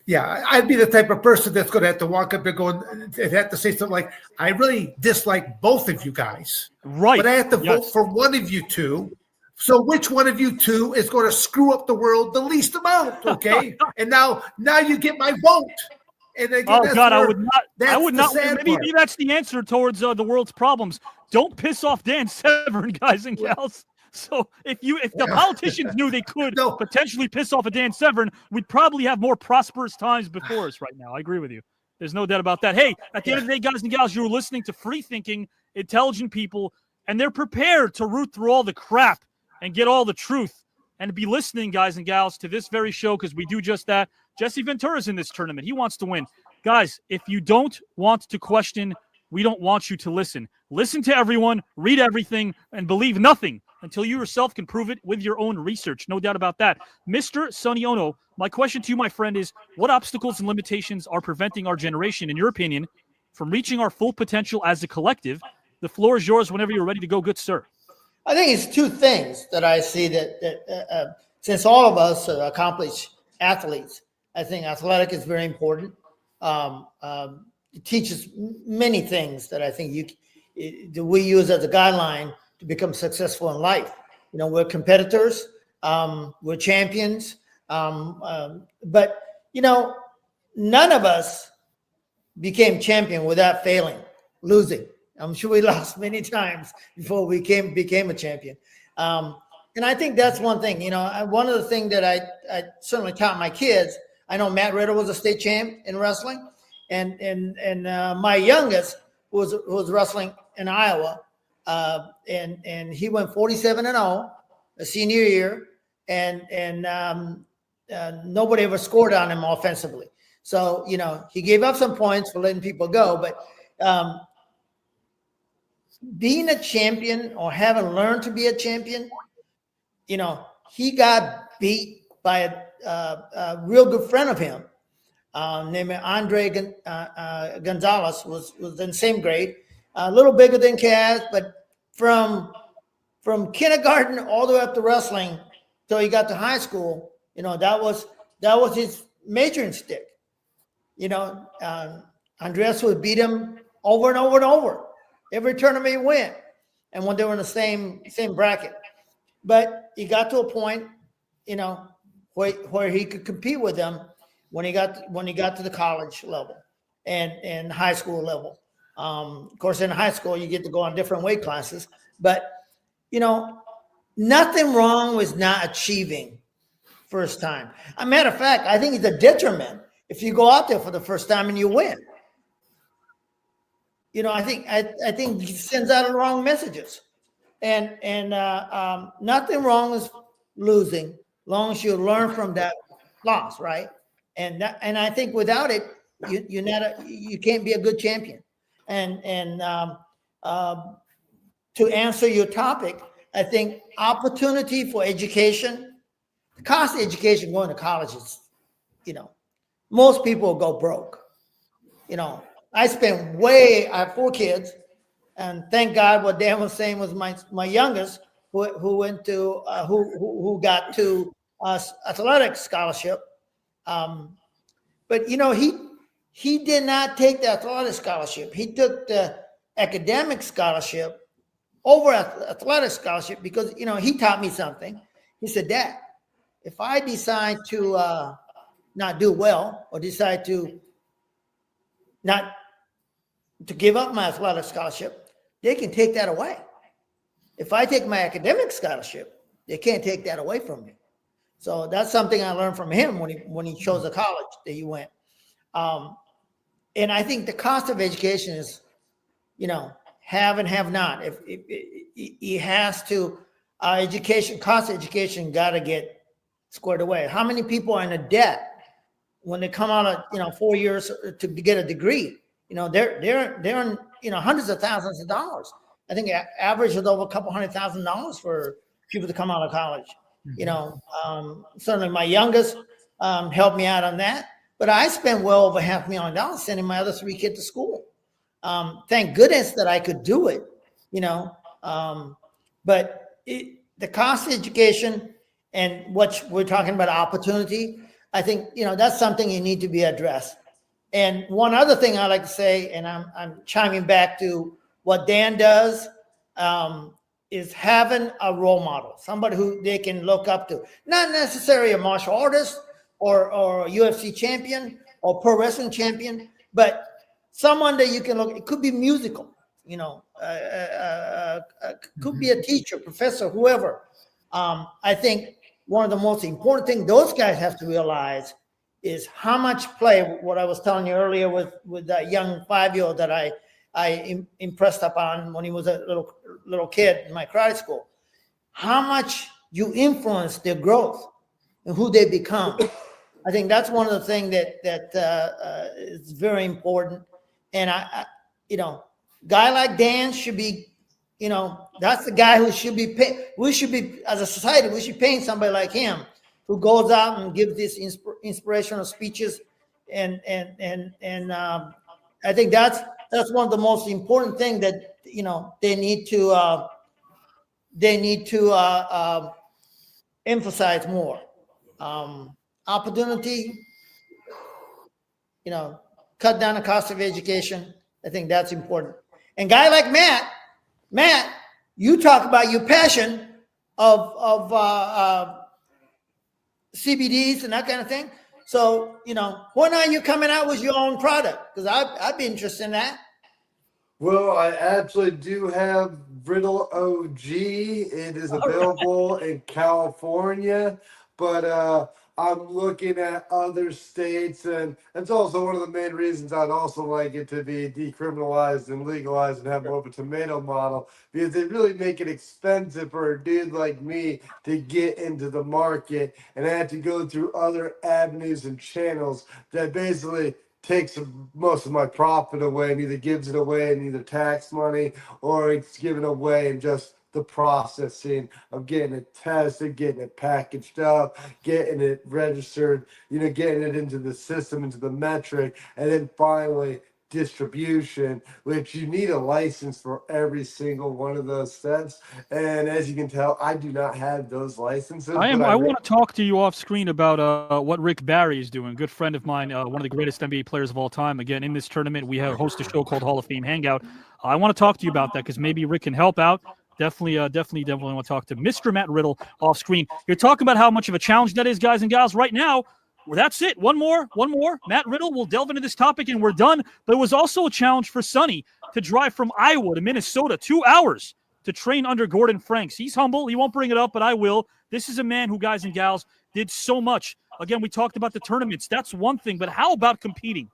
yeah. I'd be the type of person that's going to have to walk up and go and have to say something like, "I really dislike both of you guys, right? But I have to vote for one of you two. So which one of you two is going to screw up the world the least amount?" Okay, and now you get my vote. And again, oh God, I would not. Maybe part. that's the answer towards the world's problems. Don't piss off Dan Severn, guys and gals. So if the politicians knew they could potentially piss off a Dan Severn, we'd probably have more prosperous times before us right now. I agree with you. There's no doubt about that. Hey, at the end of the day, guys and gals, you're listening to free-thinking, intelligent people, and they're prepared to root through all the crap and get all the truth and be listening, guys and gals, to this very show because we do just that. Jesse Ventura's in this tournament. He wants to win. Guys, if you don't want to question, we don't want you to listen. Listen to everyone, read everything, and believe nothing until you yourself can prove it with your own research. No doubt about that. Mr. Sonny Onoo, my question to you, my friend, is what obstacles and limitations are preventing our generation, in your opinion, from reaching our full potential as a collective? The floor is yours whenever you're ready to go, good sir. I think it's two things that I see that since all of us are accomplished athletes, I think athletic is very important. It teaches many things that I think we use as a guideline to become successful in life. We're competitors, we're champions, but none of us became champion without failing, losing. I'm sure we lost many times before we became a champion. And I think that's one thing, one of the things that I certainly taught my kids. I know Matt Riddle was a state champ in wrestling, and my youngest was wrestling in Iowa, and he went 47-0 a senior year, and nobody ever scored on him offensively. So he gave up some points for letting people go, but being a champion or having learned to be a champion, he got beat by a real good friend of him, named Andre Gonzalez, was in the same grade, a little bigger than Kaz, but from kindergarten all the way up to wrestling till he got to high school, that was his measuring stick. Andreas would beat him over and over and over every tournament he went, and when they were in the same bracket. But he got to a point, where he could compete with them when he got to the college level and high school level. Of course, in high school, you get to go on different weight classes, but nothing wrong with not achieving first time. As a matter of fact, I think it's a detriment if you go out there for the first time and you win. I think it sends out the wrong messages. And nothing wrong with losing, long as you learn from that loss, right? And I think without it, you can't be a good champion. And to answer your topic, I think opportunity for education, the cost of education going to college is, most people go broke. I have 4 kids. And thank God, what Dan was saying was my youngest, who went to who got to athletic scholarship, but he did not take the athletic scholarship. He took the academic scholarship over athletic scholarship because he taught me something. He said, "Dad, if I decide to not do well or decide to give up my athletic scholarship, they can take that away. If I take my academic scholarship, they can't take that away from me." So that's something I learned from him when he chose the college that he went. And I think the cost of education is, have and have not. If he has to, cost of education got to get squared away. How many people are in a debt when they come out of 4 years to get a degree? They're in hundreds of thousands of dollars. I think average is over a couple $100,000 for people to come out of college. Certainly my youngest helped me out on that, but I spent well over $500,000 sending my other 3 kids to school. Thank goodness that I could do it, but the cost of education and what we're talking about opportunity, I think, that's something you need to be addressed. And one other thing I like to say, and I'm chiming back to what Dan does, is having a role model, somebody who they can look up to, not necessarily a martial artist or a UFC champion or pro wrestling champion, but someone that you can look. It could be musical, could be a teacher, professor, whoever. I think one of the most important things those guys have to realize is how much play, what I was telling you earlier with that young 5-year-old that I impressed upon when he was a little kid in my karate school, how much you influence their growth and who they become. I think that's one of the things that is very important. And guy like Dan should be, that's the guy who should be paid. We should be, as a society, we should be paying somebody like him who goes out and gives these inspirational speeches, and I think that's one of the most important things that they need to emphasize more. Opportunity, cut down the cost of education. I think that's important. And guy like Matt, you talk about your passion of CBDs and that kind of thing. So, when are you coming out with your own product? Because I'd be interested in that. Well, I actually do have Riddle OG. It is available in California, but I'm looking at other states, and that's also one of the main reasons I'd also like it to be decriminalized and legalized and have more of a tomato model, because they really make it expensive for a dude like me to get into the market, and I have to go through other avenues and channels that basically takes most of my profit away and either gives it away in either tax money or it's given away in just the processing of getting it tested, getting it packaged up, getting it registered, getting it into the system, into the metric, and then finally distribution, which you need a license for every single one of those steps. And as you can tell, I do not have those licenses. I want to talk to you off screen about what Rick Barry is doing. Good friend of mine, one of the greatest NBA players of all time. Again, in this tournament, we host a show called Hall of Fame Hangout. I want to talk to you about that because maybe Rick can help out. Definitely want to talk to Mr. Matt Riddle off screen. You're talking about how much of a challenge that is, guys and gals. Right now, well, that's it. One more. Matt Riddle will delve into this topic and we're done. But it was also a challenge for Sonny to drive from Iowa to Minnesota 2 hours to train under Gordon Franks. He's humble. He won't bring it up, but I will. This is a man who, guys and gals, did so much. Again, we talked about the tournaments. That's one thing. But how about competing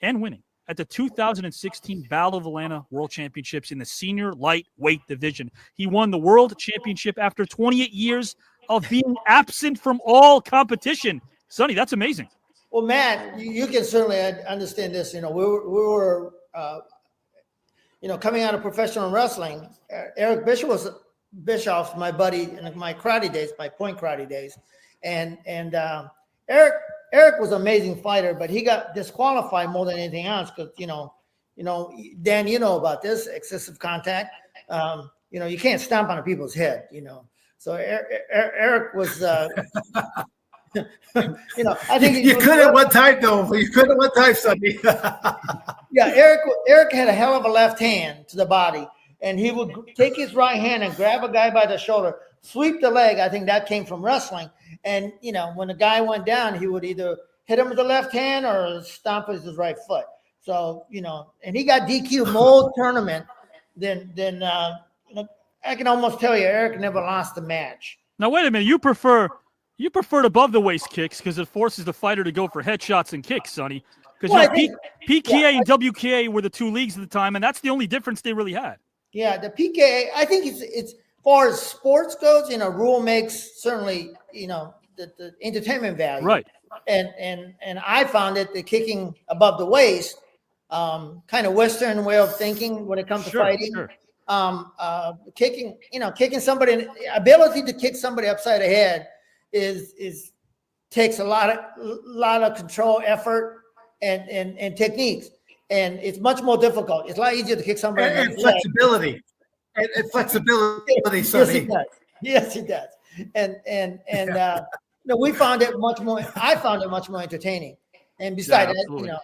and winning at the 2016 Battle of Atlanta World Championships in the senior lightweight division? He won the world championship after 28 years of being absent from all competition. Sonny, that's amazing. Well, Matt, you can certainly understand this. We were coming out of professional wrestling. Eric Bischoff's my buddy in my karate days, my point karate days, and Eric was an amazing fighter, but he got disqualified more than anything else because Dan, you know about this excessive contact. You can't stomp on people's head. So Eric was. I think you could at one time, though. You could at one time, Sonny. Yeah, Eric had a hell of a left hand to the body, and he would take his right hand and grab a guy by the shoulder, sweep the leg. I think that came from wrestling. And when the guy went down, he would either hit him with the left hand or stomp with his right foot. So and he got DQ more tournament than I can almost tell you, Eric never lost a match. Now wait a minute, you preferred above the waist kicks because it forces the fighter to go for headshots and kicks, Sonny. Because PKA and WKA were the two leagues at the time, and that's the only difference they really had. Yeah, the PKA, I think it's as far as sports goes, rule makes certainly, the entertainment value. Right. And I found it the kicking above the waist, kind of Western way of thinking when it comes to fighting. Sure. Kicking somebody, ability to kick somebody upside the head is takes a lot of control, effort, and techniques, and it's much more difficult. It's a lot easier to kick somebody and flexibility. And flexibility, Sonny. Yes, it does. And we found it much more. I found it much more entertaining. And besides that,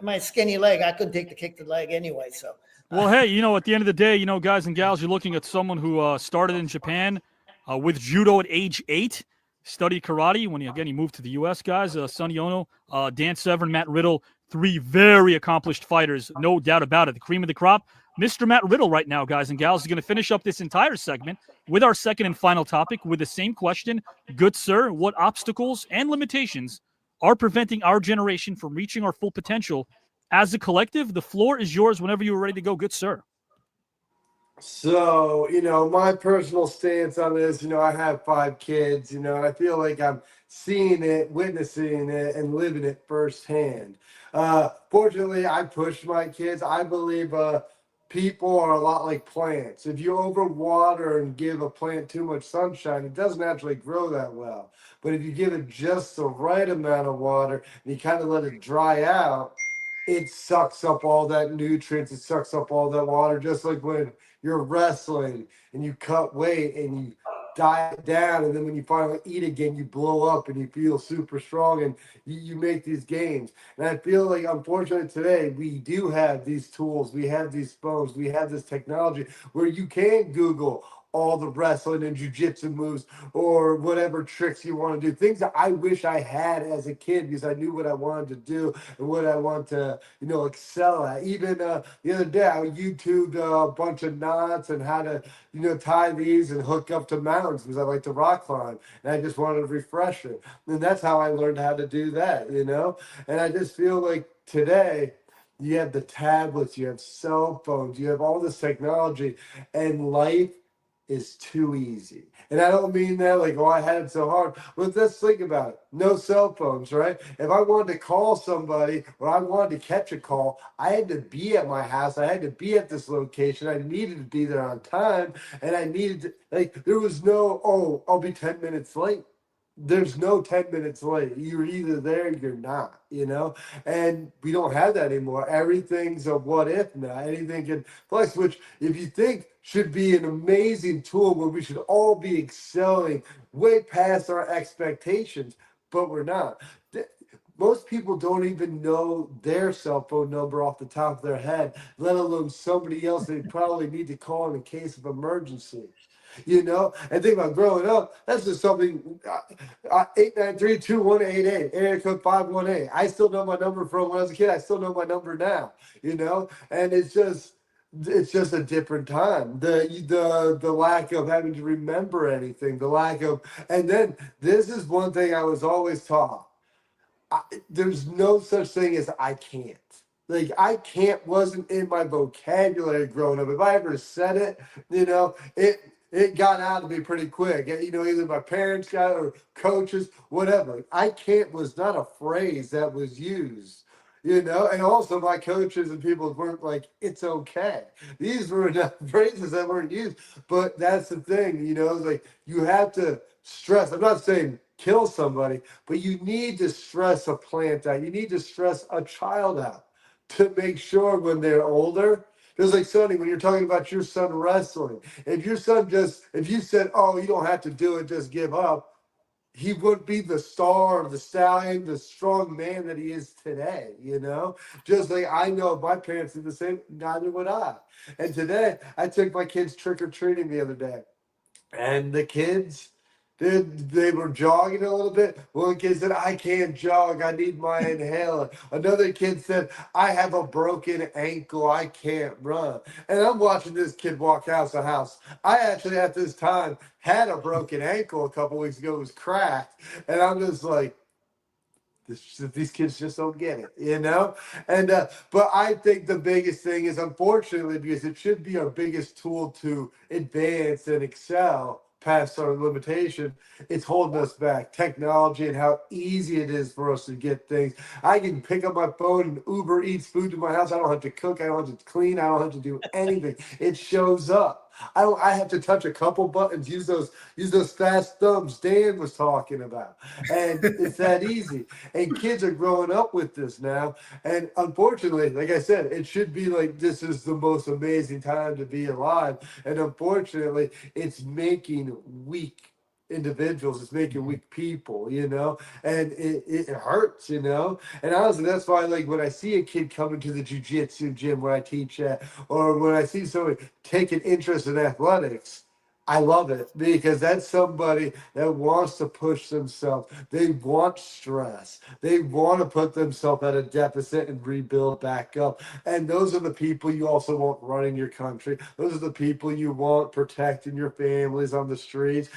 my skinny leg, I couldn't take the kick to the leg anyway. So. Well, hey, at the end of the day, guys and gals, you're looking at someone who started in Japan with judo at age 8. Studied karate when he moved to the U.S., guys. Sonny Onoo, Dan Severn, Matt Riddle, 3 very accomplished fighters, no doubt about it. The cream of the crop. Mr. Matt Riddle right now, guys and gals, is going to finish up this entire segment with our second and final topic with the same question. Good sir, what obstacles and limitations are preventing our generation from reaching our full potential as a collective? The floor is yours whenever you're ready to go, good sir. So, my personal stance on this, I have 5 kids, and I feel like I'm seeing it, witnessing it, and living it firsthand. Fortunately, I push my kids. I believe people are a lot like plants. If you overwater and give a plant too much sunshine, it doesn't actually grow that well. But if you give it just the right amount of water and you kind of let it dry out, it sucks up all that nutrients. It sucks up all that water, just like when you're wrestling and you cut weight and you diet down, and then when you finally eat again, you blow up and you feel super strong and you make these gains. And I feel like, unfortunately, today we do have these tools, we have these phones, we have this technology where you can Google all the wrestling and jujitsu moves or whatever tricks you want to do. Things that I wish I had as a kid because I knew what I wanted to do and what I want to, excel at. Even the other day, I YouTubed a bunch of knots and how to, tie these and hook up to mountains because I like to rock climb. And I just wanted a refresher. And that's how I learned how to do that, And I just feel like today, you have the tablets, you have cell phones, you have all this technology, and life is too easy. And I don't mean that like, I had it so hard. But let's think about it. No cell phones, right? If I wanted to call somebody or I wanted to catch a call, I had to be at my house. I had to be at this location. I needed to be there on time. And I needed to, there was no, I'll be 10 minutes late. There's no 10 minutes late. You're either there or you're not, and we don't have that anymore. Everything's a what if now. Anything can flex, which if you think should be an amazing tool where we should all be excelling way past our expectations, but we're not. Most people don't even know their cell phone number off the top of their head, let alone somebody else they probably need to call in case of emergency. And think about growing up, that's just something, 893-2188, area code 518. I still know my number from when I was a kid. I still know my number now, and it's just a different time. The lack of having to remember anything, and then this is one thing I was always taught. There's no such thing as I can't. Like, I can't wasn't in my vocabulary growing up. If I ever said it, it got out of me pretty quick. Either my parents got it or coaches, whatever. I can't was not a phrase that was used, and also my coaches and people weren't like, it's okay. These were not phrases that weren't used, but that's the thing, like you have to stress. I'm not saying kill somebody, but you need to stress a plant out. You need to stress a child out to make sure when they're older. Just like Sonny, when you're talking about your son wrestling, if you said, you don't have to do it, just give up, he wouldn't be the star, the stallion, the strong man that he is today, Just like I know my parents did the same, neither would I. And today, I took my kids trick-or-treating the other day. And the kids, they were jogging a little bit. One kid said, I can't jog. I need my inhaler. Another kid said, I have a broken ankle. I can't run. And I'm watching this kid walk house to house. I actually, at this time, had a broken ankle a couple weeks ago. It was cracked. And I'm just like, these kids just don't get it, And but I think the biggest thing is, unfortunately, because it should be our biggest tool to advance and excel past our limitation, it's holding us back. Technology and how easy it is for us to get things. I can pick up my phone and Uber Eats food to my house. I don't have to cook. I don't have to clean. I don't have to do anything. It shows up. I have to touch a couple buttons, use those fast thumbs Dan was talking about. And it's that easy. And kids are growing up with this now. And unfortunately, like I said, it should be like this is the most amazing time to be alive. And unfortunately, it's making weak individuals, it's making weak people, and it hurts, and honestly, that's why, like, when I see a kid coming to the jiu-jitsu gym where I teach at, or when I see somebody take an interest in athletics, I love it, because that's somebody that wants to push themselves. They want stress. They want to put themselves at a deficit and rebuild back up. And those are the people you also want running your country. Those are the people you want protecting your families on the streets,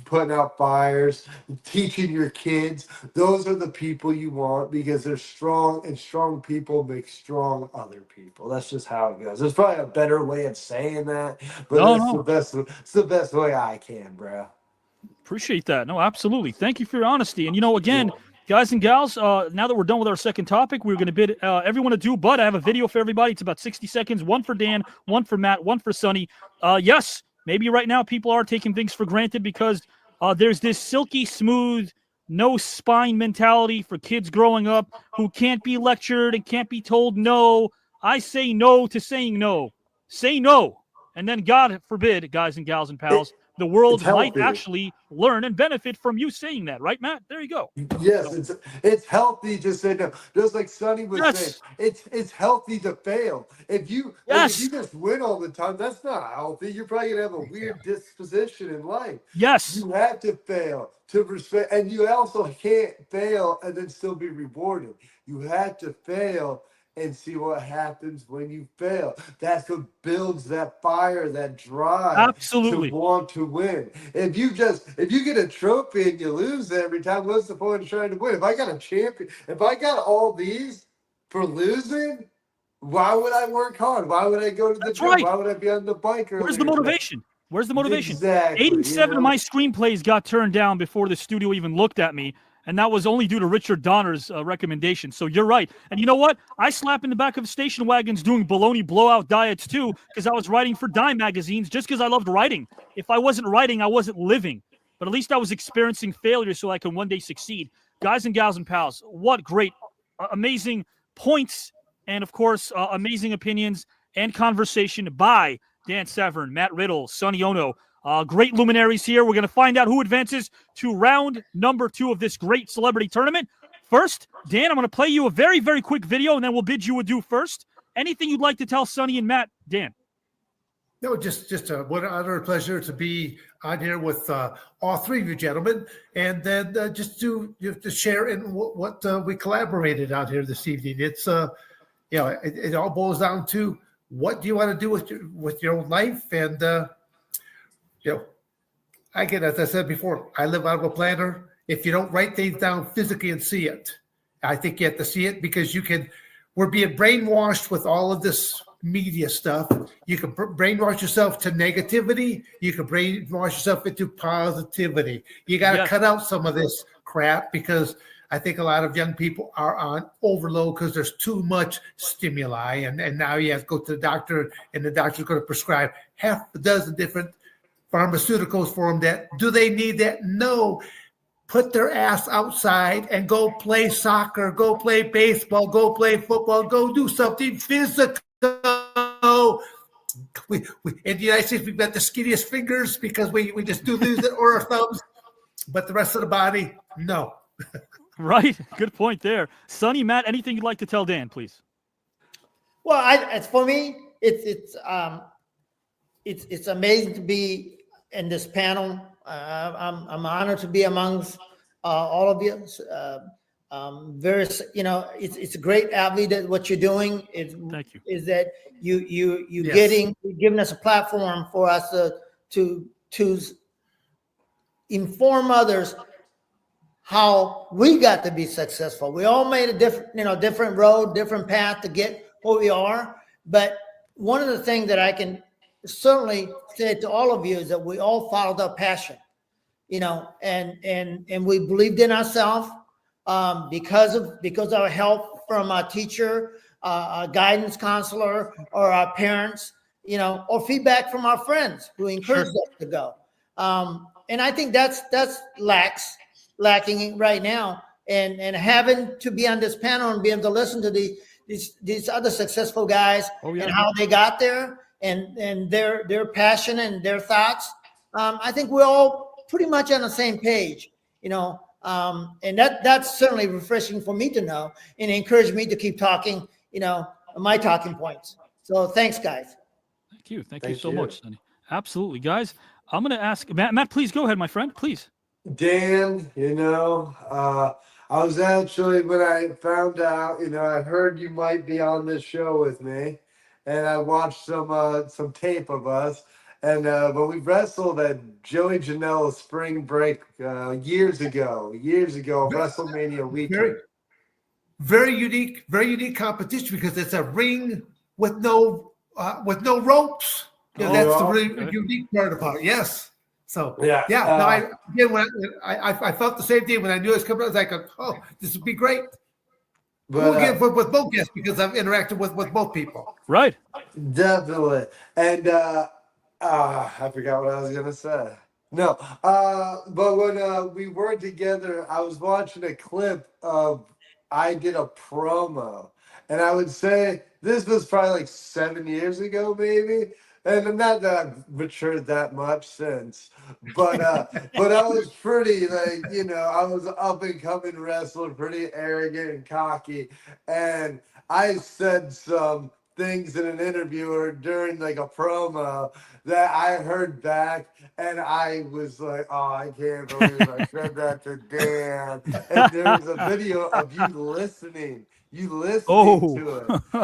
putting out fires, teaching your kids. Those are the people you want, because they're strong, and strong people make strong other people. That's just how it goes. There's probably a better way of saying that, but it's the best way I can, bro. Appreciate that. No, absolutely. Thank you for your honesty. And, again, guys and gals, now that we're done with our second topic, we're going to bid everyone adieu, but I have a video for everybody. It's about 60 seconds, one for Dan, one for Matt, one for Sonny. Yes, maybe right now people are taking things for granted because there's this silky smooth, no spine mentality for kids growing up who can't be lectured and can't be told no. I say no to saying no. Say no. And then, God forbid, guys and gals and pals, the world It's might healthy. actually learn and benefit from you saying that, right, Matt? There you go. Yes, it's healthy to say no. Just like Sonny was saying, Yes. it's healthy to fail. If you Yes. just win all the time, that's not healthy. You're probably gonna have a weird disposition in life. Yes. You have to fail to respect, and you also can't fail and then still be rewarded. You have to fail and see what happens when you fail. That's what builds that fire, that drive Absolutely. to want to win. If you get a trophy and you lose every time, what's the point of trying to win? If I got a champion, if I got all these for losing, why would I work hard? Why would I go to the gym? right. Why would I be on the bike earlier? Where's the motivation? Where's the motivation? Exactly. 87 of my screenplays got turned down before the studio even looked at me, and that was only due to Richard Donner's recommendation. So you're right. And you know what? I slap in the back of station wagons doing baloney blowout diets too, because I was writing for dime magazines just because I loved writing. If I wasn't writing, I wasn't living. But at least I was experiencing failure so I can one day succeed. Guys and gals and pals, what great, amazing points, and of course, amazing opinions and conversation by Dan Severn, Matt Riddle, Sonny Onoo. Great luminaries here. We're going to find out who advances to round number 2 of this great celebrity tournament. First, Dan, I'm going to play you a very, very quick video, and then we'll bid you adieu first. Anything you'd like to tell Sonny and Matt, Dan? No, just what an honor and pleasure to be on here with all three of you gentlemen, and then just to share in what we collaborated on here this evening. It's it all boils down to what do you want to do with your own life, and again, as I said before, I live out of a planner. If you don't write things down physically and see it, I think you have to see it because we're being brainwashed with all of this media stuff. You can brainwash yourself to negativity. You can brainwash yourself into positivity. You got to cut out some of this crap because I think a lot of young people are on overload because there's too much stimuli. And now you have to go to the doctor, and the doctor's going to prescribe half a dozen different pharmaceuticals for them. Do they need that? No. Put their ass outside and go play soccer, go play baseball, go play football, go do something physical. In the United States, we've got the skinniest fingers because we just do lose it, or our thumbs, but the rest of the body, no. Right. Good point there. Sonny, Matt, anything you'd like to tell Dan, please? Well, for me, it's amazing to be in this panel. I'm honored to be amongst all of you. It's a great avenue that what you're doing Thank you. is that you're giving us a platform for us to inform others how we got to be successful. We all made a different road, different path to get where we are. But one of the things that I can certainly say to all of you is that we all followed our passion, and we believed in ourselves because of our help from our teacher, a guidance counselor, or our parents, or feedback from our friends who encouraged us to go. And I think that's lacking right now, and having to be on this panel and be able to listen to these other successful guys and how they got there and their passion and their thoughts. I think we're all pretty much on the same page, and that's certainly refreshing for me to know and encourage me to keep talking, my talking points. So thanks, guys. Thank you. Thank you so much, Sonny. Absolutely. Guys, I'm going to ask Matt, please go ahead, my friend, please. Dan, I was actually, when I found out, I heard you might be on this show with me, and I watched some tape of us, and but we wrestled at Joey Janela's spring break years ago, WrestleMania weekend. Very unique competition because it's a ring with no ropes. That's the really unique part about it. Yes. So I felt the same thing when I knew it was coming. I was like, oh, this would be great. But, we'll get with both guests because I've interacted with both people. Right. Definitely. And I forgot what I was gonna say. No, but when we were together, I was watching a clip of I did a promo, and I would say this was probably like 7 years ago, maybe. And not that I've matured that much since, but I was pretty like, I was up and coming wrestler, pretty arrogant and cocky, and I said some things in an interview or during like a promo that I heard back, and I was like, oh, I can't believe I said that to Dan. And there's a video of you listening to it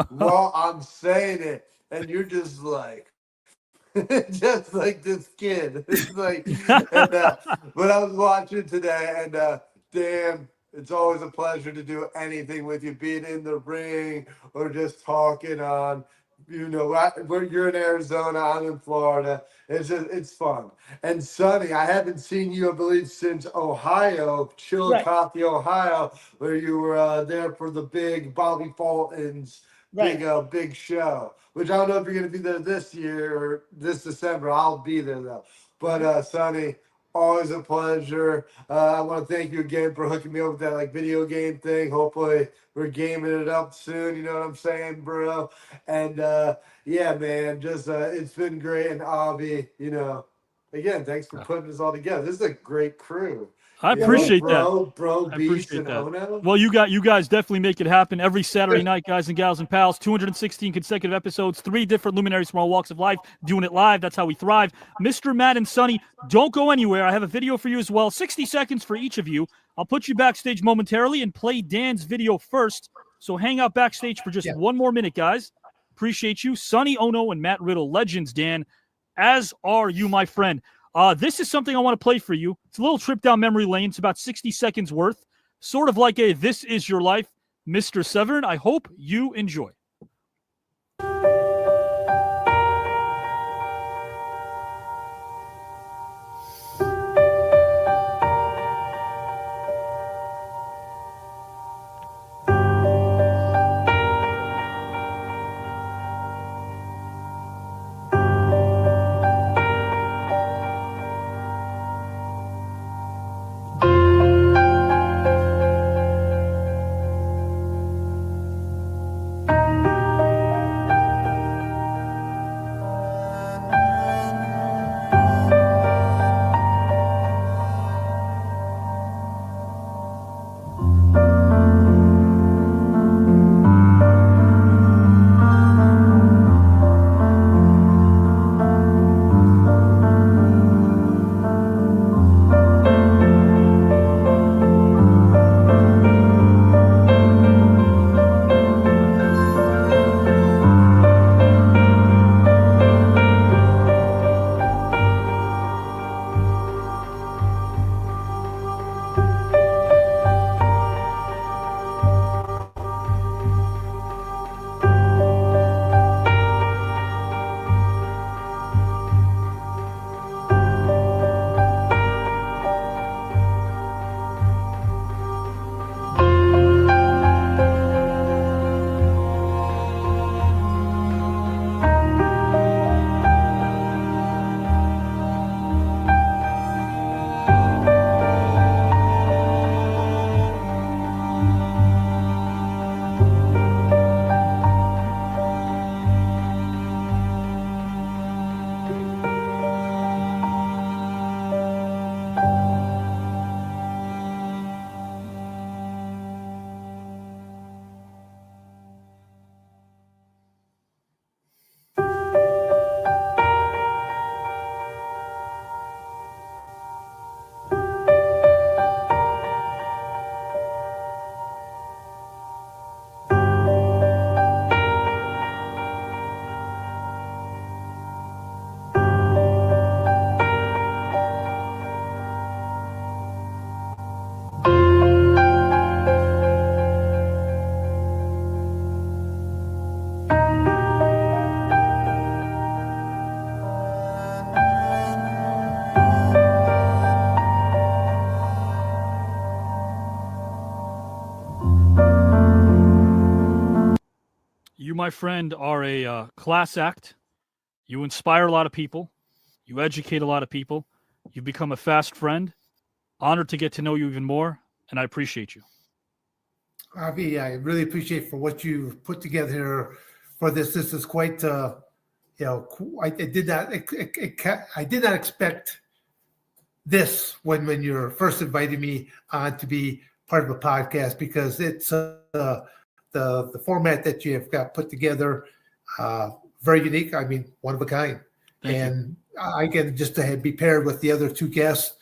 while I'm saying it, and you're just like, just like this kid. It's like, but I was watching today, and damn, it's always a pleasure to do anything with you, be it in the ring or just talking on. Where you're in Arizona, I'm in Florida. It's fun. And Sonny, I haven't seen you, I believe, since Ohio, Chillicothe, Ohio, where you were there for the big Bobby Fulton's big show. Which I don't know if you're going to be there this year or this December. I'll be there though. But Sonny, always a pleasure. I want to thank you again for hooking me up with that video game thing. Hopefully we're gaming it up soon. You know what I'm saying, bro? And yeah, man, just it's been great. And Avi, again, thanks for putting this all together. This is a great crew. I appreciate that. Bro, I Beast, appreciate and that. Ono. Well, you guys definitely make it happen every Saturday night, guys and gals and pals. 216 consecutive episodes, 3 different luminaries from all walks of life, doing it live. That's how we thrive. Mr. Matt and Sonny, don't go anywhere. I have a video for you as well. 60 seconds for each of you. I'll put you backstage momentarily and play Dan's video first. So hang out backstage for just 1 more minute, guys. Appreciate you. Sonny Onoo and Matt Riddle, legends, Dan. As are you, my friend. This is something I want to play for you. It's a little trip down memory lane. It's about 60 seconds worth. Sort of like a This Is Your Life, Mr. Severn. I hope you enjoy. You, my friend, are a class act. You inspire a lot of people. You educate a lot of people. You've become a fast friend. Honored to get to know you even more, and I appreciate you. Avi, I really appreciate for what you've put together here for this. This is quite I did not expect this when you were first inviting me on to be part of a podcast, because it's the format that you have got put together, very unique. I mean, one of a kind. Thank you. And I get just to be paired with the other two guests.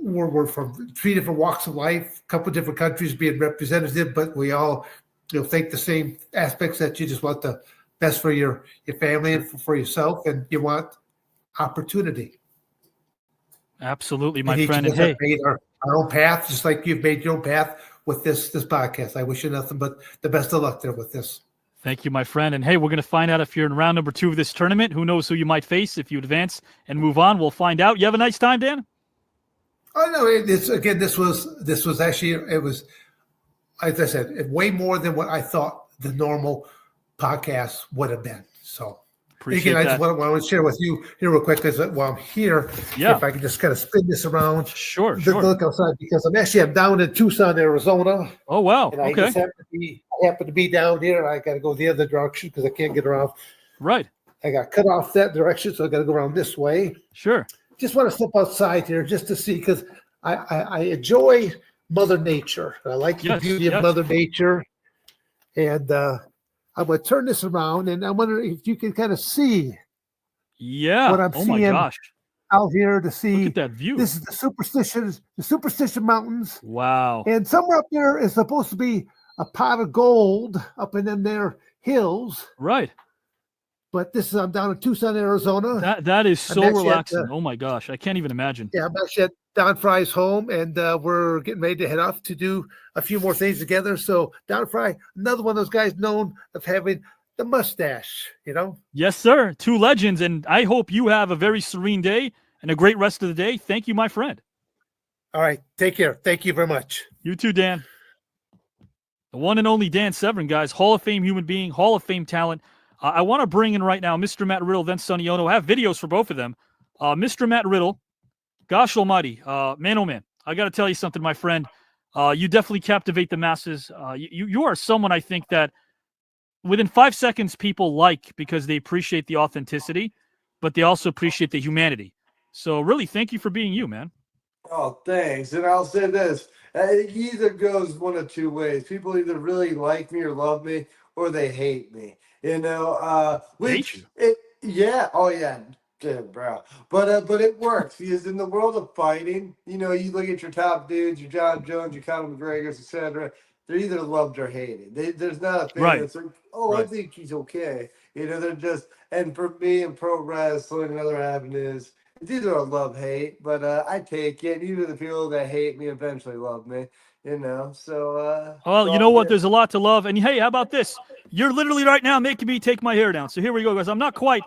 We're from 3 different walks of life, a couple different countries being representative, but we all think the same aspects, that you just want the best for your family and for yourself, and you want opportunity. Absolutely, my and friend. Each of And us have made our own path, just like you've made your own path with this podcast. I wish you nothing but the best of luck there with this. Thank you, my friend. And hey, we're going to find out if you're in round number 2 of this tournament. Who knows who you might face if you advance and move on. We'll find out. You have a nice time, Dan? Oh no! This was actually, it was, as I said, way more than what I thought the normal podcast would have been. So Appreciate again, I that. just want to share with you here real quick, because while I'm here, Yeah. if I can just kind of spin this around, Sure. look outside, because I'm down in Tucson, Arizona. Oh wow! And I Okay. just happen to be down here, and I got to go the other direction because I can't get around. Right. I got cut off that direction, so I got to go around this way. Sure. Just want to step outside here just to see, because I enjoy Mother Nature. I like the beauty of Mother Nature. And I'm going to turn this around, and I'm wondering if you can kind of see what I'm Oh seeing my gosh. out here to see. Look at that view. This is the Superstition Mountains. Wow. And somewhere up there is supposed to be a pot of gold up in them there hills. Right. But I'm down in Tucson, Arizona. That is so I'm actually relaxing. Oh my gosh. I can't even imagine. Yeah, I'm actually at Don Fry's home, and we're getting ready to head off to do a few more things together. So Don Fry, another one of those guys known of having the mustache, Yes, sir. 2 legends. And I hope you have a very serene day and a great rest of the day. Thank you, my friend. All right. Take care. Thank you very much. You too, Dan. The one and only Dan Severn, guys. Hall of Fame human being, Hall of Fame talent. I want to bring in right now Mr. Matt Riddle, then Sonny Onoo. I have videos for both of them. Mr. Matt Riddle, gosh almighty, man, oh man. I got to tell you something, my friend. You definitely captivate the masses. You are someone, I think, that within 5 seconds people like, because they appreciate the authenticity, but they also appreciate the humanity. So really, thank you for being you, man. Oh, thanks. And I'll say this. It either goes one of 2 ways. People either really like me or love me, or they hate me. Which yeah. Oh yeah. Yeah, bro. But it works, because in the world of fighting, you look at your top dudes, your John Jones, your Conor McGregor's, etc. They're either loved or hated. There's not a thing that's like, I think he's okay. They're just, and for me in pro wrestling and other avenues, it's either a love-hate, but I take it. Even the people that hate me eventually love me, so. Well, you know what? There's a lot to love. And hey, how about this? You're literally right now making me take my hair down. So here we go, guys. I'm not quite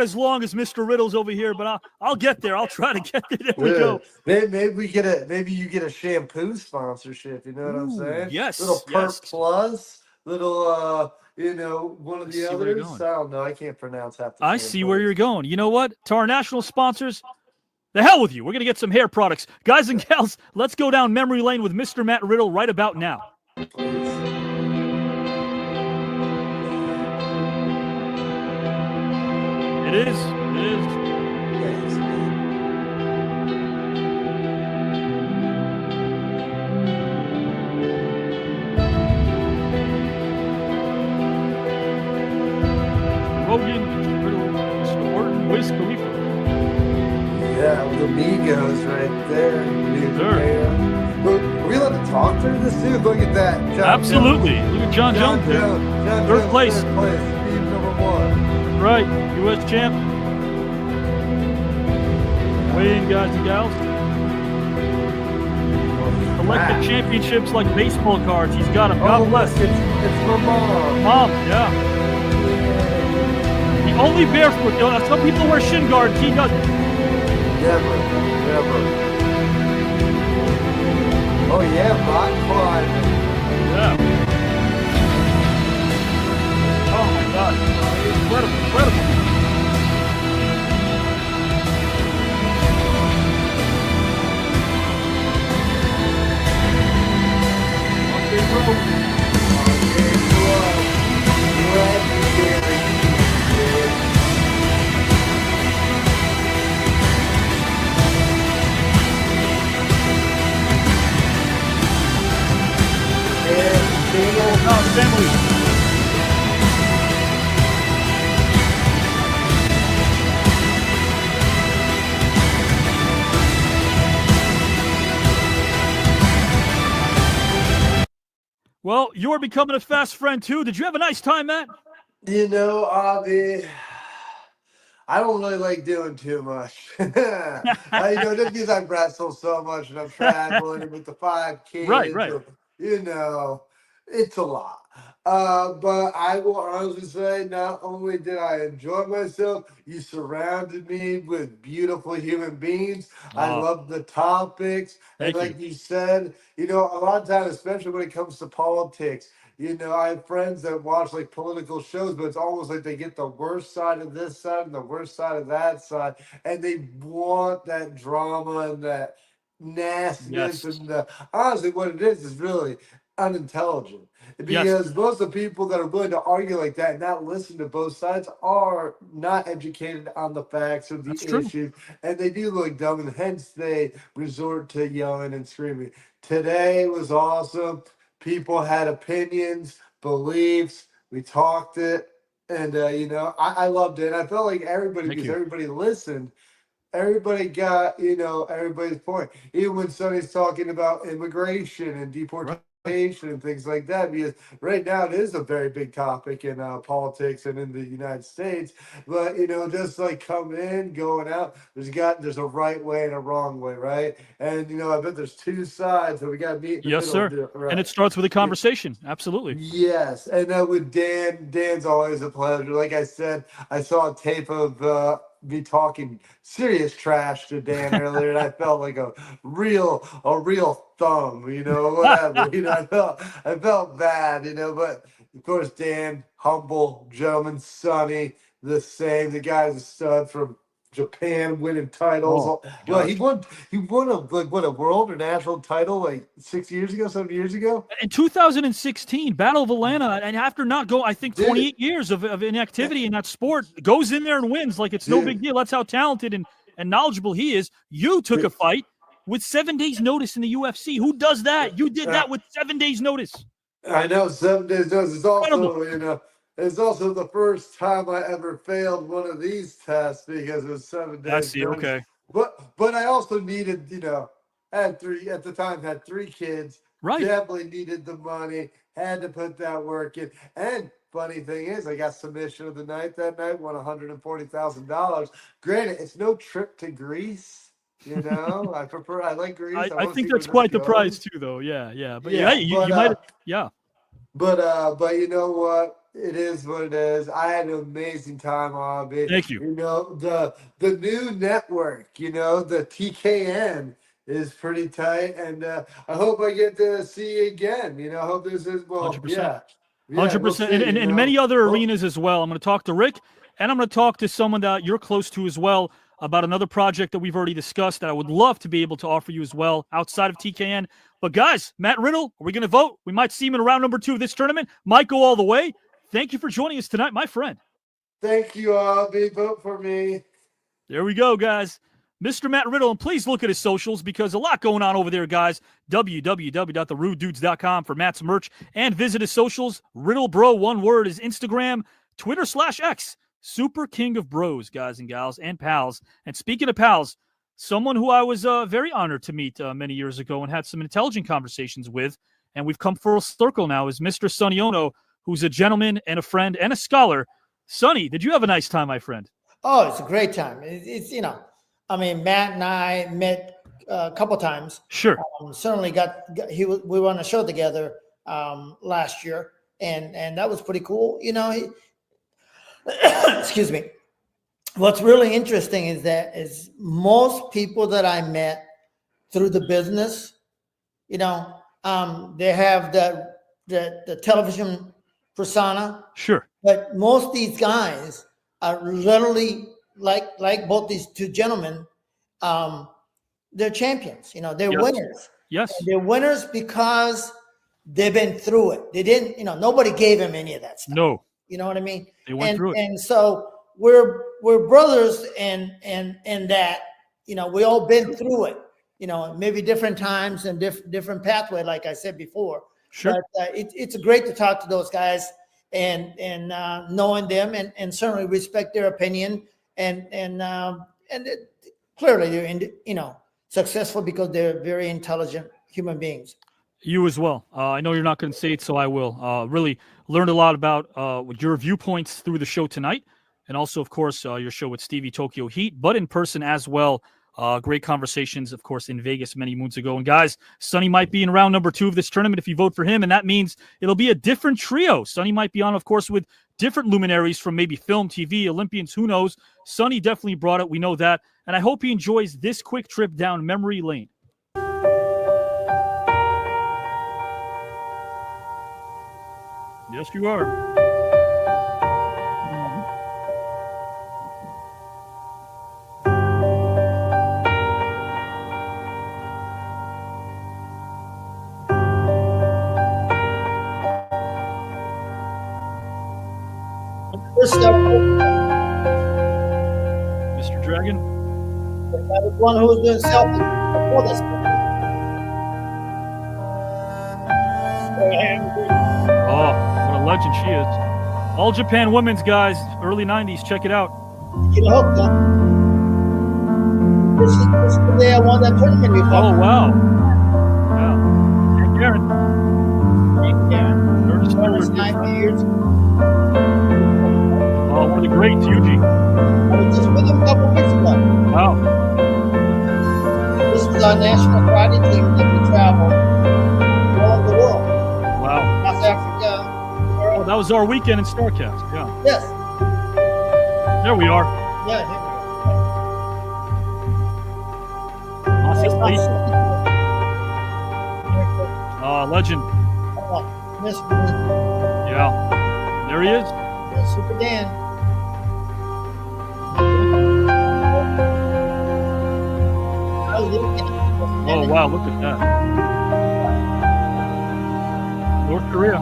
as long as Mr. Riddle's over here, but I'll get there. I'll try to get there. There we go. Maybe you get a shampoo sponsorship. You know what I'm saying? Yes. Little Perk Plus, little one of the see where you're others. going. I don't know. I can't pronounce half the I see where you're going. You know what? To our national sponsors, the hell with you. We're going to get some hair products. Guys and gals, let's go down memory lane with Mr. Matt Riddle right about now. It is. Hogan, Riddle, Mr. Orton, Wiz Khalifa. Yeah, with amigos right there. Look, are we allowed to talk during this, dude? Look at that. Absolutely. Look at John Jones there. Third place. Steve number 1. Right. U.S. champ. Weigh in, guys and gals. Collected championships like baseball cards. He's got them. God bless. It's for Mom. Mom, yeah. The only barefoot. Some people wear shin guards. He doesn't. Never. Oh yeah, rock climbing. Yeah. Oh my God. Incredible. Okay, bro. Legendary. Well, you're becoming a fast friend too. Did you have a nice time, Matt? You know, Avi, I don't really like doing too much. Just because I wrestle so much and I'm traveling with the 5 Right, kids, right. it's a lot. But I will honestly say, not only did I enjoy myself, you surrounded me with beautiful human beings. I Oh, love the topics. And thank you. like you said, a lot of times, especially when it comes to politics, I have friends that watch like political shows, but it's almost like they get the worst side of this side and the worst side of that side, and they want that drama and that nastiness. Yes. And honestly, what it is really unintelligent. Yes. Because most of the people that are willing to argue like that and not listen to both sides are not educated on the facts of the That's true. issues, and they do look dumb, and hence they resort to yelling and screaming. Today was awesome. People had opinions, beliefs. We talked it, and I loved it. And I felt like everybody, Thank because you. everybody listened, everybody got everybody's point. Even when Sonny's talking about immigration and deportation and things like that, because right now it is a very big topic in politics and in the United States. But just like coming in, going out, there's a right way and a wrong way, right? And I bet there's 2 sides, so we got to meet in the Yes, middle. sir. And do it right. And it starts with a conversation. Absolutely. Yes, and with Dan's always a pleasure. Like I said, I saw a tape of me talking serious trash to Dan earlier, and I felt like a real thumb, whatever. I felt bad, but of course Dan, humble gentleman, Sonny, the same. The guy's a stud from Japan, winning titles. Oh, Well, gosh. he won a world or national title like 7 years ago. In 2016, Battle of Atlanta, and after not go, I think 28 years of inactivity in that sport, goes in there and wins like it's no big deal. That's how talented and knowledgeable he is. You took a fight with 7 days notice in the UFC. Who does that? You did that with 7 days notice. I know 7 days notice. It's also the first time I ever failed one of these tests because it was 7 days. I see. notice. Okay. But I also needed, had 3 kids. Right. Definitely needed the money. Had to put that work in. And funny thing is, I got submission of the night that night. Won $140,000. Granted, it's no trip to Greece. I like Greece. I think that's quite the prize too, though. Yeah. But yeah, you might. Yeah. But you know what? It is what it is. I had an amazing time, Avi. Thank you. The new network, the TKN is pretty tight, and I hope I get to see you again. I hope this is 100%. Yeah, 100%. And many other arenas as well. I'm going to talk to Rick, and I'm going to talk to someone that you're close to as well about another project that we've already discussed that I would love to be able to offer you as well outside of TKN. But guys, Matt Riddle, are we going to vote? We might see him in round number 2 of this tournament. Might go all the way. Thank you for joining us tonight, my friend. Thank you, Avi. Vote for me. There we go, guys. Mr. Matt Riddle, and please look at his socials because a lot going on over there, guys. www.therudedudes.com for Matt's merch and visit his socials. Riddle Bro, one word, is Instagram, Twitter/X. Super King of Bros, guys and gals and pals. And speaking of pals, someone who I was very honored to meet many years ago and had some intelligent conversations with, and we've come full circle now, is Mr. Sonny Onoo, who's a gentleman and a friend and a scholar. Sonny, did you have a nice time, my friend? Oh, it's a great time. It's Matt and I met a couple times. Sure. Certainly we were on a show together last year, and that was pretty cool. Excuse me. What's really interesting is most people that I met through the business, they have the television persona. Sure. But most of these guys are literally like both these 2 gentlemen. They're champions. They're winners. Yes. And they're winners because they've been through it. They didn't. Nobody gave them any of that stuff. No. You know what I mean? They went through it. And so we're brothers in that. We all been through it. Maybe different times and different pathway, like I said before. Sure. But it's great to talk to those guys and knowing them and certainly respect their opinion and clearly they're successful because they're very intelligent human beings. You as well. I know you're not going to say it, so I will. Really learned a lot about your viewpoints through the show tonight, and also, of course, your show with Stevie Tokyo Heat, but in person as well. Great conversations, of course, in Vegas many moons ago. And guys, Sonny might be in round number 2 of this tournament if you vote for him, and that means it'll be a different trio. Sonny might be on, of course, with different luminaries from maybe film, TV, Olympians, who knows. Sonny definitely brought it. We know that. And I hope he enjoys this quick trip down memory lane. Yes, you are. Mr. Dragon? That was one who was doing selfies before this. Oh, what a legend she is. All Japan Women's, guys, early 90s. Check it out. Get hooked up. This is the day I won that tournament. Oh, wow. Yeah. Hey, Karen. Almost 9 years. Oh, one of the greats, Yuji. I was just with him a couple weeks ago. Wow. This was our national karate team that we traveled around the world. Wow. South Africa. Oh, that was our weekend in StarCast. Yeah. Yes. There we are. Yeah, here we go. Legend. Yeah. There he is. Yeah, Super Dan. Oh, wow. Look at that. North Korea.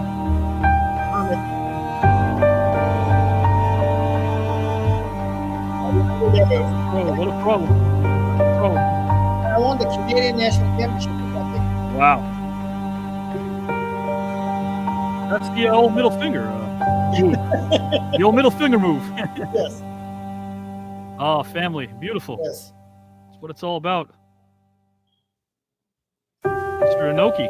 Oh, what a problem. I won the Canadian National Championship. Wow. That's the old middle finger. The old middle finger move. Yes. Oh, family. Beautiful. Yes. That's what it's all about. Mr. Inoki.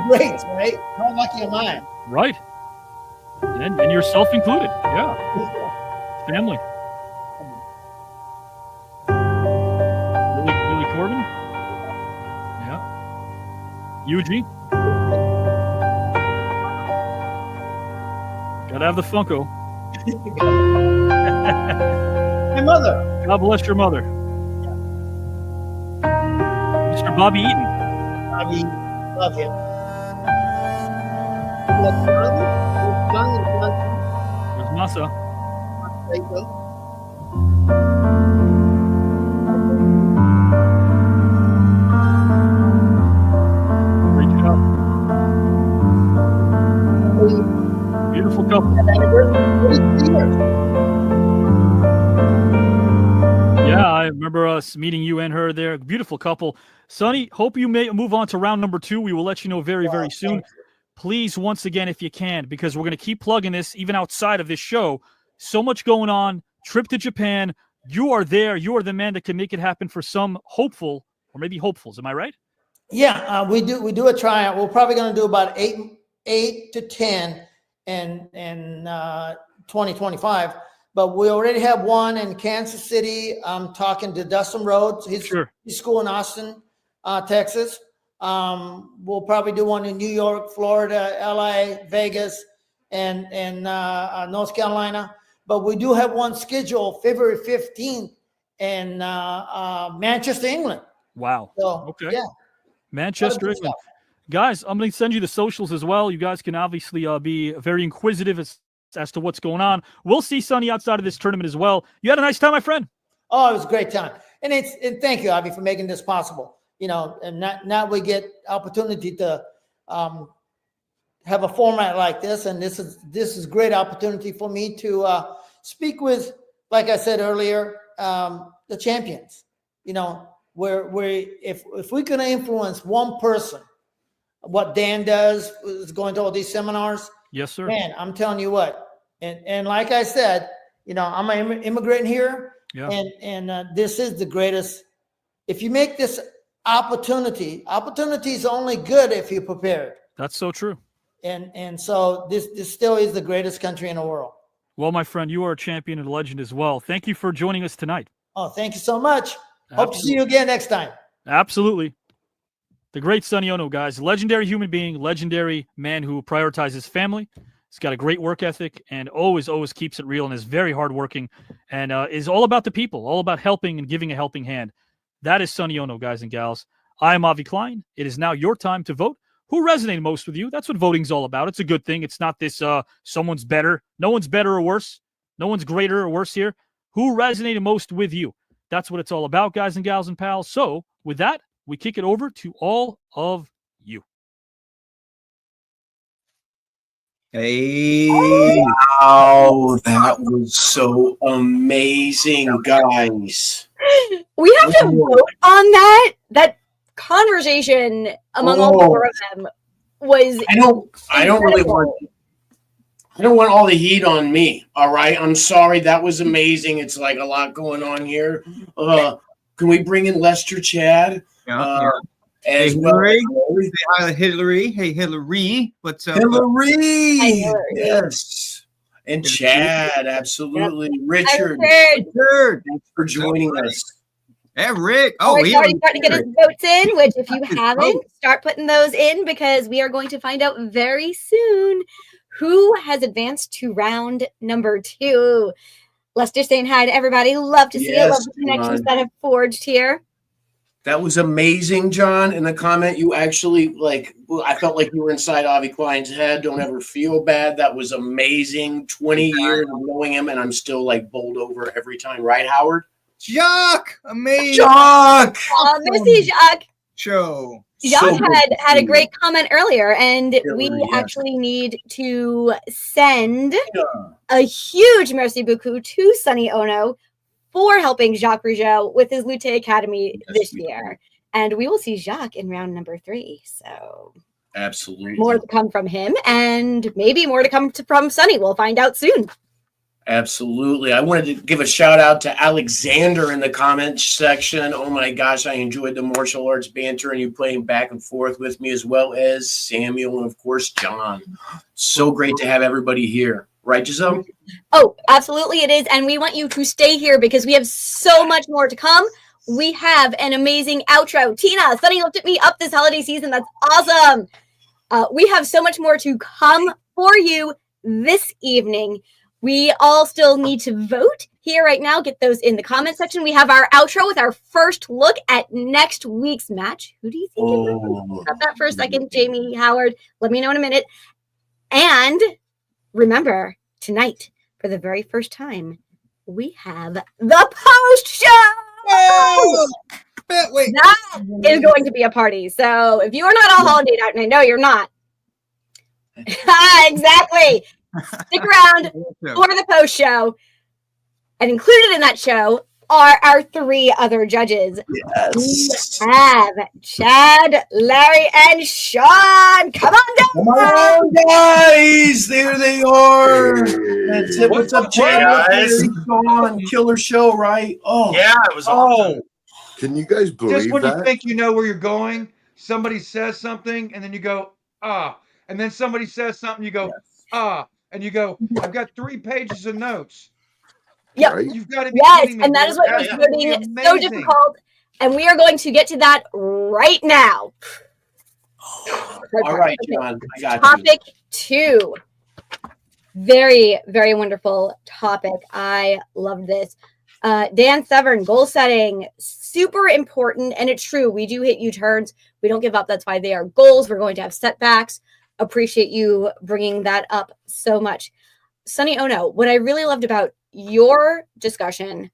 Great, right? How lucky am I? Right. And yourself included. Yeah. Family. Billy Corbin. Yeah. Yuji. Gotta have the Funko. My mother. God bless your mother. Mr. Bobby Eaton. Bobby, love him. There's Masa. There you go. Great job. Beautiful couple. Yeah, I remember us meeting you and her there. Beautiful couple. Sonny, hope you may move on to round number 2. We will let you know very, very soon. Please, once again, if you can, because we're going to keep plugging this even outside of this show. So much going on. Trip to Japan. You are there. You are the man that can make it happen for some hopeful, or maybe hopefuls. Am I right? Yeah, we do a tryout. We're probably going to do about 8 to 10 in 2025. But we already have one in Kansas City. I'm talking to Dustin Rhodes. His school in Austin, Texas. We'll probably do one in New York, Florida, LA, Vegas, and North Carolina. But we do have one scheduled February 15th in Manchester, England. Wow. So, okay. Yeah. Manchester, England. Guys, I'm going to send you the socials as well. You guys can obviously be very inquisitive as to what's going on. We'll see Sonny outside of this tournament as well. You had a nice time, my friend. Oh, it was a great time. And thank you, Avi, for making this possible. You know, and now we get opportunity to have a format like this. And this is great opportunity for me to speak with, like I said earlier, the champions. You know, where if we can influence one person, what Dan does is going to all these seminars. Yes, sir. Man, I'm telling you what. And like I said, you know, I'm an immigrant here. Yeah. And this is the greatest. If you make this opportunity is only good if you're prepared. That's so true. And so this still is the greatest country in the world. Well, my friend, you are a champion and a legend as well. Thank you for joining us tonight. Oh, thank you so much. Hope to see you again next time. Absolutely. The great Sonny Onoo, guys. Legendary human being, legendary man who prioritizes family. He's got a great work ethic and always keeps it real and is very hardworking and is all about the people, all about helping and giving a helping hand. That is Sonny Onoo, guys and gals. I am Avi Klein. It is now your time to vote. Who resonated most with you? That's what voting's all about. It's a good thing. It's not this someone's better. No one's better or worse. No one's greater or worse here. Who resonated most with you? That's what it's all about, guys and gals and pals. So with that, we kick it over to all of you. Hey. Wow, that was so amazing, guys. We have to vote on that. That conversation among all four of them was I don't want all the heat on me. All right. I'm sorry. That was amazing. It's like a lot going on here. Can we bring in Lester Chad? As Hillary. well. Say hi to Hillary. Hey, Hillary. What's up? Hillary. Hi, Hillary. Yes. And Chad, absolutely. Richard. Richard. Thanks for joining us. Hey, Rick. We're starting to get his votes in, which if you haven't, start putting those in because we are going to find out very soon who has advanced to round number 2. Lester saying hi to everybody. Love to see it. Love the connections that have forged here. That was amazing, John. In the comment, you actually I felt like you were inside Avi Klein's head. Don't ever feel bad. That was amazing. 20 years of knowing him, and I'm still bowled over every time. Right, Howard? Jacques, amazing. Jacques. Miss you, Jacques. Show. Jacques had a great comment earlier, and we actually need to send a huge merci beaucoup to Sonny Onoo for helping Jacques Rougeau with his Lutte Academy this year. And we will see Jacques in round number 3. So absolutely more to come from him and maybe more to come from Sonny. We'll find out soon. Absolutely. I wanted to give a shout out to Alexander in the comment section. Oh my gosh, I enjoyed the martial arts banter and you playing back and forth with me, as well as Samuel and of course John. So great to have everybody here. Right, Giselle? Oh, absolutely it is. And we want you to stay here because we have so much more to come. We have an amazing outro. Tina, Sonny looked at me up this holiday season. That's awesome. We have so much more to come for you this evening. We all still need to vote here right now. Get those in the comment section. We have our outro with our first look at next week's match. Who do you think is about that for a second? Jamie, Howard, let me know in a minute. And remember, tonight, for the very first time, we have the post show. Wait. That is going to be a party. So if you are not all holiday out, and I know you're not, exactly. Stick around for the post show. And included in that show are our 3 other judges. Yes. We have Chad, Larry, and Sean. Come on down. Come on, guys. There they are. That's it. What's up, Chad? guys? Sean, killer show, right? Oh, Yeah, it was awesome. Can you guys believe Just when that? you think you know where you're going, somebody says something, and then you go, and then somebody says something, you go, and you go, I've got 3 pages of notes. Yep. Right? You've got to be Yes, kidding me, and that is what dude. makes That would be voting so amazing. difficult. And we are going to get to that right now. all right, John. I got you. Topic 2. Very, very wonderful topic. I love this. Dan Severn, goal setting, super important. And it's true. We do hit U-turns. We don't give up. That's why they are goals. We're going to have setbacks. Appreciate you bringing that up so much. Sonny Onoo, what I really loved about your discussion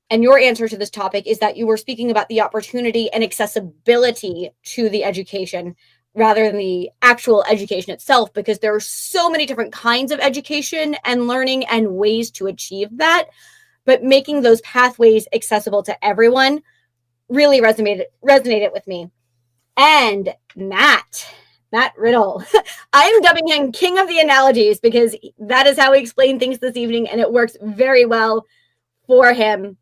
and your answer to this topic is that you were speaking about the opportunity and accessibility to the education rather than the actual education itself, because there are so many different kinds of education and learning and ways to achieve that. But making those pathways accessible to everyone really resonated with me. And Matt Riddle. I'm dubbing him king of the analogies because that is how he explained things this evening, and it works very well for him.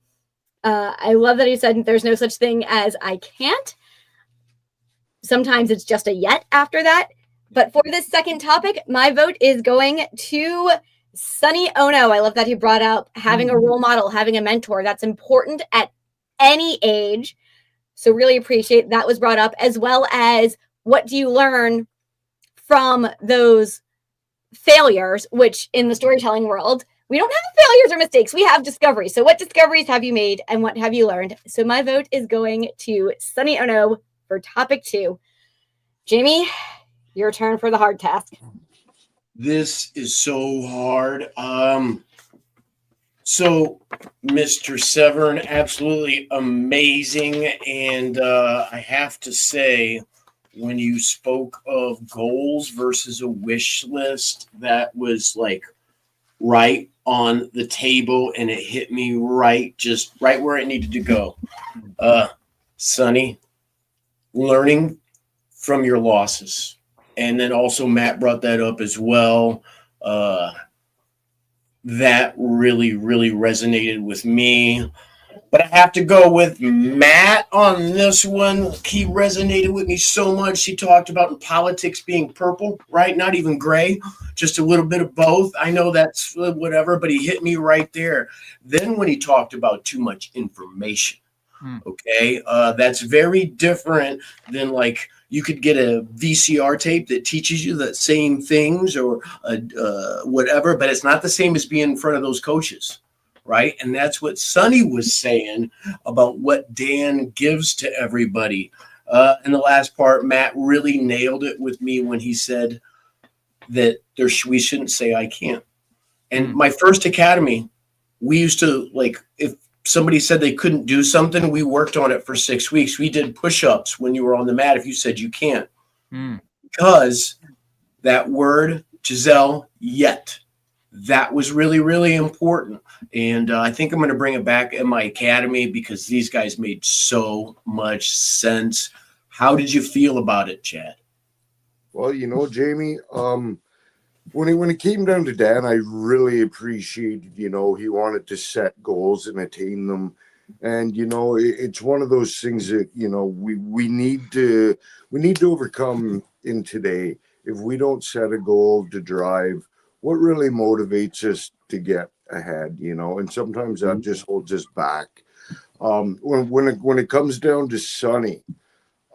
I love that he said there's no such thing as I can't. sometimes it's just a yet after that. But for this second topic, my vote is going to Sonny Onoo. I love that he brought up having a role model, having a mentor. That's important at any age. So really appreciate that was brought up, as well as what do you learn from those failures, which in the storytelling world, we don't have failures or mistakes. We have discoveries. So what discoveries have you made and what have you learned? So my vote is going to Sonny Onoo for topic 2. Jamie, your turn for the hard task. This is so hard. So Mr. Severn, absolutely amazing. And I have to say, when you spoke of goals versus a wish list, that was like right on the table and it hit me just right where it needed to go. Sonny, learning from your losses. And then also Matt brought that up as well. That really, really resonated with me. But I have to go with Matt on this one. He resonated with me so much. He talked about politics being purple, right? Not even gray, just a little bit of both. I know that's whatever, but he hit me right there. Then when he talked about too much information, okay, that's very different than like you could get a VCR tape that teaches you the same things or whatever, but it's not the same as being in front of those coaches, right? And that's what Sonny was saying about what Dan gives to everybody. And the last part, Matt really nailed it with me when he said that we shouldn't say I can't. And my first academy, we used to, like, if somebody said they couldn't do something, we worked on it for 6 weeks. We did push-ups when you were on the mat if you said you can't. Because that word, Giselle, yet, that was really, really important. And I think I'm going to bring it back in my academy because these guys made so much sense. How did you feel about it, Chad? Well, you know, Jamie, when it came down to Dan, I really appreciated, you know, he wanted to set goals and attain them. And, you know, it's one of those things that, you know, we need to overcome in today. If we don't set a goal to drive, what really motivates us to get ahead, you know, and sometimes that just holds us back. When it comes down to Sonny,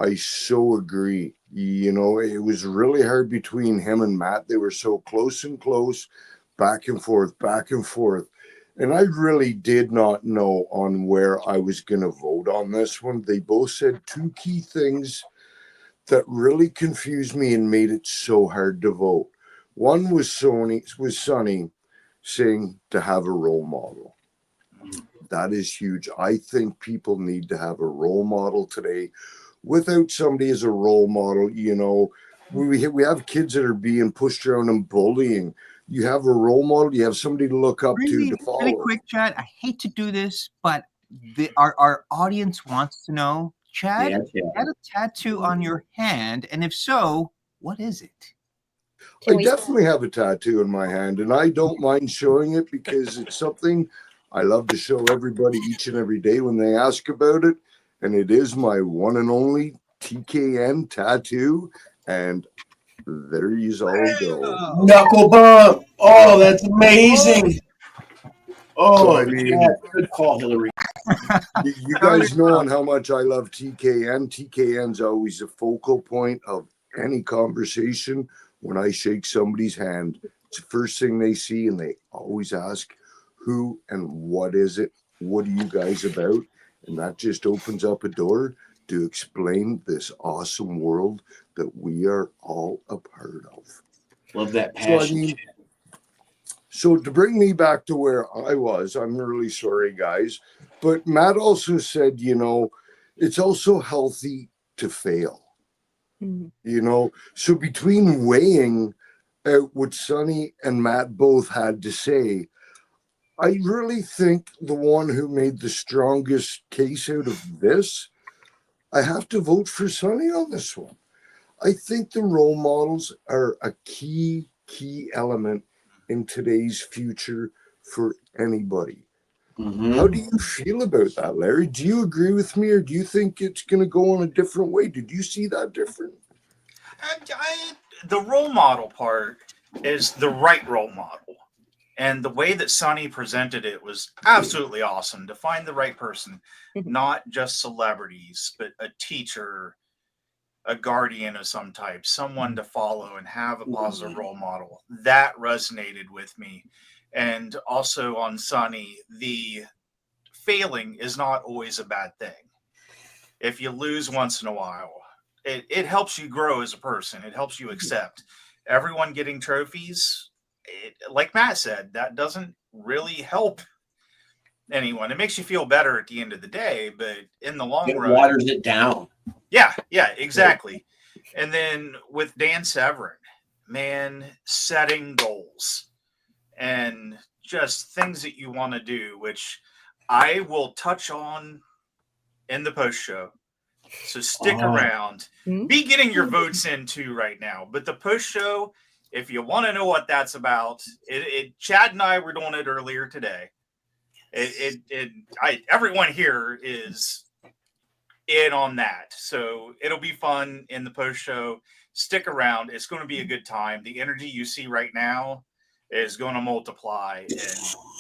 I so agree. You know, it was really hard between him and Matt. They were so close and close, back and forth, back and forth. And I really did not know on where I was going to vote on this one. They both said two key things that really confused me and made it so hard to vote. One was Sonny saying to have a role model. That is huge. I think people need to have a role model today. Without somebody as a role model, you know, we have kids that are being pushed around and bullying. You have a role model, you have somebody to look up to follow. Really quick, Chad, I hate to do this, but our audience wants to know, Chad, you had a tattoo on your hand, and if so, what is it? I definitely have a tattoo in my hand, and I don't mind showing it because it's something I love to show everybody each and every day when they ask about it. And it is my one and only TKN tattoo. And there you all go. Knuckle bump. Oh, that's amazing. Oh, So, I mean, yeah, good call, Hillary. You guys know on how much I love TKN. TKN's always the focal point of any conversation. When I shake somebody's hand, it's the first thing they see, and they always ask, who and what is it? What are you guys about? And that just opens up a door to explain this awesome world that we are all a part of. Love that passion. So to bring me back to where I was, I'm really sorry, guys. But Matt also said, you know, it's also healthy to fail. You know, so between weighing out what Sonny and Matt both had to say, I really think the one who made the strongest case out of this, I have to vote for Sonny on this one. I think the role models are a key element in today's future for anybody. How do you feel about that, Larry? Do you agree with me, or do you think it's going to go on a different way? Did you see that different? The role model part is the right role model. And the way that Sonny presented it was absolutely awesome, to find the right person, not just celebrities, but a teacher, a guardian of some type, someone to follow and have a positive role model. That resonated with me. And also on Sonny, the failing is not always a bad thing. If you lose once in a while, it helps you grow as a person. It helps you accept. Everyone getting trophies, like Matt said, that doesn't really help anyone. It makes you feel better at the end of the day, but in the long run, It waters it down. Yeah, exactly. And then with Dan Severn, man, setting goals and just things that you want to do, which I will touch on in the post show. So stick around. Be getting your votes in too right now. But the post show, if you want to know what that's about, Chad and I were doing it earlier today. Everyone here is in on that. So it'll be fun in the post show. Stick around. It's going to be a good time. The energy you see right now is going to multiply, and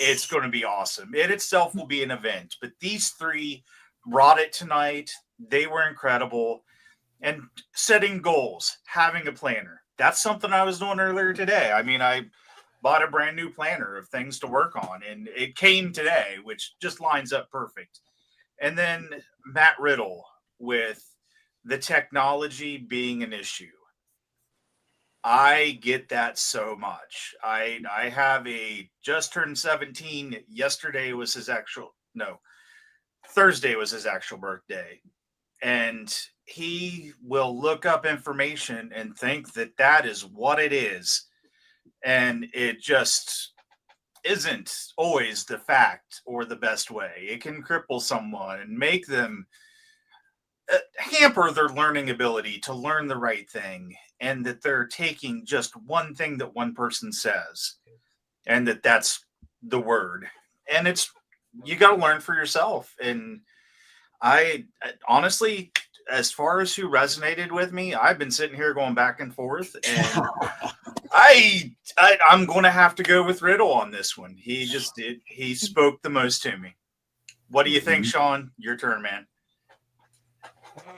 it's going to be awesome. It itself will be an event, but these three brought it tonight. They were incredible. And setting goals, having a planner. That's something I was doing earlier today. I mean, I bought a brand new planner of things to work on, and it came today, which just lines up perfect. And then Matt Riddle with the technology being an issue. I get that so much. I have a just turned 17. Yesterday was his Thursday was his actual birthday. And he will look up information and think that that is what it is. And it just isn't always the fact or the best way. It can cripple someone and make them hamper their learning ability to learn the right thing, and that they're taking just one thing that one person says and that's the word. And you got to learn for yourself. And I honestly, as far as who resonated with me, I've been sitting here going back and forth, and I'm going to have to go with Riddle on this one. He spoke the most to me. What do you think, Sean? Your turn, man.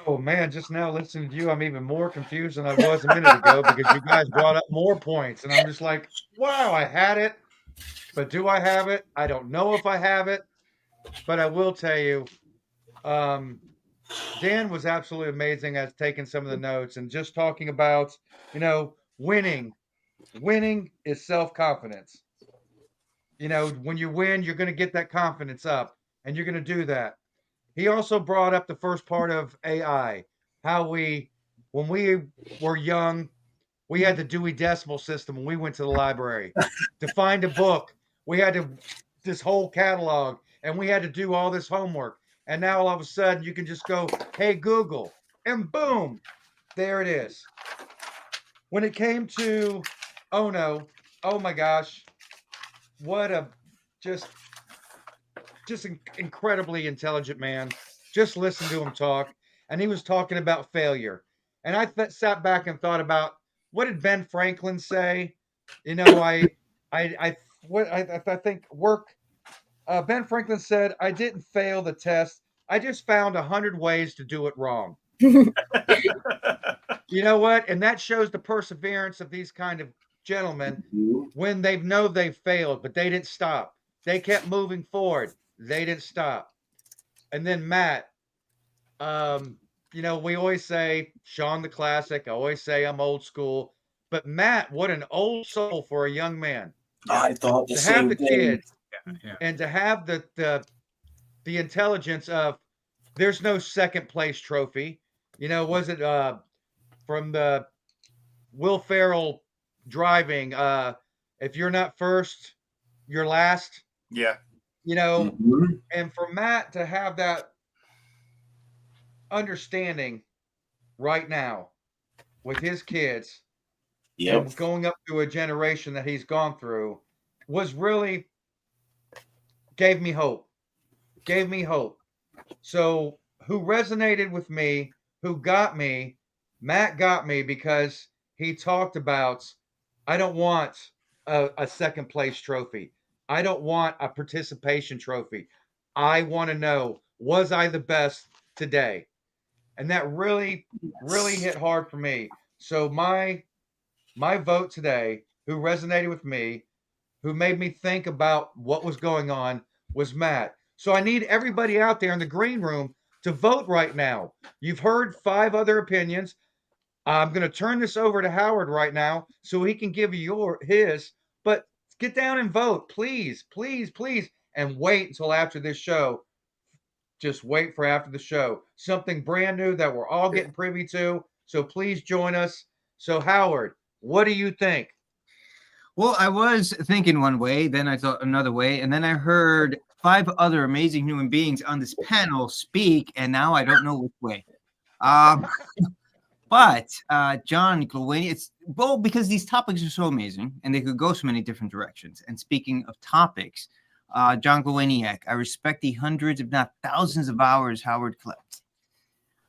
Oh man, just now listening to you, I'm even more confused than I was a minute ago because you guys brought up more points, and I'm just like, wow, I had it, but do I have it? I don't know if I have it, but I will tell you, Dan was absolutely amazing at taking some of the notes and just talking about, winning. Winning is self-confidence. When you win, you're going to get that confidence up, and you're going to do that. He also brought up the first part of AI, how when we were young, we had the Dewey Decimal System when we went to the library. To find a book, we had this whole catalog, and we had to do all this homework. And now all of a sudden, you can just go, hey, Google, and boom, there it is. When it came to Ono, oh my gosh, what a just incredibly intelligent man. Just listen to him talk. And he was talking about failure. And I sat back and thought about, what did Ben Franklin say? I think Ben Franklin said, I didn't fail the test. I just found 100 ways to do it wrong. You know what? And that shows the perseverance of these kind of gentlemen when they know they've failed, but they didn't stop. They kept moving forward. They didn't stop. And then Matt, we always say Sean the classic. I always say I'm old school. But Matt, what an old soul for a young man. I thought the same To have the thing. kids and to have the intelligence of there's no second place trophy. Was it from the Will Ferrell driving? If you're not first, you're last. Yeah. And for Matt to have that understanding right now with his kids and going up through a generation that he's gone through was really gave me hope. Gave me hope. So who resonated with me, who got me, Matt got me because he talked about, I don't want a second place trophy. I don't want a participation trophy. I want to know, was I the best today? And that really hit hard for me. So my vote today, who resonated with me, who made me think about what was going on, was Matt. So I need everybody out there in the green room to vote right now. You've heard 5 other opinions. I'm going to turn this over to Howard right now so he can give you his. But get down and vote, please, please, please, and wait until after this show. Just wait for after the show. Something brand new that we're all getting privy to. So please join us. So Howard, what do you think? Well, I was thinking one way, then I thought another way, and then I heard 5 other amazing human beings on this panel speak, and now I don't know which way. But John Glowini, it's well because these topics are so amazing, and they could go so many different directions. And speaking of topics, John Glowiniak, I respect the hundreds, if not thousands, of hours Howard collected.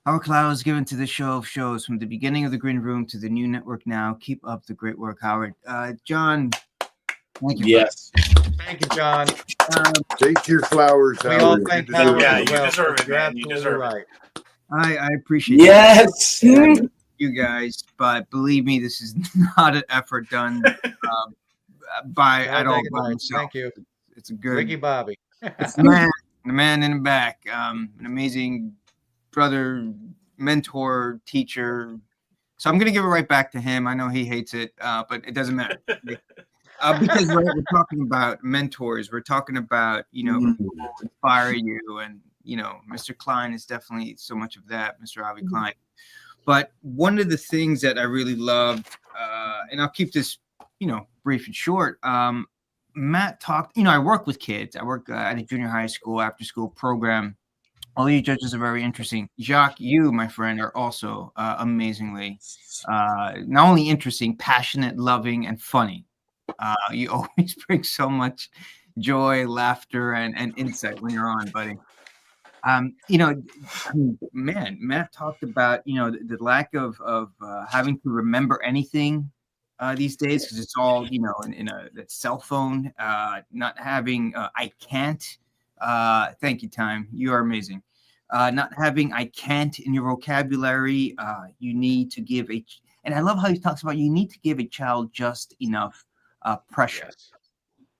Howard Cloud is given to the show of shows from the beginning of the Green Room to the new network now. Keep up the great work, Howard. John, thank you. Yes. Thank you, John. Take your flowers, We Howard. all thank Howard. Yeah, as you well. deserve it, You're man. You absolutely deserve right. it. I appreciate Yes. you guys, but believe me, this is not an effort done by at all by myself. Thank you. It's a good Ricky Bobby. It's the man in the back. An amazing brother, mentor, teacher. So I'm gonna give it right back to him. I know he hates it, but it doesn't matter. Because we're talking about mentors. We're talking about, people who inspire you, and Mr. Klein is definitely so much of that, Mr. Avi Klein. But one of the things that I really loved, and I'll keep this, brief and short. Matt talked, I work with kids. I work at a junior high school after school program. All you judges are very interesting. Jacques, you, my friend, are also amazingly not only interesting, passionate, loving, and funny. You always bring so much joy, laughter, and insight when you're on, buddy. Matt talked about, the lack of having to remember anything these days, because it's all, in a cell phone, not having, I can't, thank you, Time. You are amazing. Not having, I can't in your vocabulary. You need to give and I love how he talks about, you need to give a child just enough pressure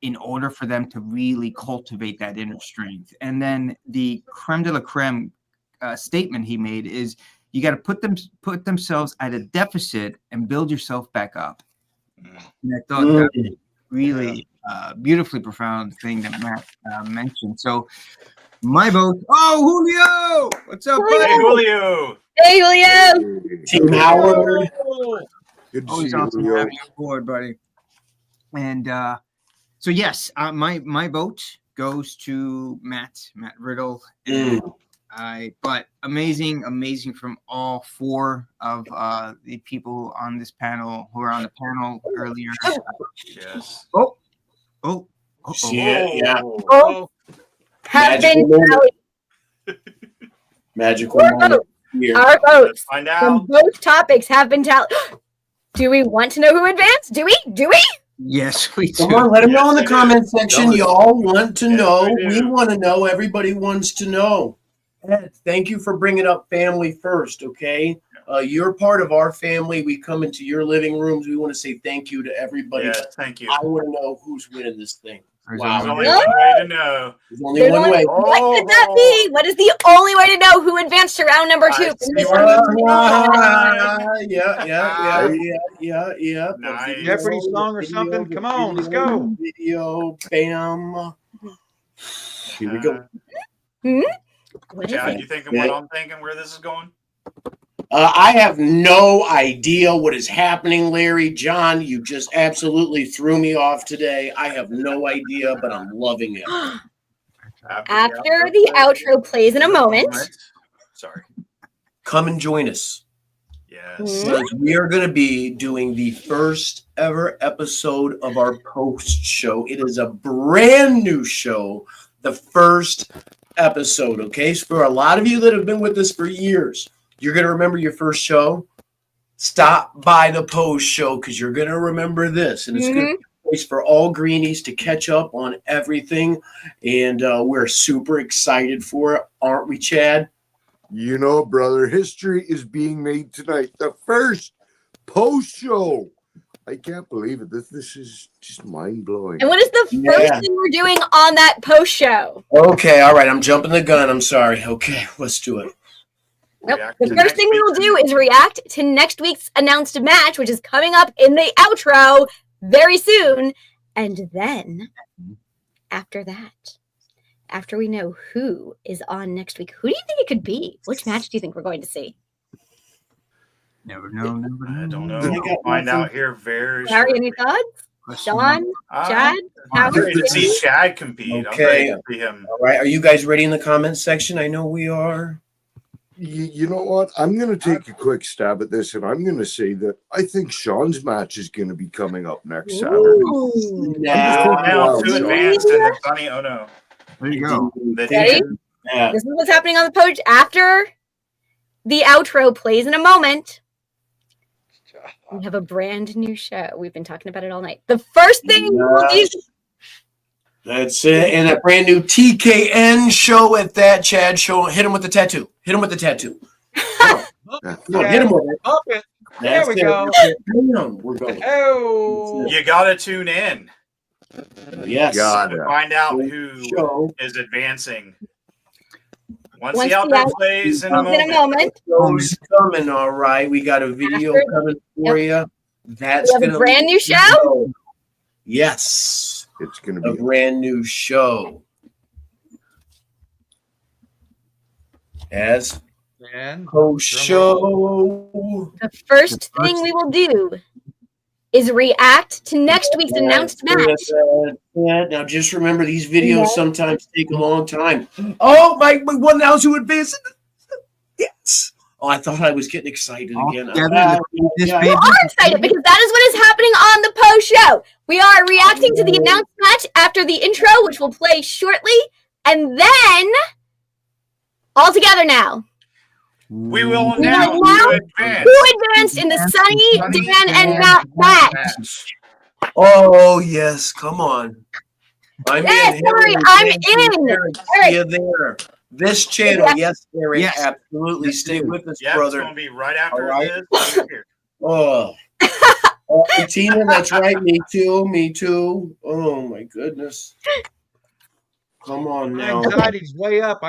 in order for them to really cultivate that inner strength. And then the creme de la creme statement he made is, you got to put themselves at a deficit and build yourself back up. And I thought that was really beautifully profound thing that Matt mentioned. So my vote. Oh, Julio, what's up, buddy? Hey, Julio. Hey, Julio. Team Howard. Good to Always see you, awesome Julio. having you aboard, buddy. And so yes, my vote goes to Matt Riddle. And but amazing from all 4 of the people on this panel who were on the panel earlier. Yes. Yeah. Have been Magical Our moment votes. here. Our votes Find from out. both topics have been tallied. Do we want to know who advanced? Do we? Yes, we do. Come on, let them know in the Yes, comment section. do. Y'all want to know. we We do. want to know. Everybody wants to know. Ed, thank you for bringing up family first, okay? You're part of our family. We come into your living rooms. We want to say thank you to everybody. Yes, thank you. I want to know who's winning this thing. There's Wow. There's only one way to know. There's only one way. What could that be? What is the only way to know who advanced to round number 2? Yeah. Nice. Jeopardy song or something? Come on, let's go. Video, bam. Here we go. Chad, you thinking what I'm thinking, where this is going? I have no idea what is happening, Larry. John, you just absolutely threw me off today. I have no idea, but I'm loving it. After the outro plays in a moment. Sorry. Come and join us. Yes. Because we are going to be doing the first ever episode of our post show. It is a brand new show the first episode, okay? So for a lot of you that have been with us for years, you're going to remember your first show. Stop by the post show because you're going to remember this. And it's going to be a place for all greenies to catch up on everything. And we're super excited for it, aren't we, Chad? You know, brother, history is being made tonight. The first post show. I can't believe it. This is just mind blowing. And what is the first thing we're doing on that post show? Okay, all right. I'm jumping the gun. I'm sorry. Okay, let's do it. Nope. The first thing we will do is react to next week's announced match, which is coming up in the outro very soon. And then after that, after we know who is on next week, who do you think it could be? Which match do you think we're going to see? Never know. I don't know. We'll find out here very Harry, any thoughts? Sean? Chad? I'm ready to see Chad compete. Okay. I'm ready to see him. All right. Are you guys ready in the comments section? I know we are. You know what? I'm going to take a quick stab at this, and I'm going to say that I think Sean's match is going to be coming up next Saturday. Now too advanced in the Sonny Onoo. There you go. Ready? This is what's happening on the post after the outro plays in a moment. We have a brand new show. We've been talking about it all night. The first thing we will do. That's it. And a brand new TKN show at that, Chad. Show. Hit him with the tattoo. Hit him with the tattoo. Come on, hit him with it. There we go. We're going. Oh. You gotta tune in. Yes. To find out who is advancing. Once the outro plays in a moment. Show's coming, all right. We got a video coming for you. That's we have a brand new show. Yes. It's going to be a brand new show. As post show. The first thing we will do is react to next week's announced match. Now just remember, these videos sometimes take a long time. Oh, my one now who advances. Yes. Oh, I thought I was getting excited again. You are excited because that is what is happening on the post show. We are reacting to the announced match after the intro, which will play shortly, and then all together now. We will announce who advanced in the Sonny, Dan, and Matt match. Oh yes, come on. I'm yes, in. Harry, I'm in. Eric, see you there. This channel, yes, Eric, absolutely. Stay with us, brother. It's going to be right after this. Oh, Tina, that's right. Me too. Oh my goodness. Come on now. My anxiety's way up.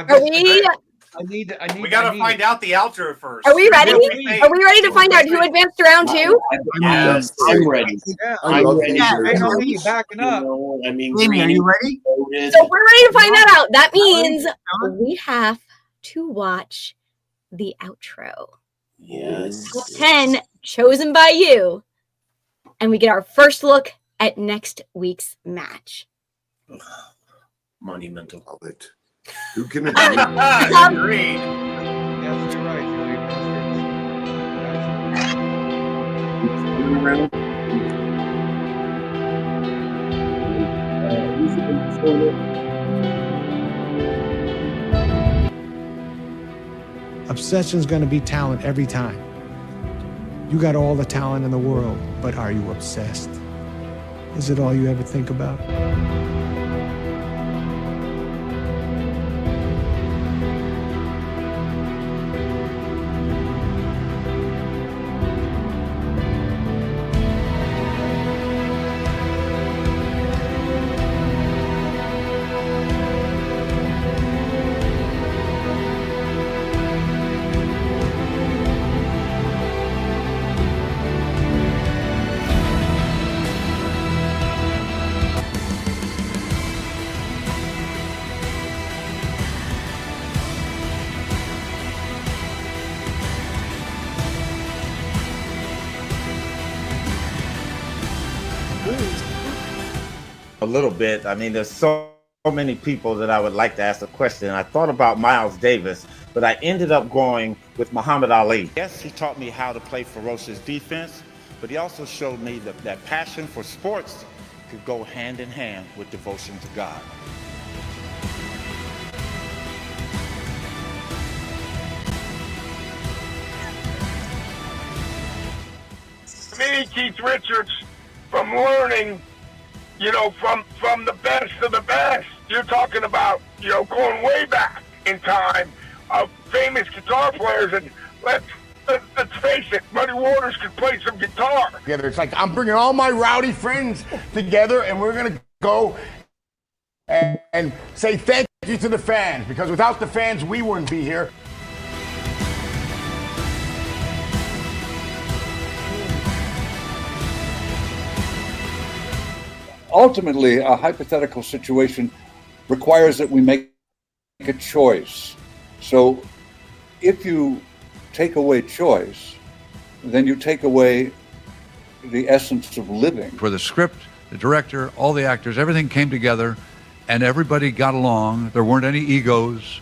We got to find out the outro first. Are we ready? Are we ready to find out who advanced to round two? Yes, I'm ready. I'm ready. Backing up. I mean, Amy, are you ready? So if we're ready to find that out, that means we have to watch the outro. Yes. Top 10 chosen by you. And we get our first look at next week's match. Monumental. Love it. Who can Agreed. Yes, you're right, Obsession's going to be talent every time. You got all the talent in the world, but are you obsessed? Is it all you ever think about? A little bit. I mean, there's so many people that I would like to ask a question. I thought about Miles Davis, but I ended up going with Muhammad Ali. Yes, he taught me how to play ferocious defense, but he also showed me that passion for sports could go hand in hand with devotion to God. me, Keith Richards, from learning, from the best of the best. You're talking about, going way back in time of famous guitar players, and let's face it, Muddy Waters could play some guitar. It's like I'm bringing all my rowdy friends together, and we're gonna go and say thank you to the fans, because without the fans, we wouldn't be here. Ultimately, a hypothetical situation requires that we make a choice. So if you take away choice, then you take away the essence of living. For the script, the director, all the actors, everything came together and everybody got along. There weren't any egos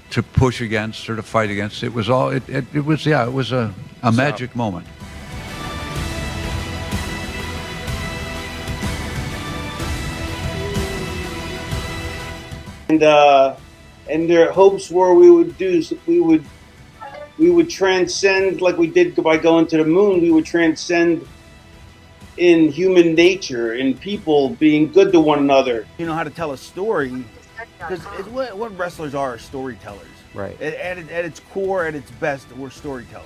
to push against or to fight against. It was all, it was a magic moment. And their hopes were we would transcend, like we did by going to the moon. We would transcend in human nature, in people being good to one another. You know how to tell a story, because what wrestlers are storytellers. Right. At its core, at its best, we're storytellers.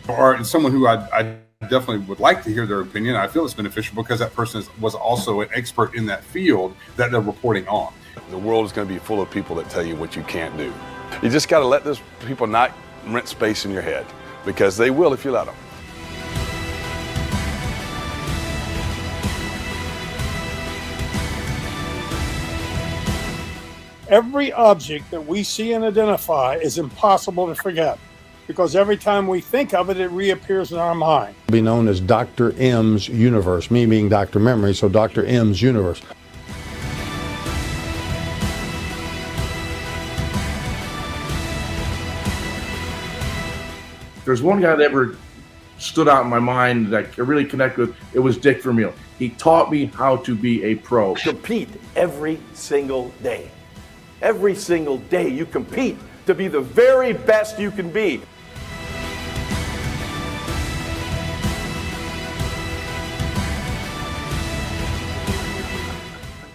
Or someone who I definitely would like to hear their opinion. I feel it's beneficial because that person was also an expert in that field that they're reporting on. The world is going to be full of people that tell you what you can't do. You just got to let those people not rent space in your head, because they will if you let them. Every object that we see and identify is impossible to forget, because every time we think of it, it reappears in our mind. Be known as Dr. M's universe, me being Dr. Memory, so Dr. M's universe. There's one guy that ever stood out in my mind that I really connect with. It was Dick Vermeil. He taught me how to be a pro. Compete every single day. Every single day you compete to be the very best you can be.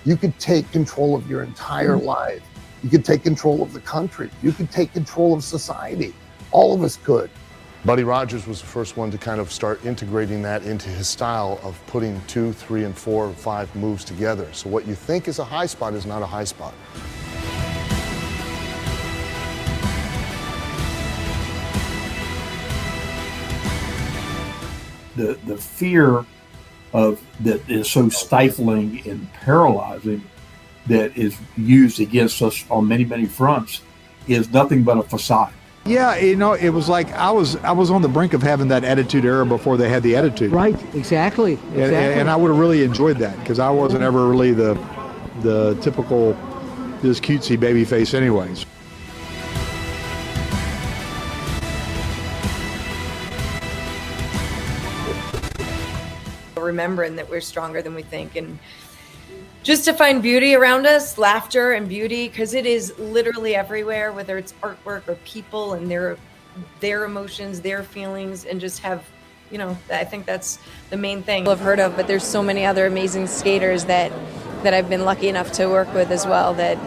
You could take control of your entire life. You could take control of the country. You could take control of society. All of us could. Buddy Rogers was the first one to kind of start integrating that into his style of putting 2, 3, and 4, 5 moves together. So what you think is a high spot is not a high spot. The fear of that is so stifling and paralyzing, that is used against us on many, many fronts, is nothing but a facade. Yeah, it was like I was on the brink of having that attitude era before they had the attitude. Right, exactly. And I would have really enjoyed that, because I wasn't ever really the typical this cutesy baby face anyways. Remembering that we're stronger than we think, and just to find beauty around us, laughter and beauty, because it is literally everywhere, whether it's artwork or people and their emotions, their feelings, and just have, I think that's the main thing I've heard of. But there's so many other amazing skaters that I've been lucky enough to work with as well, that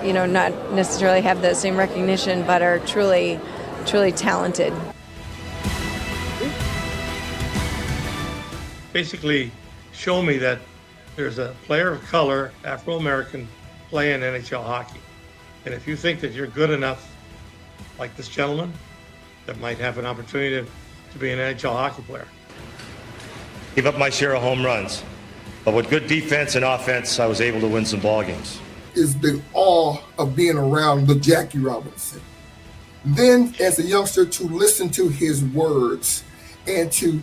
not necessarily have the same recognition, but are truly talented. Basically show me that there's a player of color, Afro-American, playing NHL hockey. And if you think that you're good enough, like this gentleman, that might have an opportunity to be an NHL hockey player. Gave up my share of home runs, but with good defense and offense, I was able to win some ball games. Is the awe of being around the Jackie Robinson. Then as a youngster, to listen to his words and to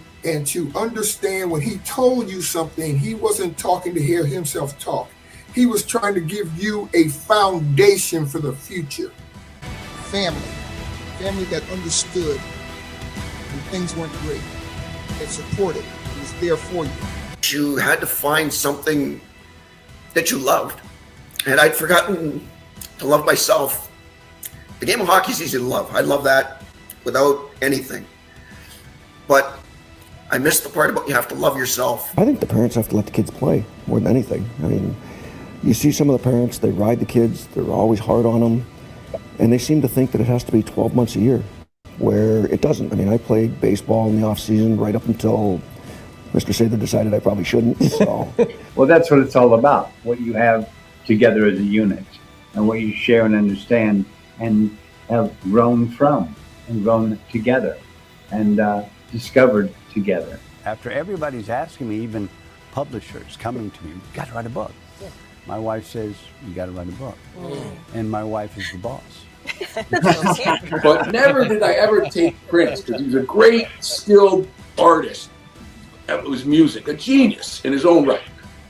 understand when he told you something, he wasn't talking to hear himself talk. He was trying to give you a foundation for the future. Family that understood when things weren't great, that supported, was there for you. You had to find something that you loved. And I'd forgotten to love myself. The game of hockey is easy to love. I love that without anything. But I miss the part about you have to love yourself. I think the parents have to let the kids play more than anything. I mean, you see some of the parents, they ride the kids, they're always hard on them, and they seem to think that it has to be 12 months a year, where it doesn't. I mean, I played baseball in the off season right up until Mr. Sather decided I probably shouldn't. So, well, that's what it's all about, what you have together as a unit and what you share and understand and have grown from and grown together and discovered together. After everybody's asking me, even publishers coming to me, you got to write a book. Yeah. My wife says, you got to write a book. And my wife is the boss. But never did I ever take Prince, because he was a great, skilled artist. It was music, a genius in his own right.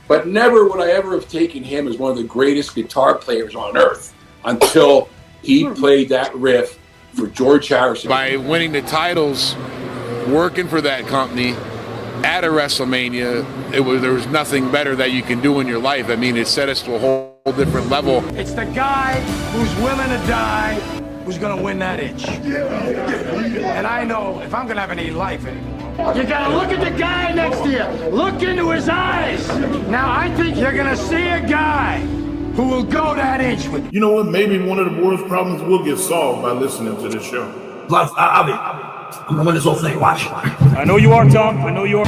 But never would I ever have taken him as one of the greatest guitar players on earth until he played that riff for George Harrison. By winning the titles, working for that company at a WrestleMania, there was nothing better that you can do in your life. I mean, it set us to a whole different level. It's the guy who's willing to die who's gonna win that itch. And I know if I'm gonna have any life anymore, you gotta look at the guy next to you. Look into his eyes. Now I think you're gonna see a guy who will go that inch with you. You know what? Maybe one of the world's problems will get solved by listening to this show. Love, I'm gonna win this whole thing. Watch. I know you are, Tom. I know you are.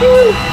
Woo!